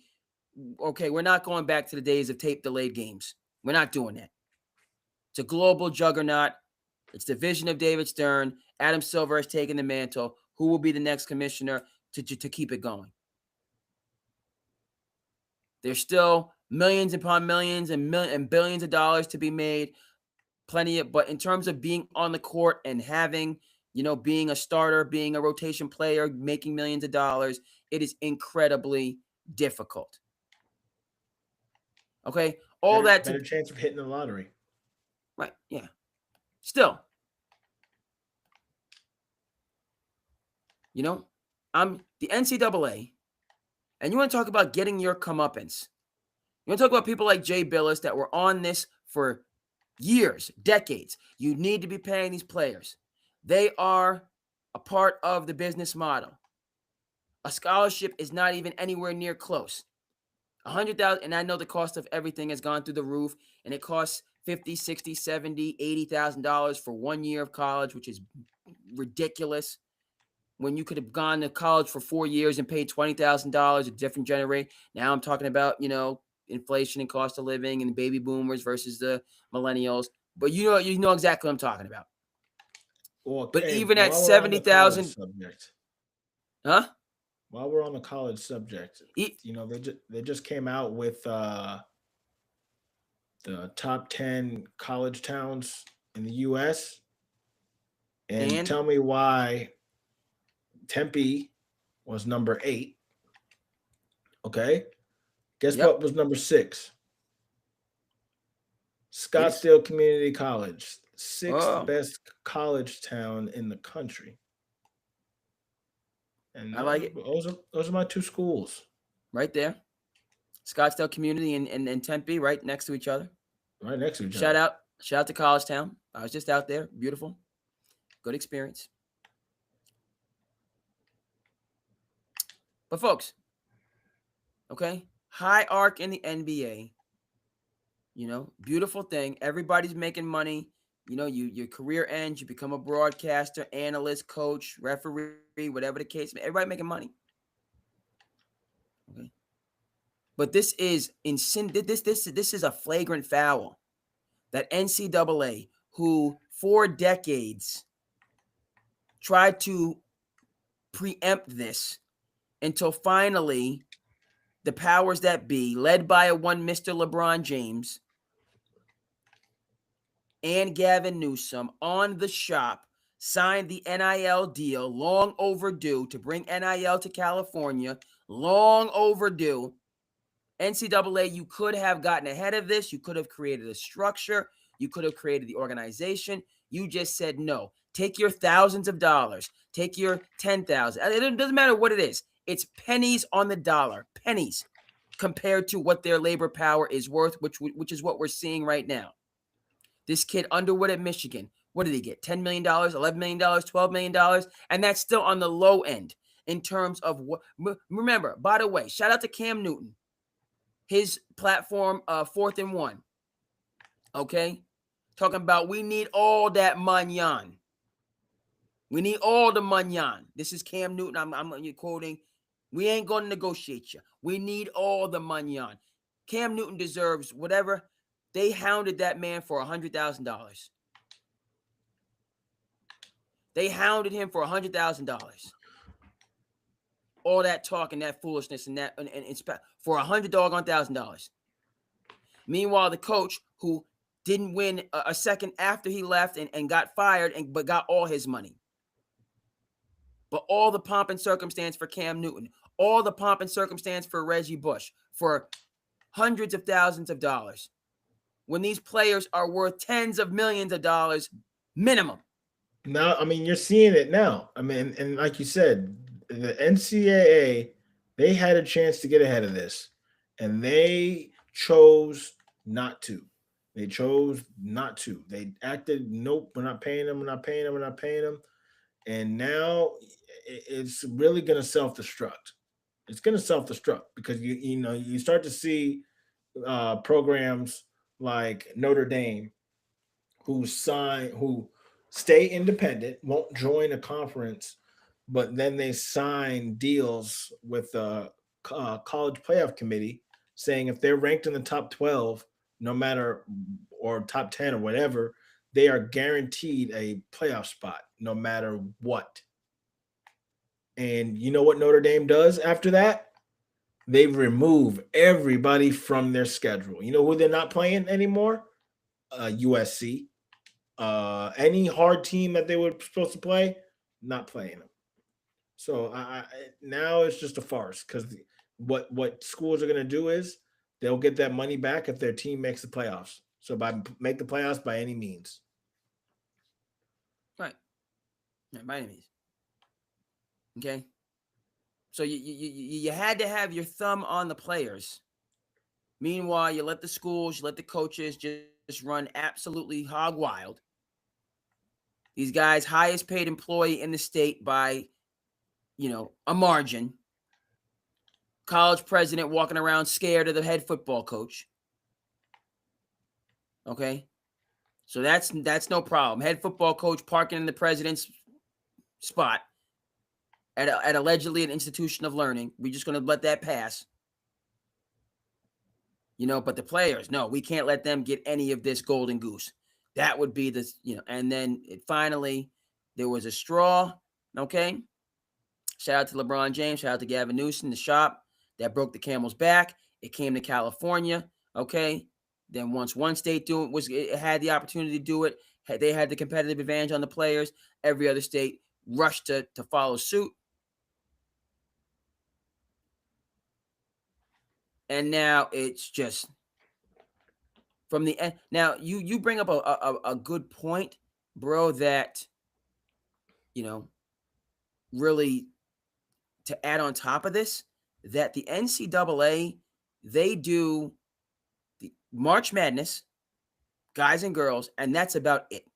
Okay, we're not going back to the days of tape-delayed games. We're not doing that. It's a global juggernaut. It's the vision of David Stern. Adam Silver has taken the mantle. Who will be the next commissioner to keep it going? There's still millions upon millions and billions of dollars to be made. Plenty of, but in terms of being on the court and having, being a starter, being a rotation player, making millions of dollars, it is incredibly difficult. Okay, better chance of hitting the lottery. Right? Yeah. Still, I'm the NCAA, and you want to talk about getting your comeuppance. You want to talk about people like Jay Billis that were on this for years, decades. You need to be paying these players. They are a part of the business model. A scholarship is not even anywhere near close. $100,000, and I know the cost of everything has gone through the roof, and it costs $50,000, $60,000, $70,000, $80,000 for 1 year of college, which is ridiculous. When you could have gone to college for 4 years and paid $20,000, a different generation. Now I'm talking about, inflation and cost of living and baby boomers versus the millennials. But you know exactly what I'm talking about. Okay, but even at 70,000, huh? While we're on the college subject, they just came out with the top 10 college towns in the U.S. And tell me why Tempe was number 8. Okay, guess what was number 6? Scottsdale Community College, 6th best college town in the country. And I like it. Those are my 2 schools. Right there. Scottsdale Community and Tempe, right next to each other. Right next to each other. Shout out to Collegetown. I was just out there. Beautiful. Good experience. But folks, okay, high arc in the NBA. Beautiful thing. Everybody's making money. Your career ends. You become a broadcaster, analyst, coach, referee, whatever the case. Everybody making money. Okay. But this is this is a flagrant foul that NCAA, who for decades tried to preempt this until finally the powers that be, led by one Mr. LeBron James and Gavin Newsom on the shop, signed the NIL deal, long overdue, to bring NIL to California, long overdue. NCAA, you could have gotten ahead of this. You could have created a structure. You could have created the organization. You just said no. Take your thousands of dollars. Take your 10,000. It doesn't matter what it is. It's pennies on the dollar. Pennies compared to what their labor power is worth, which is what we're seeing right now. This kid Underwood at Michigan, what did he get? $10 million, $11 million, $12 million? And that's still on the low end in terms of what. Remember, by the way, shout out to Cam Newton. His platform, 4th and 1. Okay? Talking about we need all that manyan. We need all the manyan. This is Cam Newton. I'm quoting. We ain't going to negotiate you. We need all the manyan. Cam Newton deserves whatever. They hounded that man for $100,000. They hounded him for $100,000. All that talk and that foolishness and that and for $100,000. Meanwhile, the coach who didn't win a second after he left and got fired but got all his money. But all the pomp and circumstance for Cam Newton, all the pomp and circumstance for Reggie Bush, for hundreds of thousands of dollars, when these players are worth tens of millions of dollars minimum. Now, I mean, you're seeing it now. I mean, and like you said, the NCAA, they had a chance to get ahead of this, and they chose not to. They chose not to. They acted, nope, we're not paying them, we're not paying them, we're not paying them. And now it's really going to self-destruct. It's going to self-destruct because you start to see programs like Notre Dame who stay independent, won't join a conference, but then they sign deals with the college playoff committee saying if they're ranked in the top 12, no matter or top 10 or whatever, they are guaranteed a playoff spot no matter what. And you know what Notre Dame does after that? They remove everybody from their schedule. You know who they're not playing anymore? USC. Any hard team that they were supposed to play, not playing them. So now it's just a farce because what schools are going to do is they'll get that money back if their team makes the playoffs. So make the playoffs by any means. Right. Yeah, by any means. Okay. So you had to have your thumb on the players. Meanwhile, you let the schools, you let the coaches just run absolutely hog wild. These guys, highest paid employee in the state by, a margin. College president walking around scared of the head football coach. Okay. So that's no problem. Head football coach parking in the president's spot at allegedly an institution of learning. We're just going to let that pass. But the players, no, we can't let them get any of this golden goose. That would be and then finally there was a straw. Okay. Shout out to LeBron James. Shout out to Gavin Newsom, the shop that broke the camel's back. It came to California. Okay. Then once one state had the opportunity to do it, they had the competitive advantage on the players. Every other state rushed to follow suit. And now it's just from the end. Now you bring up a good point, bro, that, really to add on top of this, that the NCAA, they do the March Madness, guys and girls, and that's about it.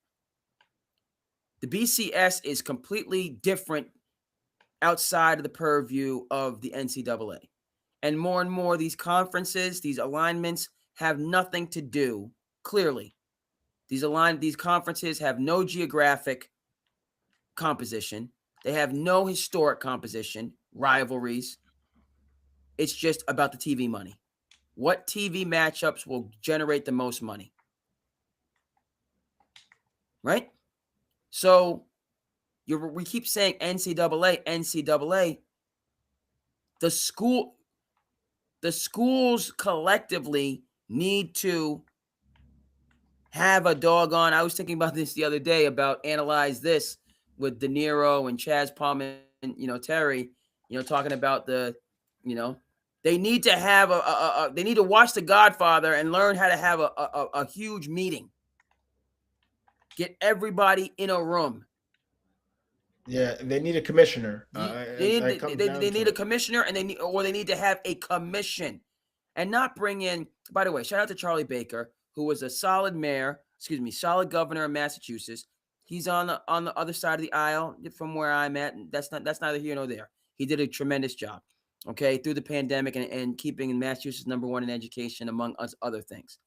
The BCS is completely different outside of the purview of the NCAA. And more these conferences, these alignments have nothing to do, clearly. These conferences have no geographic composition. They have no historic composition, rivalries. It's just about the TV money. What TV matchups will generate the most money? Right? So we keep saying NCAA. The schools collectively need to have a doggone. I was thinking about this the other day about Analyze This with De Niro and Chaz Palmer and Terry, talking about the, they need to have they need to watch The Godfather and learn how to have a huge meeting. Get everybody in a room. Yeah, they need a commissioner. They need a commissioner, and they need to have a commission, and not bring in. By the way, shout out to Charlie Baker, who was a solid governor of Massachusetts. He's on the other side of the aisle from where I'm at, and that's neither here nor there. He did a tremendous job, okay, through the pandemic and keeping Massachusetts #1 in education, among other things.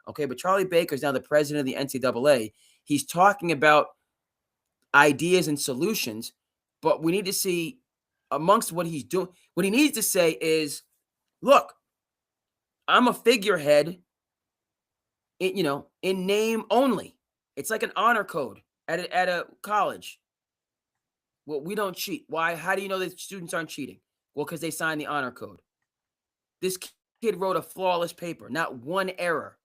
Okay, but Charlie Baker is now the president of the NCAA. He's talking about ideas and solutions, but we need to see amongst what he's doing. What he needs to say is, look, I'm a figurehead, in name only. It's like an honor code at a college. Well, we don't cheat. Why? How do you know that students aren't cheating? Well, because they signed the honor code. This kid wrote a flawless paper, not one error.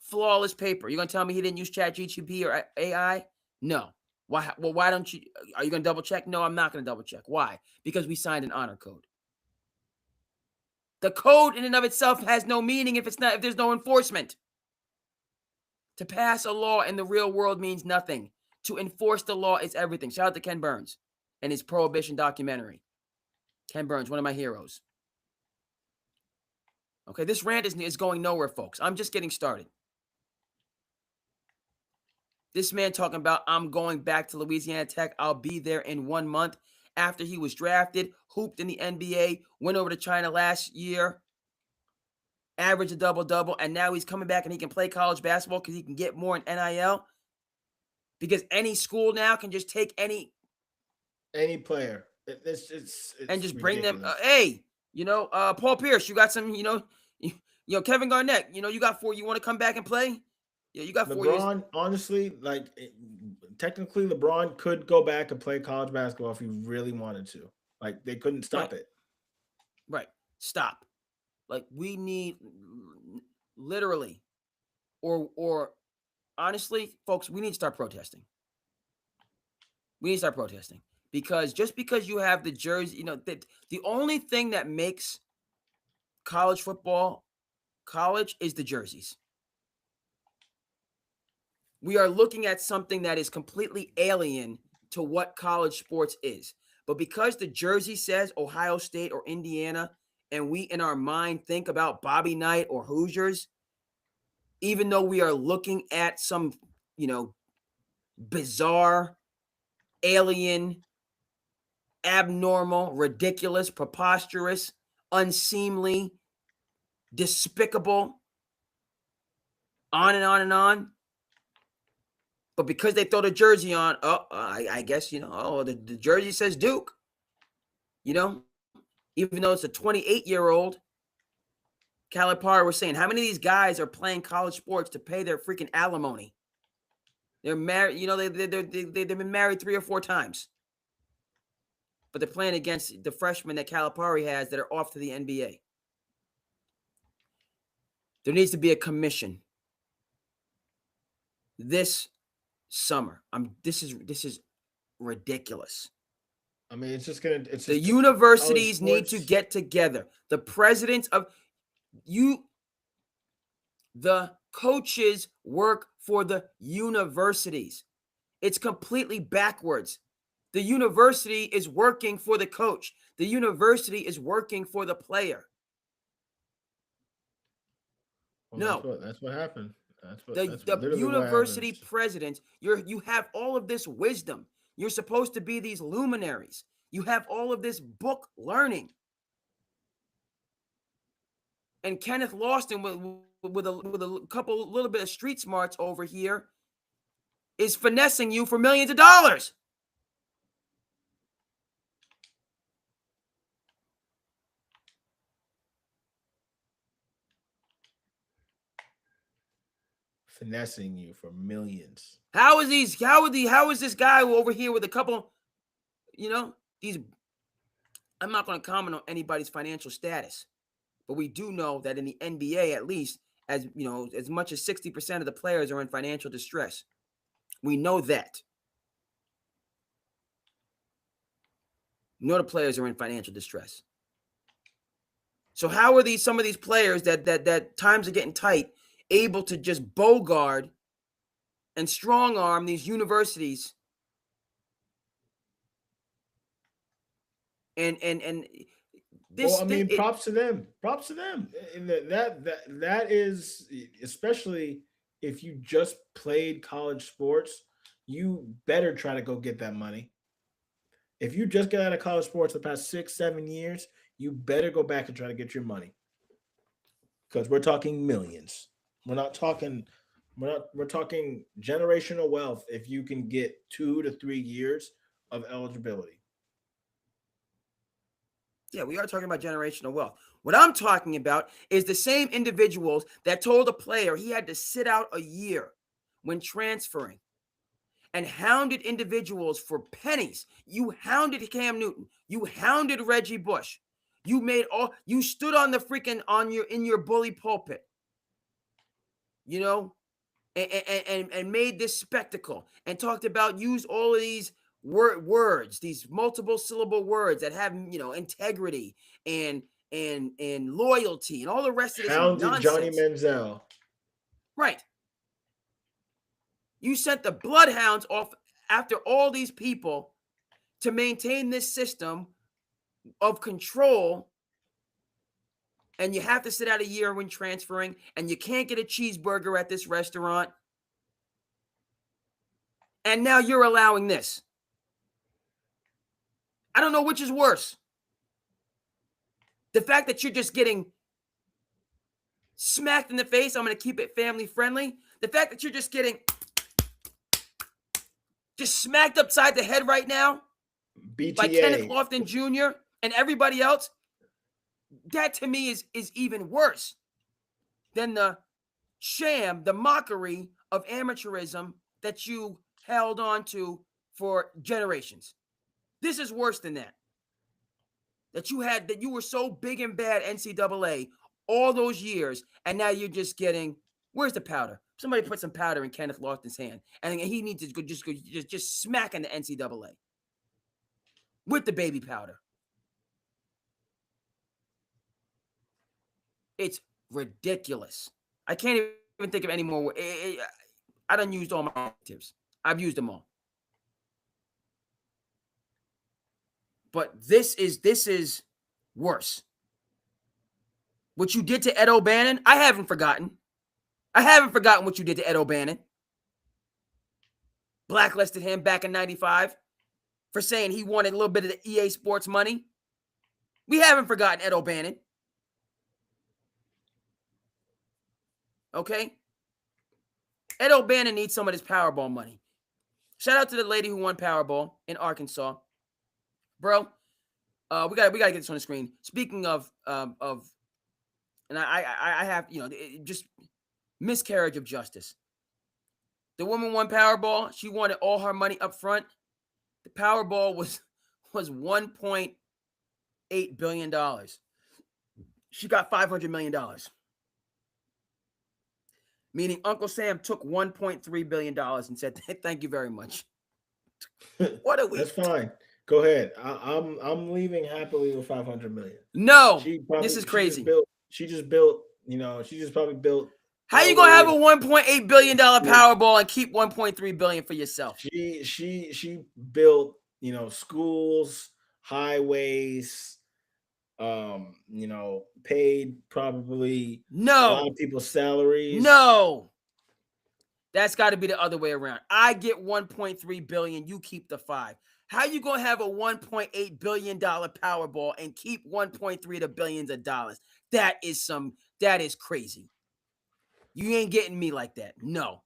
Flawless paper. You're going to tell me he didn't use ChatGPT or AI? No. Why? Well, why don't you? Are you going to double check? No, I'm not going to double check. Why? Because we signed an honor code. The code in and of itself has no meaning if there's no enforcement. To pass a law in the real world means nothing. To enforce the law is everything. Shout out to Ken Burns and his Prohibition documentary. Ken Burns, one of my heroes. Okay, this rant is going nowhere, folks. I'm just getting started. This man talking about, I'm going back to Louisiana Tech. I'll be there in 1 month. after he was drafted, hooped in the NBA, went over to China last year, averaged a double-double, and now he's coming back and he can play college basketball because he can get more in NIL. Because any school now can just take any player. It's and just bring them. ridiculous. Hey, Paul Pierce, you got some. Kevin Garnett. You got 4. You want to come back and play? Yeah, you got 4 years. LeBron, honestly, technically, LeBron could go back and play college basketball if he really wanted to. Like, they couldn't stop it. Right. Stop. Like, we need literally, or honestly, folks, we need to start protesting. We need to start protesting because just because you have the jersey, the only thing that makes college football college is the jerseys. We are looking at something that is completely alien to what college sports is. But because the jersey says Ohio State or Indiana, and we in our mind think about Bobby Knight or Hoosiers, even though we are looking at some, bizarre, alien, abnormal, ridiculous, preposterous, unseemly, despicable, on and on and on. But because they throw the jersey on, I guess, the jersey says Duke. Even though it's a 28-year-old, Calipari was saying, how many of these guys are playing college sports to pay their freaking alimony? They're married, they've been married 3 or 4 times. But they're playing against the freshmen that Calipari has that are off to the NBA. There needs to be a commission this summer. This is ridiculous. I mean, the universities need to get together. The presidents of the coaches work for the universities. It's completely backwards. The university is working for the coach. The university is working for the player. Well, that's what happened. The university presidents, you have all of this wisdom. You're supposed to be these luminaries. You have all of this book learning. And Kenneth Lawson, with a little bit of street smarts over here, is finessing you for millions of dollars. Finessing you for millions. How is this guy over here with a couple, these? I'm not going to comment on anybody's financial status, but we do know that in the NBA, at least, as much as 60% of the players are in financial distress. We know that. The players are in financial distress. So how are some of these players that times are getting tight able to just bogard and strong arm these universities and this? Props to them. Props to them. And that is, especially if you just played college sports, you better try to go get that money. If you just got out of college sports the past 6-7 years, you better go back and try to get your money. Because we're talking millions. We're talking generational wealth if you can get 2 to 3 years of eligibility. Yeah, we are talking about generational wealth. What I'm talking about is the same individuals that told a player he had to sit out a year when transferring and hounded individuals for pennies. You hounded Cam Newton. You hounded Reggie Bush. You stood on the freaking in your bully pulpit, and made this spectacle and talked about use all of these words, these multiple syllable words that have, integrity and loyalty and all the rest of this nonsense. Johnny Manziel. Right. You sent the bloodhounds off after all these people to maintain this system of control, and you have to sit out a year when transferring, and you can't get a cheeseburger at this restaurant. And now you're allowing this. I don't know which is worse. The fact that you're just getting smacked in the face, I'm going to keep it family friendly. The fact that you're just getting smacked upside the head right now by Kenneth BTA. Lofton Jr. and everybody else, that to me is even worse than the sham, the mockery of amateurism that you held on to for generations. This is worse than that. That you were so big and bad NCAA all those years, and now you're just getting, where's the powder? Somebody put some powder in Kenneth Lofton's hand, and he needs to just smack in the NCAA with the baby powder. It's ridiculous. I can't even think of any more. I done used all my adjectives. I've used them all. But this is worse. What you did to Ed O'Bannon, I haven't forgotten. I haven't forgotten what you did to Ed O'Bannon. Blacklisted him back in 95 for saying he wanted a little bit of the EA Sports money. We haven't forgotten Ed O'Bannon. Okay? Ed O'Bannon needs some of this Powerball money. Shout out to the lady who won Powerball in Arkansas. Bro, we gotta get this on the screen. Speaking of and I have, just miscarriage of justice. The woman won Powerball. She wanted all her money up front. The Powerball was $1.8 billion. She got $500 million. Meaning Uncle Sam took $1.3 billion and said, thank you very much. What a week. That's fine. Go ahead. I'm leaving happily with 500 million. No, this is crazy. She just probably built. How you gonna have a $1.8 billion Powerball and keep $1.3 billion for yourself? She built, schools, highways, paid probably a lot of people's salaries. No. That's got to be the other way around. I get $1.3 billion, you keep the 5. How you gonna have a $1.8 billion Powerball and keep 1.3 to billions of dollars? That is crazy. You ain't getting me like that. No,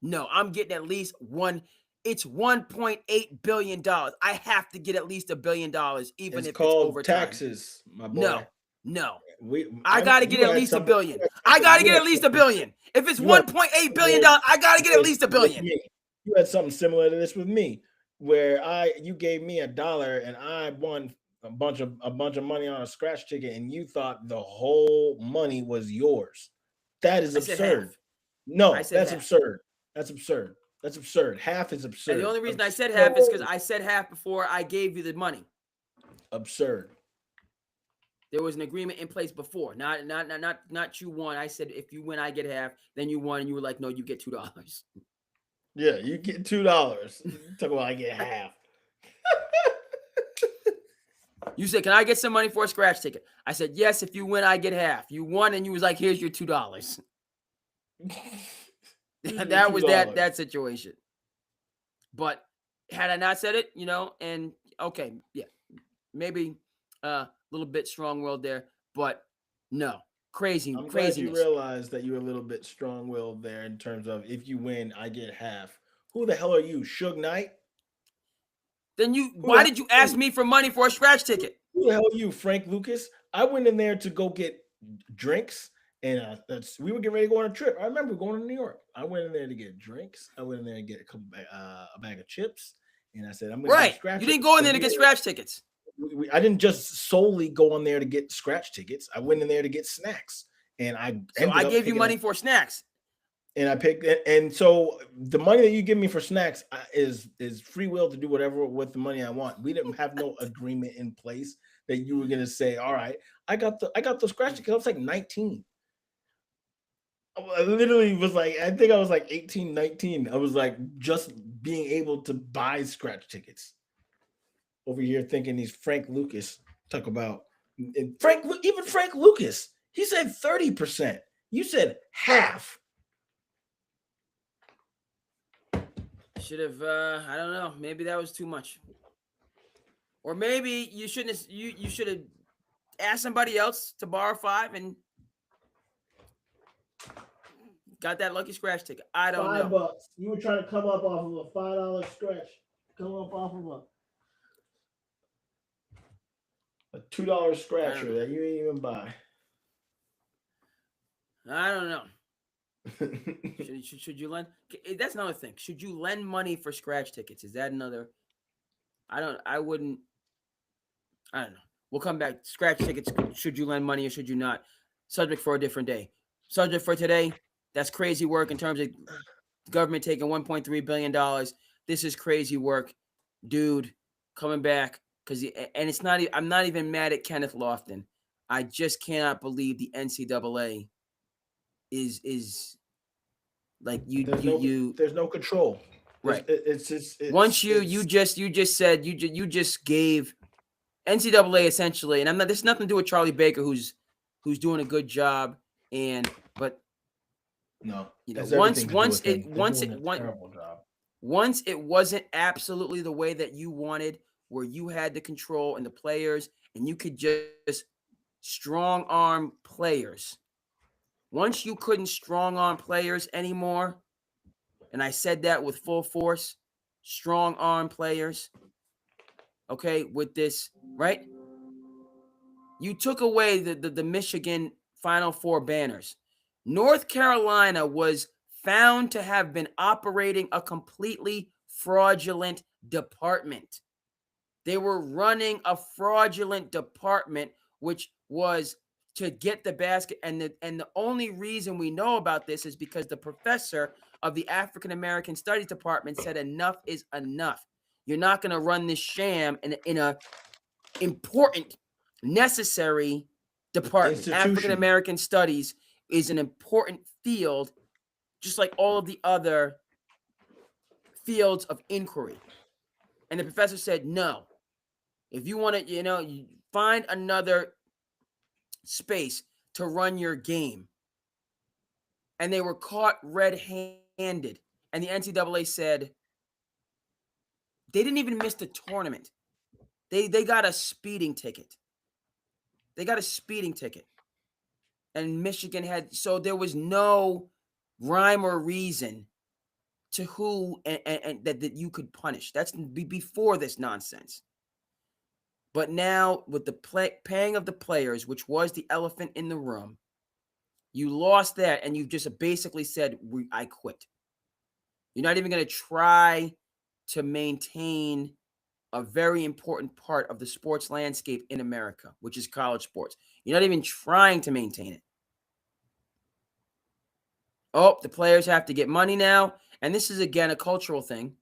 I'm getting at least one. It's $1.8 billion. I have to get at least $1 billion, even if it's over taxes, my boy. No. I got to get at least $1 billion. I got to get at least $1 billion. If it's $1.8 billion, I got to get at least $1 billion. You had something similar to this with me, where you gave me $1 and I won a bunch of money on a scratch ticket, and you thought the whole money was yours. That is absurd. No, that's absurd. That's absurd. That's absurd. Half is absurd. And the only reason I said half is because I said half before I gave you the money. Absurd. There was an agreement in place before. Not you won. I said if you win, I get half. Then you won, and you were like, no, you get $2. Yeah, you get $2. Talk about I get half. You said, can I get some money for a scratch ticket? I said, yes, if you win, I get half. You won, and you was like, here's your $2. That was that situation. But had I not said it, and okay, yeah, maybe a little bit strong-willed there, but no, craziness. I'm glad you realized that you're a little bit strong-willed there in terms of if you win, I get half. Who the hell are you, Suge Knight? Then why did you ask me for money for a scratch ticket? Who the hell are you, Frank Lucas? I went in there to go get drinks, and we were getting ready to go on a trip. I remember going to New York. I went in there to get drinks. I went in there to get a bag of chips, and I said, "I'm going to get scratch." You didn't go in there to get scratch tickets. I didn't just solely go in there to get scratch tickets. I went in there to get snacks, and I gave you money for snacks. And I picked, and so the money that you give me for snacks is free will to do whatever with the money I want. We didn't have no agreement in place that you were gonna say, all right, I got the scratch ticket. I was like 19. I literally was like, I think I was like 18, 19. I was like just being able to buy scratch tickets. Over here thinking he's Frank Lucas. Talk about even Frank Lucas. He said 30%. You said half. Should have, I don't know. Maybe that was too much. Or maybe you shouldn't have, you should have asked somebody else to borrow 5 and got that lucky scratch ticket. I don't know. $5. You were trying to come up off of a $5 scratch. Come up off of A $2 scratcher that you ain't even buy. I don't know. Should you lend? That's another thing. Should you lend money for scratch tickets? Is that another? I wouldn't. I don't know. We'll come back. Scratch tickets. Should you lend money or should you not? Subject for a different day. Subject for today. That's crazy work in terms of government taking $1.3 billion. This is crazy work, dude. Coming back and it's not. I'm not even mad at Kenneth Lofton. I just cannot believe the NCAA is like there's no control, right? It's once you just gave NCAA essentially, and there's nothing to do with Charlie Baker, who's doing a good job, but no, once it wasn't absolutely the way that you wanted, where you had the control and the players, and you could just strong arm players. Once you couldn't strong arm players anymore, and I said that with full force, strong arm players, okay, with this, right? You took away the Michigan Final Four banners. North Carolina was found to have been operating a completely fraudulent department. They were running a fraudulent department, which was to get the basket. And the only reason we know about this is because the professor of the African American Studies Department said enough is enough. You're not going to run this sham in a important, necessary department. African American Studies is an important field, just like all of the other fields of inquiry. And the professor said, no. If you want to, you find another space to run your game. And they were caught red-handed. And the NCAA said they didn't even miss the tournament. They got a speeding ticket. And Michigan so there was no rhyme or reason to who and that you could punish. That's before this nonsense. But now with the paying of the players, which was the elephant in the room, you lost that and you just basically said, I quit. You're not even going to try to maintain a very important part of the sports landscape in America, which is college sports. You're not even trying to maintain it. Oh, the players have to get money now. And this is, again, a cultural thing,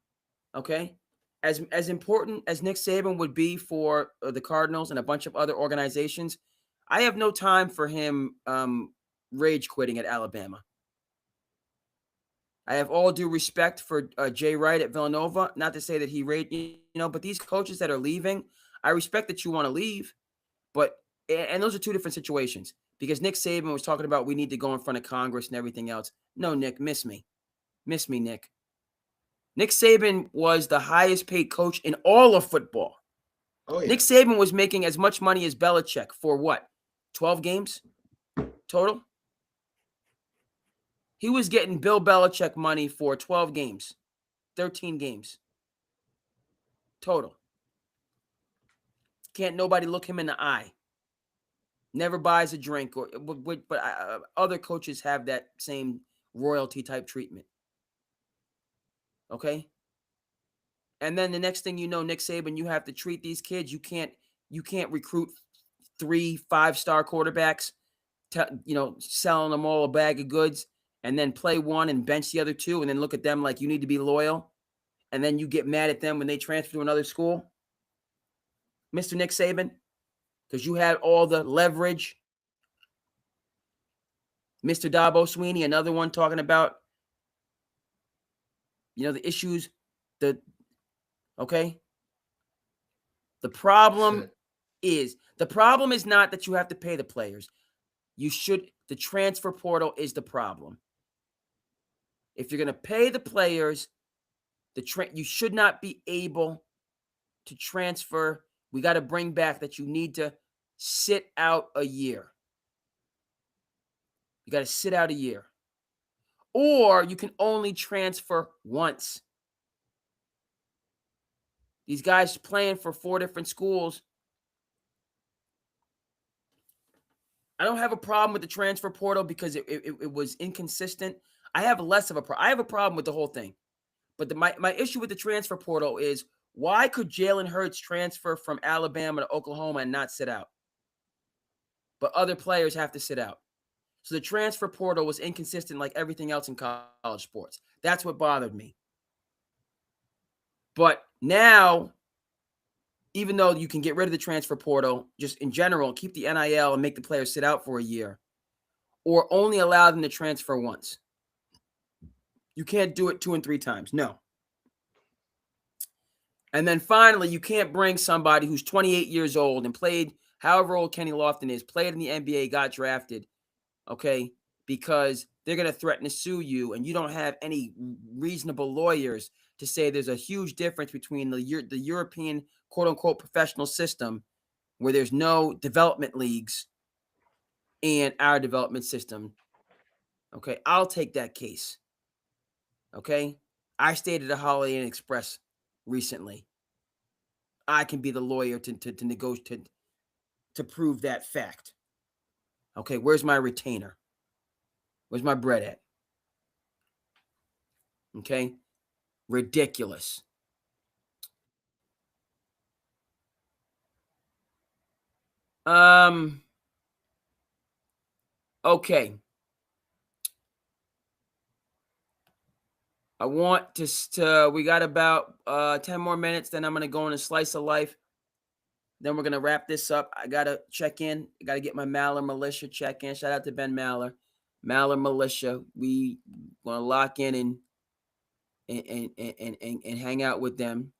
okay? As important as Nick Saban would be for the Cardinals and a bunch of other organizations, I have no time for him rage quitting at Alabama. I have all due respect for Jay Wright at Villanova. Not to say that he raged, but these coaches that are leaving, I respect that you want to leave, and those are two different situations. Because Nick Saban was talking about we need to go in front of Congress and everything else. No, Nick, miss me, Nick. Nick Saban was the highest paid coach in all of football. Oh, yeah. Nick Saban was making as much money as Belichick for what? 12 games total? He was getting Bill Belichick money for 12 games, 13 games total. Can't nobody look him in the eye. Never buys a drink, but other coaches have that same royalty type treatment. Okay? And then the next thing you know, Nick Saban, you have to treat these kids. You can't recruit 3 5-star quarterbacks, selling them all a bag of goods, and then play one and bench the other 2, and then look at them like you need to be loyal, and then you get mad at them when they transfer to another school. Mr. Nick Saban, because you had all the leverage. Mr. Dabo Sweeney, another one talking about, the issues, okay? The problem is not that you have to pay the players. The transfer portal is the problem. If you're going to pay the players, you should not be able to transfer We got to bring back that you need to sit out a year. You got to sit out a year. Or you can only transfer once. These guys playing for 4 different schools. I don't have a problem with the transfer portal because it was inconsistent. I have less of a problem. I have a problem with the whole thing. But my issue with the transfer portal is, why could Jalen Hurts transfer from Alabama to Oklahoma and not sit out? But other players have to sit out. So the transfer portal was inconsistent like everything else in college sports. That's what bothered me. But now, even though you can get rid of the transfer portal, just in general, keep the NIL and make the players sit out for a year, or only allow them to transfer once. You can't do it 2 and 3 times. No. And then finally, you can't bring somebody who's 28 years old and played, however old Kenny Lofton is, played in the NBA, got drafted, okay, because they're going to threaten to sue you, and you don't have any reasonable lawyers to say there's a huge difference between the European quote-unquote professional system, where there's no development leagues, and our development system. Okay, I'll take that case. Okay, I stayed at a Holiday Inn Express recently. I can be the lawyer to negotiate, to prove that fact. Okay, where's my retainer? Where's my bread at? Okay, ridiculous. Okay. I want to we got about 10 more minutes, then I'm going to go on a slice of life. Then we're going to wrap this up. I got to check in. I got to get my Maller Militia check in. Shout out to Ben Maller. Maller Militia. We want to lock in and hang out with them.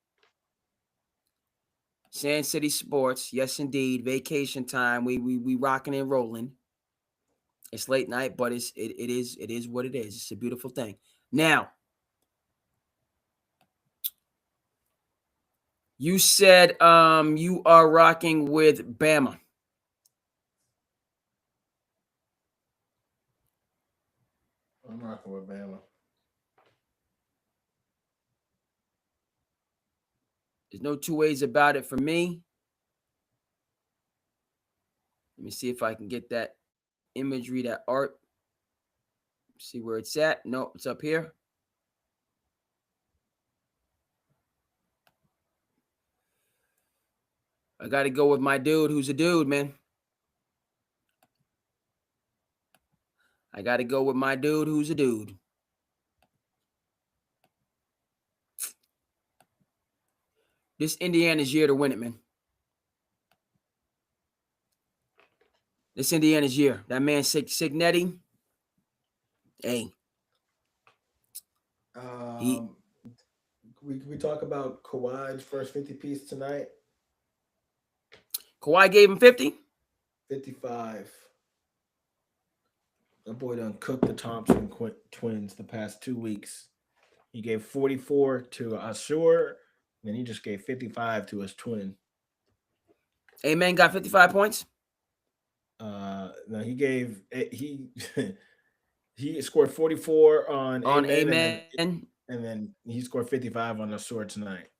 Sand City Sports. Yes, indeed. Vacation time. We rocking and rolling. It's late night, but it is what it is. It's a beautiful thing. Now, you said you are rocking with Bama. I'm rocking with Bama. There's no 2 ways about it for me. Let me see if I can get that imagery, that art. See where it's at. No, it's up here. I got to go with my dude who's a dude, man. I got to go with my dude who's a dude. This Indiana's year to win it, man. This Indiana's year. That man, Cignetti. Hey. We talk about Kawhi's first 50 piece tonight. Kawhi gave him 50? 55. That boy done cooked the Thompson twins the past 2 weeks. He gave 44 to Asur, and then he just gave 55 to his twin. Amen got 55 points? No, he gave he he scored 44 on Amen. And then he scored 55 on Asur tonight.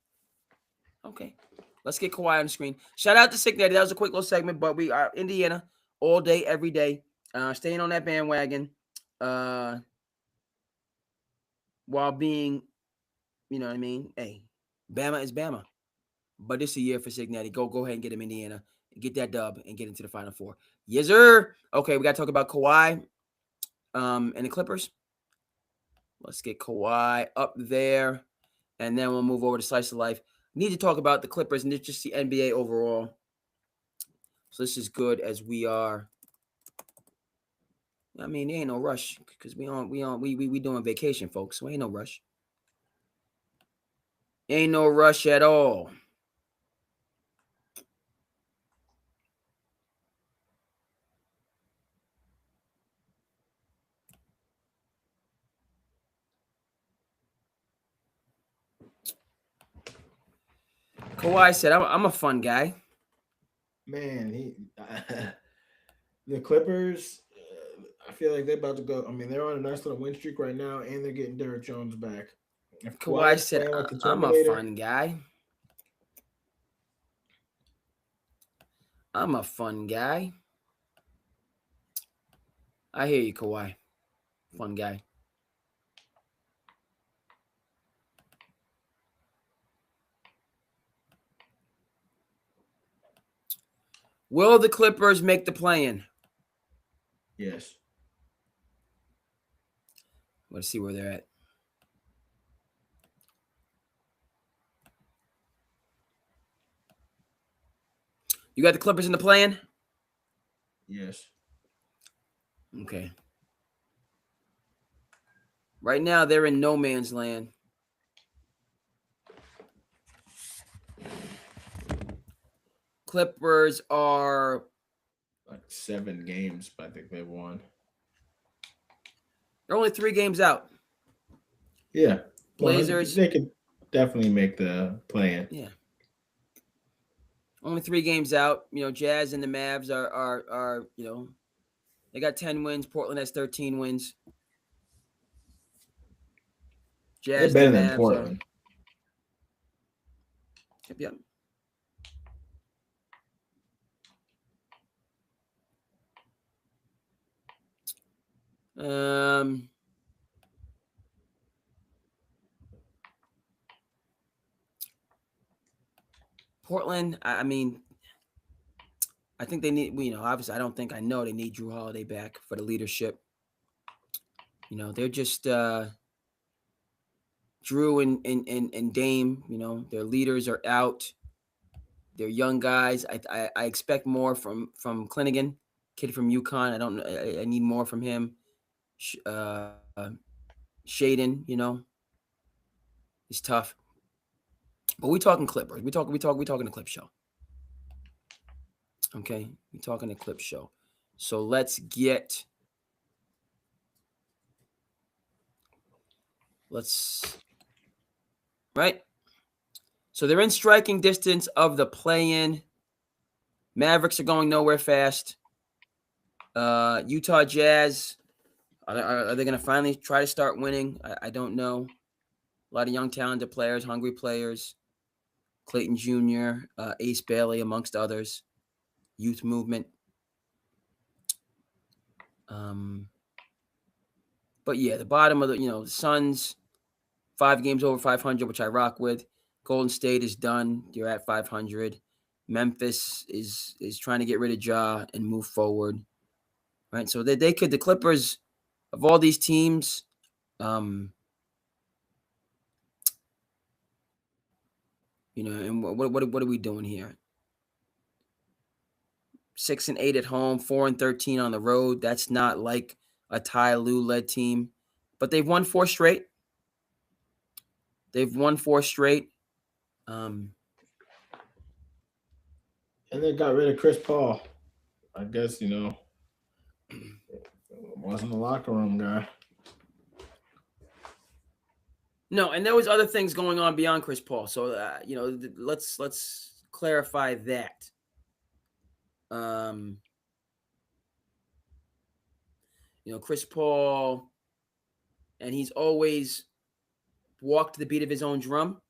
Okay. Let's get Kawhi on the screen. Shout out to Cignetti. That was a quick little segment, but we are Indiana all day, every day. Staying on that bandwagon. While being, you know what I mean? Hey, Bama is Bama. But this is a year for Cignetti. Go ahead and get him Indiana. Get that dub and get into the Final Four. Yes, sir. Okay, we got to talk about Kawhi and the Clippers. Let's get Kawhi up there. And then we'll move over to Slice of Life. Need to talk about the Clippers and just the NBA overall. So this is good as we are. I mean, there ain't no rush because we doing vacation, folks. So ain't no rush. Ain't no rush at all. Kawhi said, I'm a fun guy. Man, the Clippers. I feel like they're about to go. I mean, they're on a nice little win streak right now, and they're getting Derrick Jones back. If Kawhi Kawhi's said, playing like the I'm a Terminator, fun guy. I'm a fun guy. I hear you, Kawhi. Fun guy. Will the Clippers make the play-in? yes. Let's see where they're at. You got the Clippers in the play-in? Yes. Okay. Right now, they're in no man's land. Clippers are Like 7 games, I think they won. they're only 3 games out. Yeah. Blazers. They could definitely make the play-in. Yeah. Only 3 games out. Jazz and the Mavs are they got 10 wins. Portland has 13 wins. They're Jazz better and the than Mavs Portland. Yep. Portland, I mean, I think they need, obviously I know they need Drew Holiday back for the leadership. They're just Drew and Dame, their leaders are out. They're young guys. I expect more from Clinigan, kid from UConn. I don't know. I need more from him. Shaden, he's tough. But we talking Clippers. We talking the Clip Show. Okay, we talking the Clip Show. So let's right. So they're in striking distance of the play-in. Mavericks are going nowhere fast. Utah Jazz, are they going to finally try to start winning? I don't know. A lot of young, talented players, hungry players. Clayton Jr., Ace Bailey, amongst others. Youth movement. But yeah, the bottom of the Suns, 5 games over 500, which I rock with. Golden State is done. You're at 500. Memphis is trying to get rid of Ja and move forward. Right. So the Clippers, of all these teams, and what are we doing here? 6-8 at home, 4-13 on the road. That's not like a Ty Lue led team, but they've won 4 straight. And they got rid of Chris Paul. I guess, wasn't a locker room guy. No, and there was other things going on beyond Chris Paul. So, let's clarify that. Chris Paul, and he's always walked to the beat of his own drum.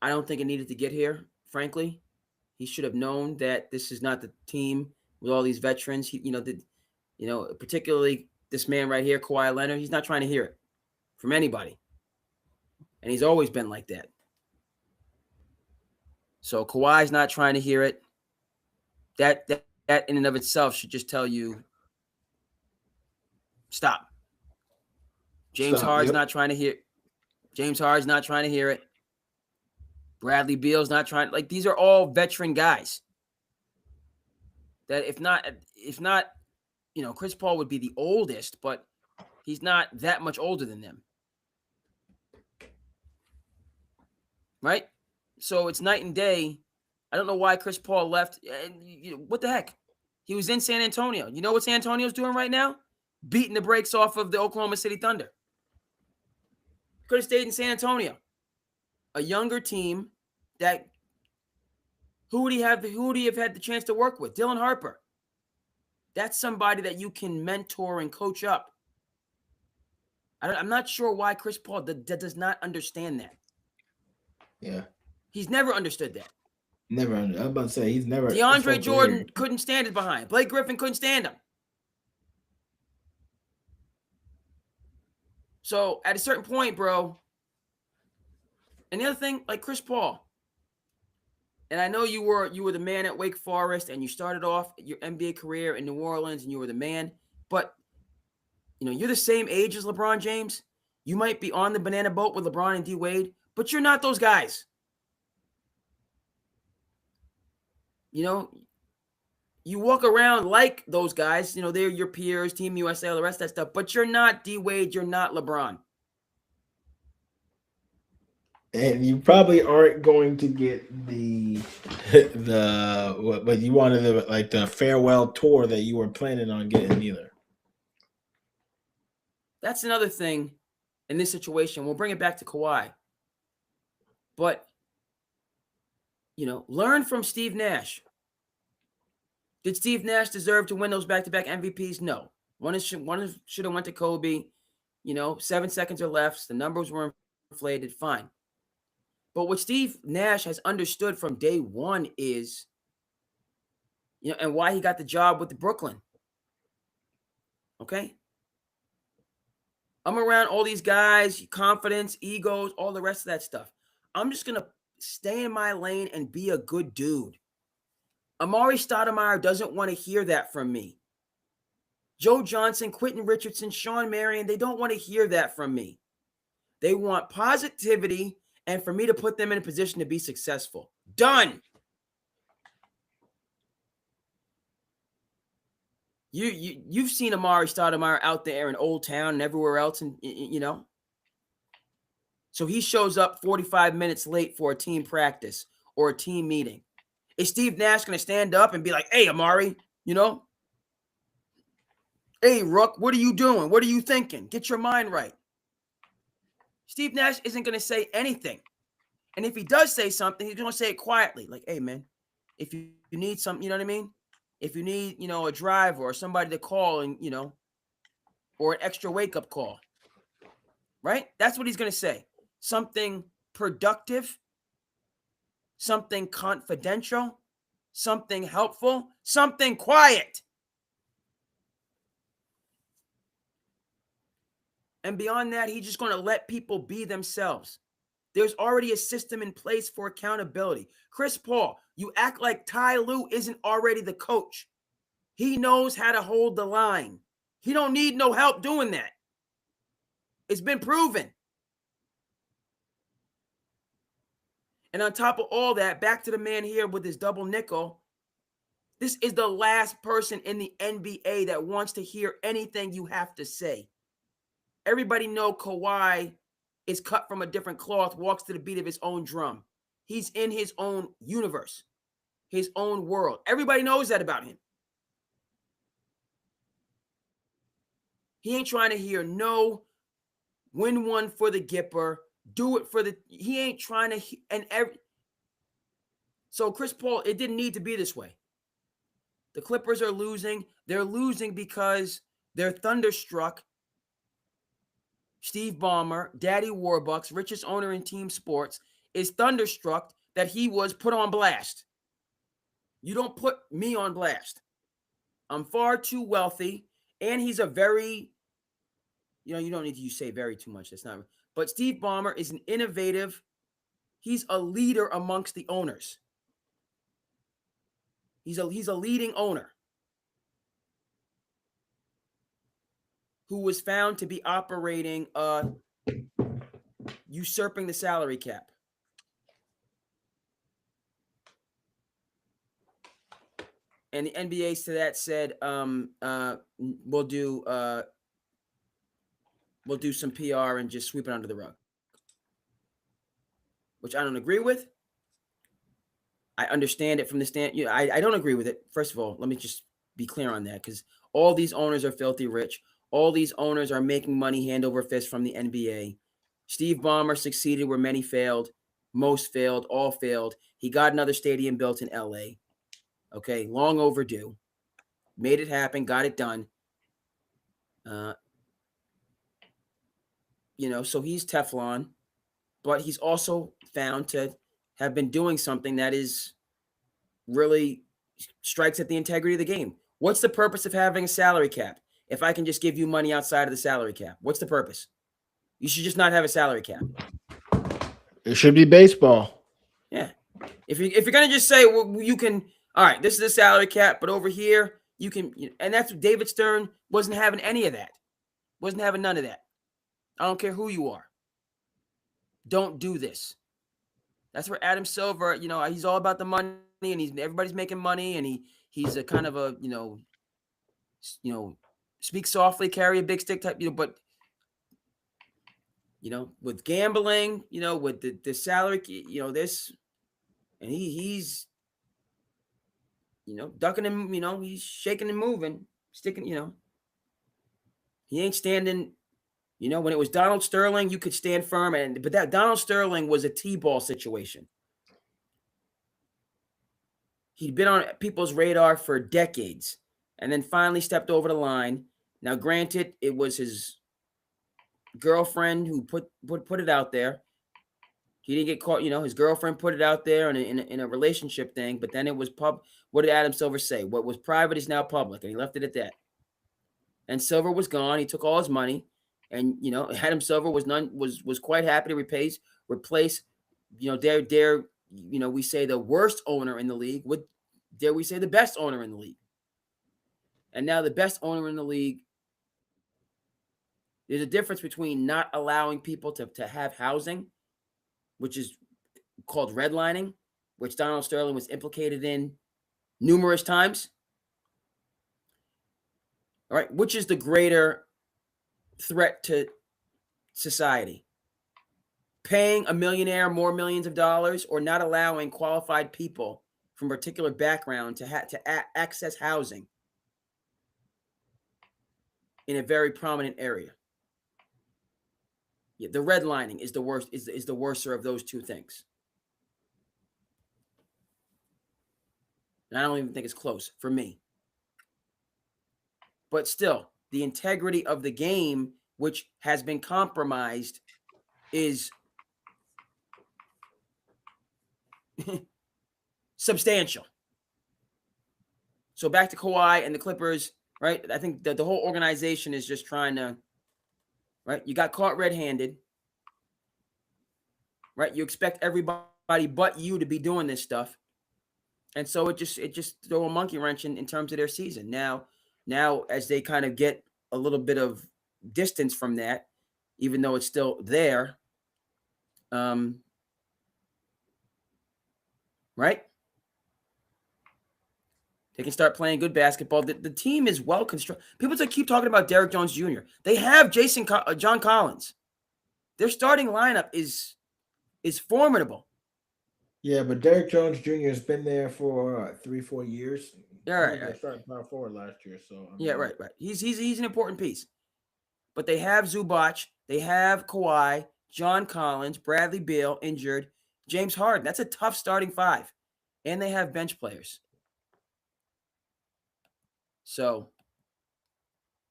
I don't think it needed to get here, frankly. He should have known that this is not the team with all these veterans. Particularly this man right here, Kawhi Leonard. He's not trying to hear it from anybody, and he's always been like that. So Kawhi's not trying to hear it. That in and of itself should just tell you, stop. James Harden's not trying to hear. James Harden's not trying to hear it. Bradley Beal's not trying. Like, these are all veteran guys. That if not, Chris Paul would be the oldest, but he's not that much older than them. Right? So it's night and day. I don't know why Chris Paul left. What the heck? He was in San Antonio. You know what San Antonio's doing right now? Beating the brakes off of the Oklahoma City Thunder. Could have stayed in San Antonio. A younger team Who would he have had the chance to work with? Dylan Harper. That's somebody that you can mentor and coach up. I'm not sure why Chris Paul does not understand that. Yeah. He's never understood that. Never. I'm about to say he's never. DeAndre Jordan couldn't stand it behind. Blake Griffin couldn't stand him. So at a certain point, bro. And the other thing, like Chris Paul. And I know you were the man at Wake Forest, and you started off your NBA career in New Orleans, and you were the man. But you're the same age as LeBron James. You might be on the banana boat with LeBron and D Wade, but you're not those guys. You walk around like those guys. They're your peers, Team USA, all the rest of that stuff. But you're not D Wade. You're not LeBron. And you probably aren't going to get but you wanted the farewell tour that you were planning on getting either. That's another thing in this situation. We'll bring it back to Kawhi. But, learn from Steve Nash. Did Steve Nash deserve to win those back-to-back MVPs? No. One should have went to Kobe. 7 seconds or left. The numbers were inflated. Fine. But what Steve Nash has understood from day one is, and why he got the job with the Brooklyn. Okay? I'm around all these guys, confidence, egos, all the rest of that stuff. I'm just going to stay in my lane and be a good dude. Amari Stoudemire doesn't want to hear that from me. Joe Johnson, Quentin Richardson, Sean Marion, they don't want to hear that from me. They want positivity and for me to put them in a position to be successful. Done. You've seen Amari Stoudemire out there in Old Town and everywhere else, and So he shows up 45 minutes late for a team practice or a team meeting. Is Steve Nash going to stand up and be like, "Hey, Amari, hey, Rook, what are you doing? What are you thinking? Get your mind right." Steve Nash isn't going to say anything. And if he does say something, he's going to say it quietly. Like, "Hey, man, if you need something, you know what I mean? If you need, a driver or somebody to call and, or an extra wake-up call." Right? That's what he's going to say. Something productive, something confidential, something helpful, something quiet. And beyond that, he's just going to let people be themselves. There's already a system in place for accountability. Chris Paul, you act like Ty Lue isn't already the coach. He knows how to hold the line. He don't need no help doing that. It's been proven. And on top of all that, back to the man here with his double nickel. This is the last person in the NBA that wants to hear anything you have to say. Everybody know Kawhi is cut from a different cloth, walks to the beat of his own drum. He's in his own universe, his own world. Everybody knows that about him. He ain't trying to hear no win one for the Gipper, do it for the, he ain't trying to, so Chris Paul, it didn't need to be this way. The Clippers are losing. They're losing because they're thunderstruck. Steve Ballmer, Daddy Warbucks, richest owner in team sports, is thunderstruck that he was put on blast. You don't put me on blast. I'm far too wealthy, and he's a very, you don't need to say very too much. That's not, but Steve Ballmer is an innovative, he's a leader amongst the owners. He's a leading owner who was found to be operating, usurping the salary cap. And the NBA to that said, we'll do some PR and just sweep it under the rug, which I don't agree with. I understand it from the stand. I don't agree with it. First of all, let me just be clear on that, because all these owners are filthy rich. All these owners are making money hand over fist from the NBA. Steve Ballmer succeeded where many failed. Most failed, all failed. He got another stadium built in LA. Okay, long overdue. Made it happen, got it done. So he's Teflon, but he's also found to have been doing something that is really strikes at the integrity of the game. What's the purpose of having a salary cap if I can just give you money outside of the salary cap? What's the purpose? You should just not have a salary cap. It should be baseball. Yeah. If you're gonna just say, well, you can, all right, this is a salary cap, but over here you can, and that's what David Stern wasn't having any of that. Wasn't having none of that. I don't care who you are. Don't do this. That's where Adam Silver, he's all about the money, and everybody's making money, and he's a kind of a speak softly, carry a big stick type, but with gambling, with the salary, this, and he's ducking him, he's shaking and moving, sticking, he ain't standing. When it was Donald Sterling, you could stand firm, but that Donald Sterling was a T-ball situation. He'd been on people's radar for decades, and then finally stepped over the line. Now, granted, it was his girlfriend who put it out there. He didn't get caught. His girlfriend put it out there in a relationship thing, but then it was What did Adam Silver say? What was private is now public, and he left it at that. And Silver was gone. He took all his money. And Adam Silver was quite happy to replace, we say the worst owner in the league with, dare we say, the best owner in the league. And now the best owner in the league. There's a difference between not allowing people to have housing, which is called redlining, which Donald Sterling was implicated in numerous times. All right, which is the greater threat to society? Paying a millionaire more millions of dollars, or not allowing qualified people from a particular background to access housing in a very prominent area? Yeah, the redlining is the worst. Is the worser of those two things. And I don't even think it's close for me. But still, the integrity of the game, which has been compromised, is substantial. So back to Kawhi and the Clippers, right? I think that the whole organization is just trying to, right? You got caught red-handed, right? You expect everybody but you to be doing this stuff. And so it just throw a monkey wrench in terms of their season. Now, as they kind of get a little bit of distance from that, even though it's still there, right? They can start playing good basketball. The team is well constructed. People keep talking about Derrick Jones Jr. They have John Collins. Their starting lineup is formidable. Yeah, but Derrick Jones Jr. has been there for 3-4 years. Yeah, right. Starting power forward last year, so yeah, right. He's an important piece. But they have Zubac, they have Kawhi, John Collins, Bradley Beal injured, James Harden. That's a tough starting five, and they have bench players. So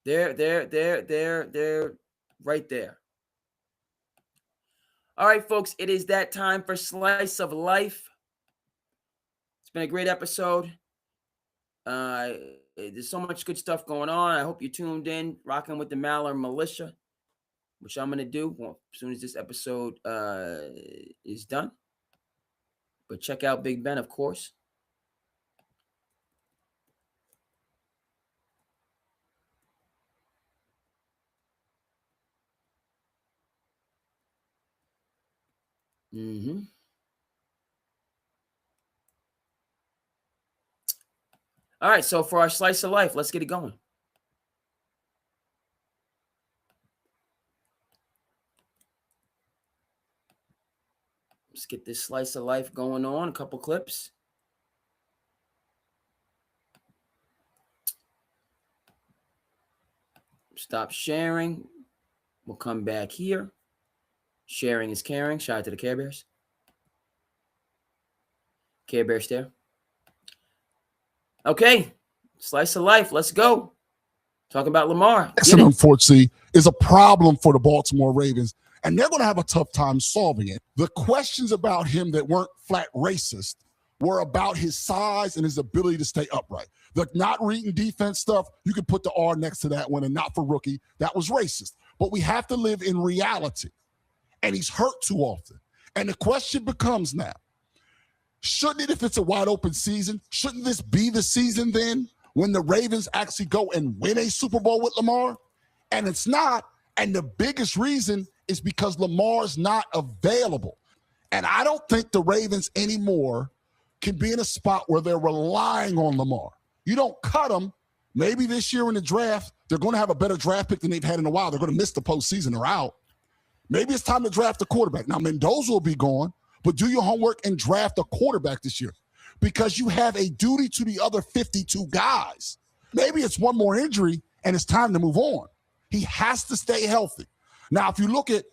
they're right there. All right, folks, it is that time for Slice of Life. It's been a great episode. There's so much good stuff going on. I hope you tuned in, rocking with the Maller Militia, which I'm going to do as soon as this episode is done. But check out Big Ben, of course. All right, so for our Slice of Life, let's get it going. Let's get this Slice of Life going on. A couple clips. Stop sharing. We'll come back here. Sharing is caring. Shout out to the Care Bears. Care Bear stare. Okay, slice of life. Let's go. Talk about Lamar. Get Jackson, it. unfortunately, is a problem for the Baltimore Ravens, and they're going to have a tough time solving it. The questions about him that weren't flat racist were about his size and his ability to stay upright. The not reading defense stuff, you could put the R next to that one, and not for rookie. That was racist. But we have to live in reality, and he's hurt too often. And the question becomes now, shouldn't it, if it's a wide open season, shouldn't this be the season then when the Ravens actually go and win a Super Bowl with Lamar? And it's not. And the biggest reason is because Lamar's not available. And I don't think the Ravens anymore can be in a spot where they're relying on Lamar. You don't cut him. Maybe this year in the draft, they're going to have a better draft pick than they've had in a while. They're going to miss the postseason. They're out. Maybe it's time to draft a quarterback. Now, Mendoza will be gone, but do your homework and draft a quarterback this year, because you have a duty to the other 52 guys. Maybe it's one more injury and it's time to move on. He has to stay healthy. Now, if you look at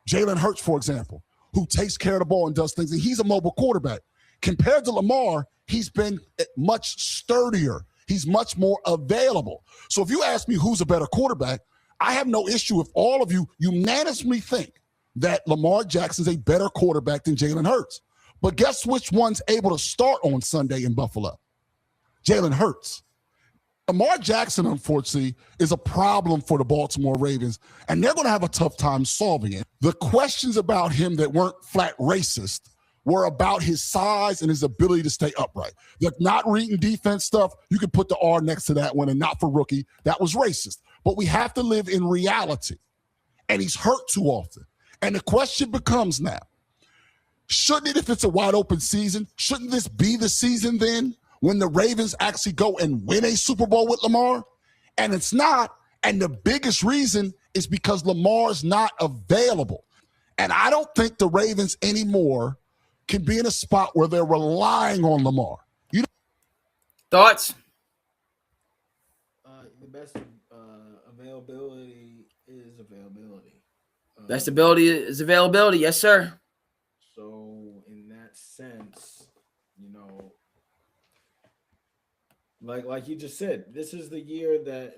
Jalen Hurts, for example, who takes care of the ball and does things, and he's a mobile quarterback. Compared to Lamar, he's been much sturdier. He's much more available. So if you ask me who's a better quarterback, I have no issue if all of you unanimously think that Lamar Jackson's a better quarterback than Jalen Hurts. But guess which one's able to start on Sunday in Buffalo? Jalen Hurts. Lamar Jackson, unfortunately, is a problem for the Baltimore Ravens, and they're going to have a tough time solving it. The questions about him that weren't flat racist were about his size and his ability to stay upright. The not reading defense stuff, you could put the R next to that one, and not for rookie. That was racist. But we have to live in reality, and he's hurt too often. And the question becomes now, shouldn't it, if it's a wide open season, shouldn't this be the season then when the Ravens actually go and win a Super Bowl with Lamar? And it's not. And the biggest reason is because Lamar's not available. And I don't think the Ravens anymore can be in a spot where they're relying on Lamar. Thoughts? The best availability is availability. Best ability is availability. Yes, sir. So in that sense, like you just said, this is the year that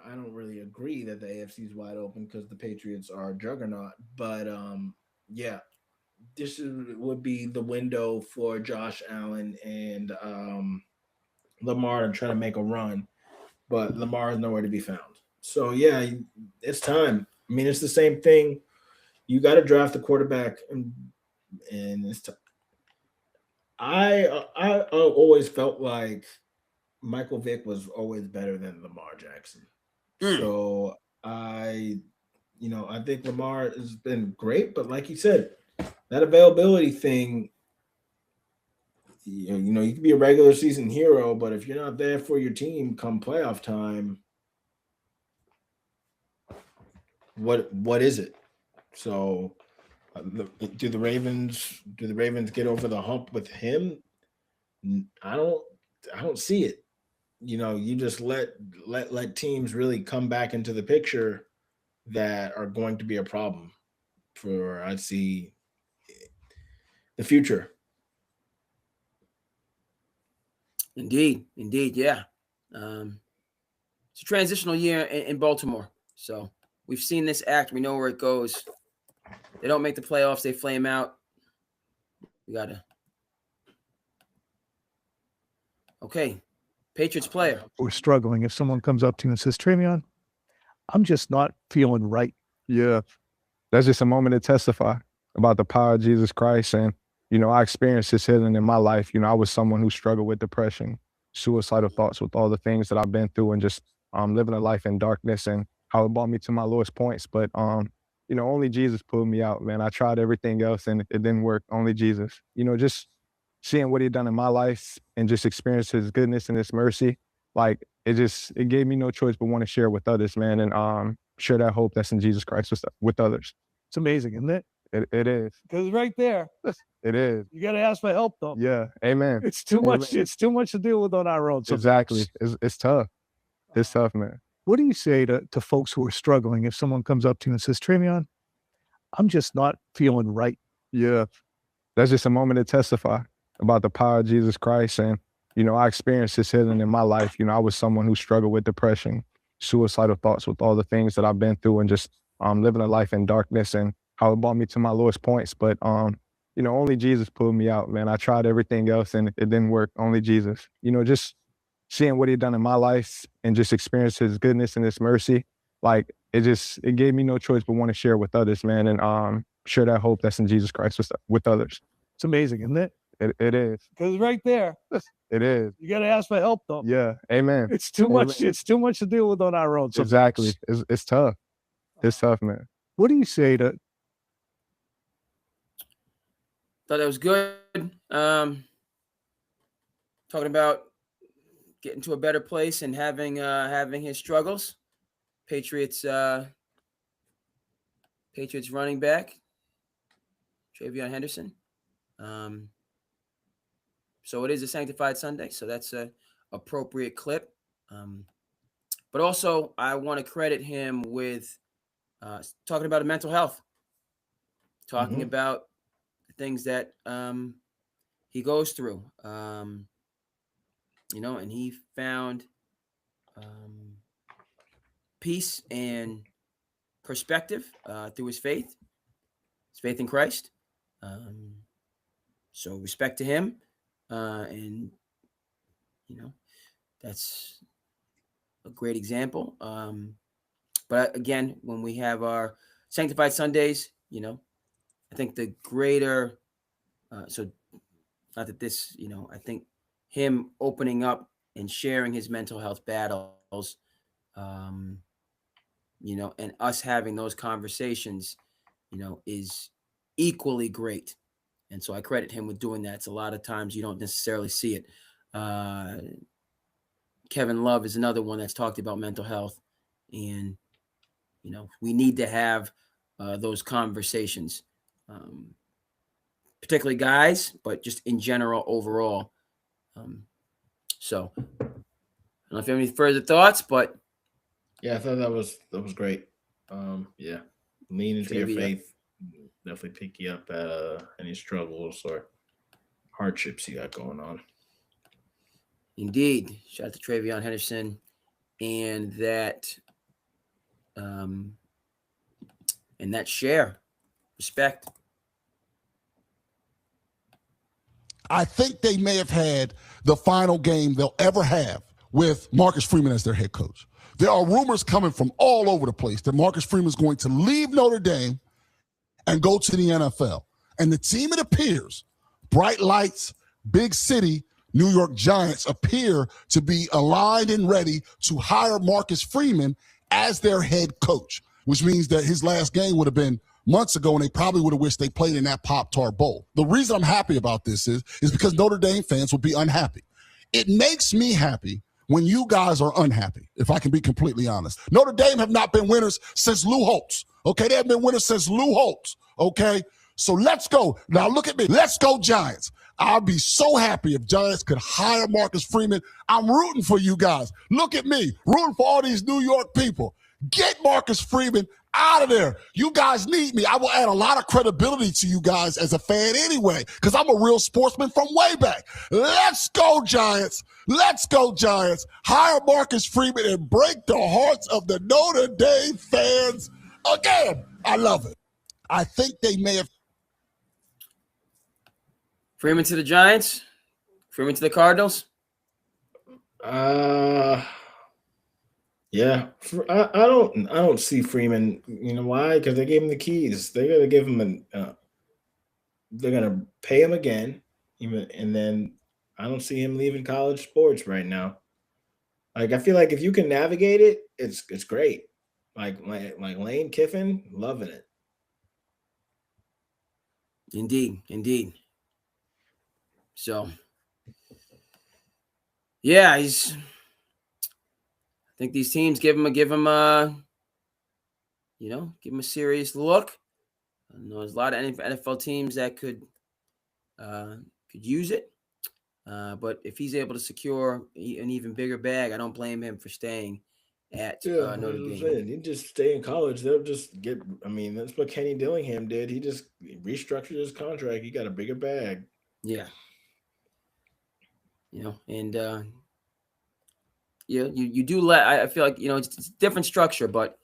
I don't really agree that the AFC is wide open because the Patriots are a juggernaut. But yeah, this would be the window for Josh Allen and Lamar to try to make a run. But Lamar is nowhere to be found. So yeah, it's time. I mean, it's the same thing. You got to draft a quarterback, and it's time. I always felt like Michael Vick was always better than Lamar Jackson. So I think Lamar has been great, but like you said, that availability thing, you can be a regular season hero, but if you're not there for your team come playoff time, what is it? So do the Ravens get over the hump with him? I don't see it. You just let teams really come back into the picture that are going to be a problem for, I see, the future. Indeed, yeah. It's a transitional year in Baltimore, so we've seen this act. We know where it goes. They don't make the playoffs. They flame out. We got to. Okay. Patriots player. We're struggling. If someone comes up to you and says, Travion, I'm just not feeling right. Yeah. That's just a moment to testify about the power of Jesus Christ. And, I experienced this healing in my life. I was someone who struggled with depression, suicidal thoughts, with all the things that I've been through, and just living a life in darkness, and how it brought me to my lowest points. But, only Jesus pulled me out, man. I tried everything else and it didn't work. Only Jesus. Just seeing what he'd done in my life and just experience his goodness and his mercy, like it gave me no choice but want to share with others, man, and share that hope that's in Jesus Christ with others. It's amazing, isn't it? It is. Because right there, it is. You got to ask for help, though. Yeah. Amen. It's too much. It's too much to deal with on our own. Sometimes. Exactly. It's tough. It's tough, man. What do you say to folks who are struggling if someone comes up to you and says, Travion, I'm just not feeling right? Yeah. That's just a moment to testify about the power of Jesus Christ. And, you know, I experienced his healing in my life. You know, I was someone who struggled with depression, suicidal thoughts, with all the things that I've been through, and just living a life in darkness, and how it brought me to my lowest points. But you know, only Jesus pulled me out, man. I tried everything else and it didn't work. Only Jesus. You know, just seeing what he'd done in my life and just experience his goodness and his mercy, like it gave me no choice but want to share with others, man, and share that hope that's in Jesus Christ with others. It's amazing, isn't it? It is. Because right there, It is. you got to ask for help, though. Yeah. Amen. It's too much. Amen. It's too much to deal with on our own. sometimes. Exactly. It's tough. It's tough, man. What do you say to? Thought that was good. Talking about getting to a better place and having his struggles. Patriots running back, Travion Henderson. So it is a Sanctified Sunday, so that's a appropriate clip. But also, I want to credit him with talking about mental health, talking about the things that he goes through. You know, and he found peace and perspective through his faith in Christ. So respect to him. And, you know, that's a great example. But again, when we have our Sanctified Sundays, you know, I think the greater, so not that this, you know, I think him opening up and sharing his mental health battles, you know, and us having those conversations, you know, is equally great. And so I credit him with doing that. It's a lot of times you don't necessarily see it. Kevin Love is another one that's talked about mental health. And, you know, we need to have those conversations, particularly guys, but just in general, overall. So I don't know if you have any further thoughts, but Yeah, I thought that was great. Yeah, lean into your Trivia. faith. Definitely pick you up at any struggles or hardships you got going on. indeed, shout out to Travion Henderson and that share respect. I think they may have had the final game they'll ever have with Marcus Freeman as their head coach. There are rumors coming from all over the place that Marcus Freeman is going to leave Notre Dame and go to the NFL. And the team, it appears, bright lights, big city, New York Giants, appear to be aligned and ready to hire Marcus Freeman as their head coach, which means that his last game would have been months ago, and they probably would have wished they played in that Pop-Tart Bowl. The reason I'm happy about this is because Notre Dame fans will be unhappy. It makes me happy when you guys are unhappy, if I can be completely honest. Notre Dame have not been winners since Lou Holtz. Okay, they have been winners since Lou Holtz. Okay, so let's go. Now look at me. Let's go Giants. I'll be so happy if Giants could hire Marcus Freeman. I'm rooting for you guys. Look at me, rooting for all these New York people. Get Marcus Freeman out of there. You guys need me. I will add a lot of credibility to you guys as a fan anyway, because I'm a real sportsman from way back. Let's go, Giants. Let's go, Giants. Hire Marcus Freeman and break the hearts of the Notre Dame fans again. I love it. I think they may have. Freeman to the Giants, Freeman to the Cardinals. Yeah, I don't see Freeman. You know why? Because they gave him the keys. They're gonna give him they're gonna pay him again, and then I don't see him leaving college sports right now. Like I feel like if you can navigate it, it's great. Like Lane Kiffin, loving it. Indeed. So, yeah, I think these teams give him a serious look. I know there's a lot of NFL teams that could use it. But if he's able to secure an even bigger bag, I don't blame him for staying at Notre Dame. He just stay in college. They'll just get. I mean, that's what Kenny Dillingham did. He just restructured his contract. He got a bigger bag. Yeah. and you do let. I feel like it's different structure, but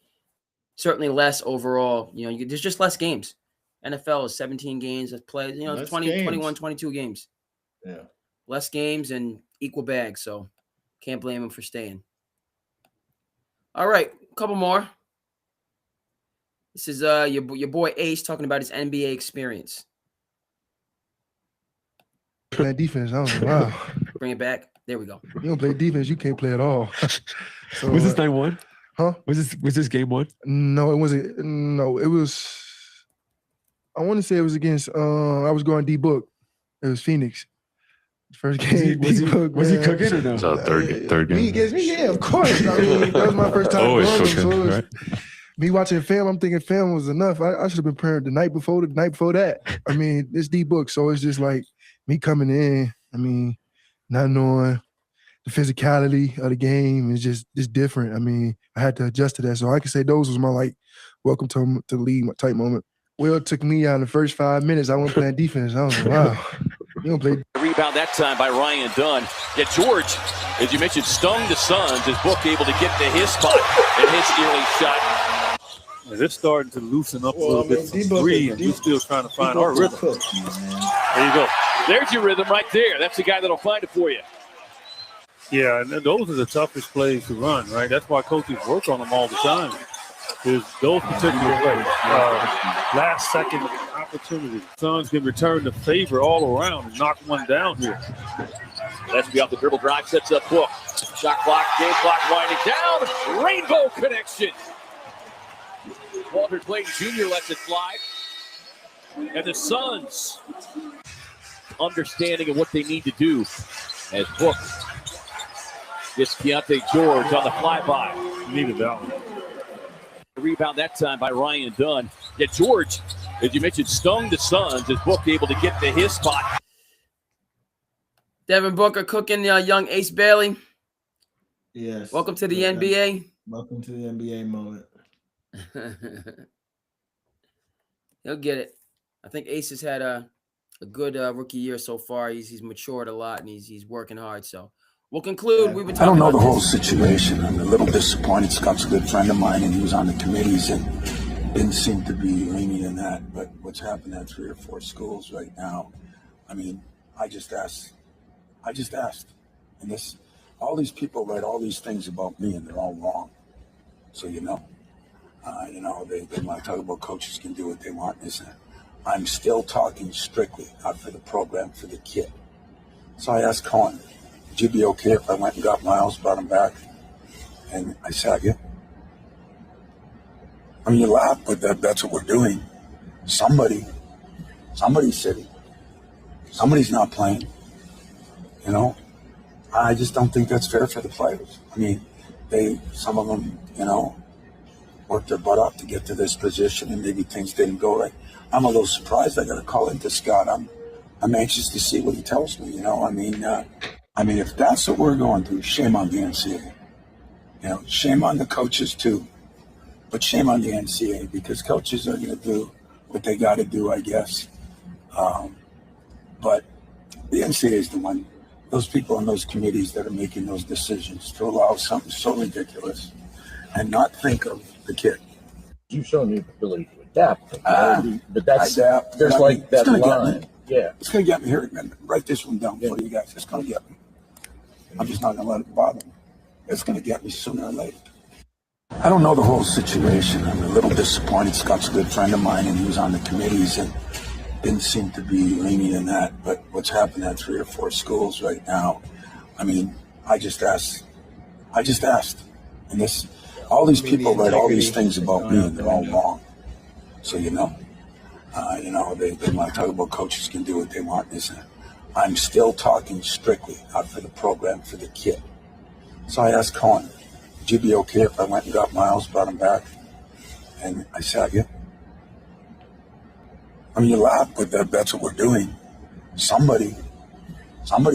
certainly less overall. There's just less games. NFL is 17 games that play. Less 20, games. 21, 22 games. Yeah. Less games and equal bags. So can't blame him for staying. All right, a couple more. This is your boy Ace talking about his NBA experience. Playing defense, I was like, wow. Bring it back. There we go. You don't play defense, you can't play at all. So, Was this night one? Huh? Was this game one? No, it wasn't. No, it was. I want to say it was against. I was going D book. It was Phoenix. First game. Was he man. cooking or no? So third game. Me against me, yeah, of course. I mean, that was my first time. Always going, cooking, so it was, right? Me watching film, I'm thinking film was enough. I should have been prepared the night before that. I mean, it's D book, so it's just like me coming in. I mean, not knowing the physicality of the game is just different. I mean, I had to adjust to that. So I can say those was my welcome to the league type moment. Will took me out in the first 5 minutes. I wasn't playing defense. I was like, wow. You don't play. Rebound that time by Ryan Dunn. Yet George, as you mentioned, stung the Suns. His book able to get to his spot and his early shot. They're starting to loosen up a little bit from three, and we're still trying to find our rhythm. There you go. There's your rhythm right there. That's the guy that'll find it for you. Yeah, and those are the toughest plays to run, right? That's why coaches work on them all the time. Is those particular plays, last second opportunity. Suns can return the favor all around and knock one down here. That's be off the dribble drive, sets up Book. Shot clock, game clock winding down. Rainbow connection. Walter Clayton Jr. lets it fly. And the Suns understanding of what they need to do as Book gets Keontae George on the flyby. You needed that one. Rebound that time by Ryan Dunn. Yet George, as you mentioned, stung the Suns. His Book able to get to his spot. Devin Booker cooking young Ace Bailey. Yes. Welcome to the NBA. Welcome to the NBA moment. He'll get it. I think Ace has had a good rookie year so far. He's matured a lot and he's working hard. So we'll conclude. We've been talking I don't know about the whole this. situation. I'm a little disappointed. Scott's a good friend of mine, and he was on the committees and didn't seem to be leaning in that. But what's happened at 3 or 4 schools right now, I mean, I just asked. And all these people write all these things about me, and they're all wrong. So, they want to talk about coaches can do what they want. Listen, I'm still talking strictly not for the program, for the kid. So I asked Cohen, would you be okay if I went and got Miles, brought him back? And I said, yeah. I mean, you laugh, but that's what we're doing. Somebody's sitting. Somebody's not playing. I just don't think that's fair for the players. I mean, some of them, worked their butt off to get to this position, and maybe things didn't go right. I'm a little surprised. I got to call into Scott. I'm anxious to see what he tells me. I mean, if that's what we're going through, shame on the NCAA. Shame on the coaches too, but shame on the NCAA because coaches are going to do what they got to do, I guess. But the NCAA is the one. Those people on those committees that are making those decisions to allow something so ridiculous and not think of the kid. You've shown your ability to adapt, but that's adapt. There's that line. Yeah, it's going to get me here. Write this one down for you guys. It's going to get me. I'm just not going to let it bother me. It's going to get me sooner or later. I don't know the whole situation. I'm a little disappointed. Scott's a good friend of mine, and he was on the committees and didn't seem to be leaning in that. But what's happened at 3 or 4 schools right now, I mean, I just asked. And all these people write all these things about me, and they're all wrong. So, they want to talk about coaches can do what they want. Listen, I'm still talking strictly not for the program, for the kid. So I asked Cohen, would you be okay if I went and got Miles, brought him back? And I said, yeah. I mean, you laugh, but that's what we're doing. Somebody's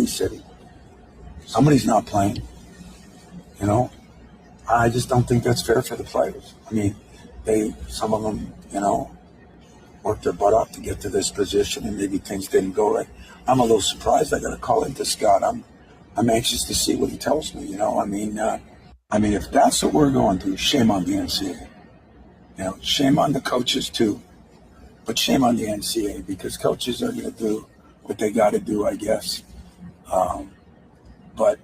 sitting. Somebody's not playing. I just don't think that's fair for the players. I mean, some of them, worked their butt off to get to this position, and maybe things didn't go right. I'm a little surprised. I got to call into Scott. I'm anxious to see what he tells me. I mean, if that's what we're going through, shame on the NCAA. Shame on the coaches too, but shame on the NCAA, because coaches are going to do what they got to do, I guess. But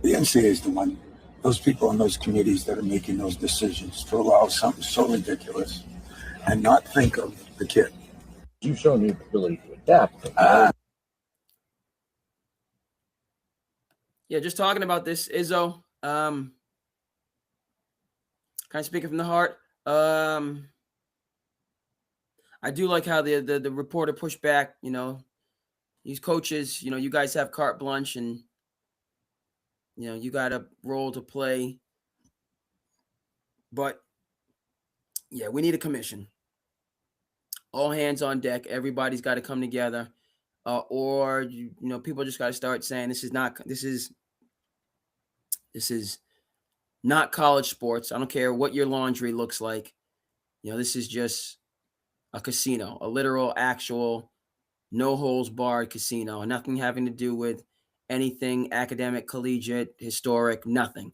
the NCAA is the one, those people on those committees that are making those decisions to allow something so ridiculous and not think of the kid. You've shown your ability to adapt. Yeah, just talking about this, Izzo. Kind of speaking from the heart. I do like how the reporter pushed back. These coaches, you guys have carte blanche, and you got a role to play. But yeah, we need a commission. All hands on deck. Everybody's got to come together, or people just got to start saying this is not college sports. I don't care what your laundry looks like. This is just a casino, a literal, actual, no holds barred casino. Nothing having to do with anything academic, collegiate, historic, nothing.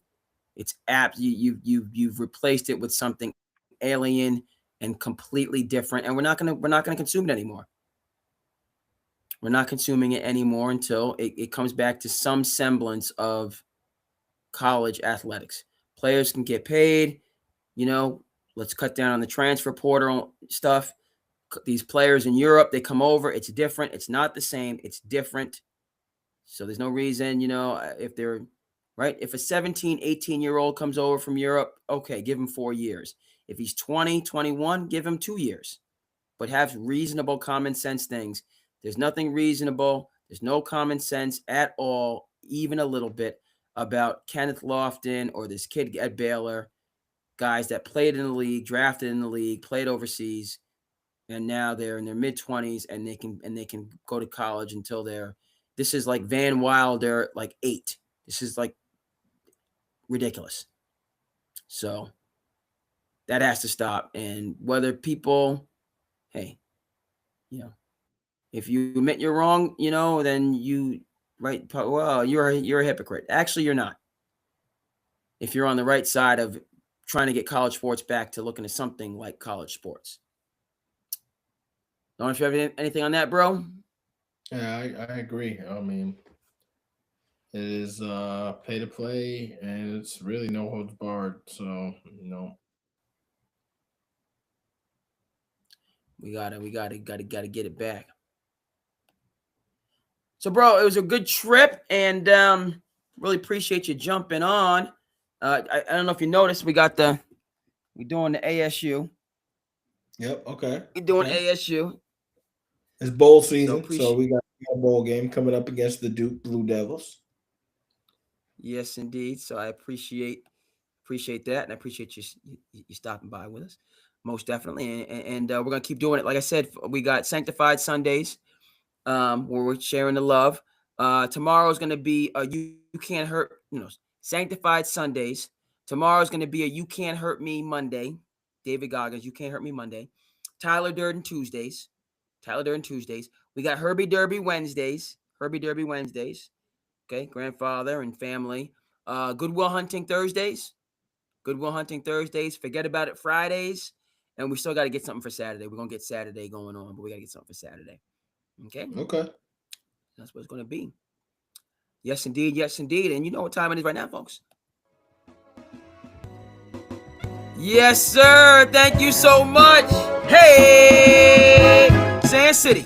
It's you've replaced it with something alien and completely different, and we're not gonna consume it anymore. We're not consuming it anymore until it comes back to some semblance of college athletics. Players can get paid. Let's cut down on the transfer portal stuff. These players in Europe, they come over. It's different. It's not the same. It's different. So there's no reason, if they're right. If a 17, 18-year-old comes over from Europe, okay, give him 4 years. If he's 20, 21, give him 2 years. But have reasonable common sense things. There's nothing reasonable. There's no common sense at all, even a little bit, about Kenneth Lofton or this kid at Baylor, guys that played in the league, drafted in the league, played overseas, and now they're in their mid-20s and they can go to college until this is like Van Wilder, like 8. This is like ridiculous. So that has to stop. And whether people, hey, if you admit you're wrong, then you, right, well, you're a hypocrite. Actually, you're not. If you're on the right side of trying to get college sports back to looking at something like college sports. Don't know if you have anything on that, bro? Yeah, I agree. I mean, it is pay to play, and it's really no holds barred. So, we gotta get it back. So, bro, it was a good trip, and really appreciate you jumping on. I don't know if you noticed, we're doing the ASU. Yep. Okay. We're doing ASU. It's bowl season, so we got a bowl game coming up against the Duke Blue Devils. Yes, indeed. So I appreciate that, and I appreciate you stopping by with us, most definitely. And we're gonna keep doing it. Like I said, we got Sanctified Sundays, where we're sharing the love. Tomorrow is gonna be a You Can't Hurt, Sanctified Sundays. Tomorrow is gonna be a You Can't Hurt Me Monday. David Goggins, You Can't Hurt Me Monday. Tyler Durden Tuesdays. We got Herbie Derby Wednesdays. Okay, grandfather and family. Goodwill Hunting Thursdays. Forget About It Fridays. And we still got to get something for Saturday. We're going to get Saturday going on, but we got to get something for Saturday. Okay? That's what it's going to be. Yes, indeed. And you know what time it is right now, folks. Yes, sir. Thank you so much. Hey, Sand City.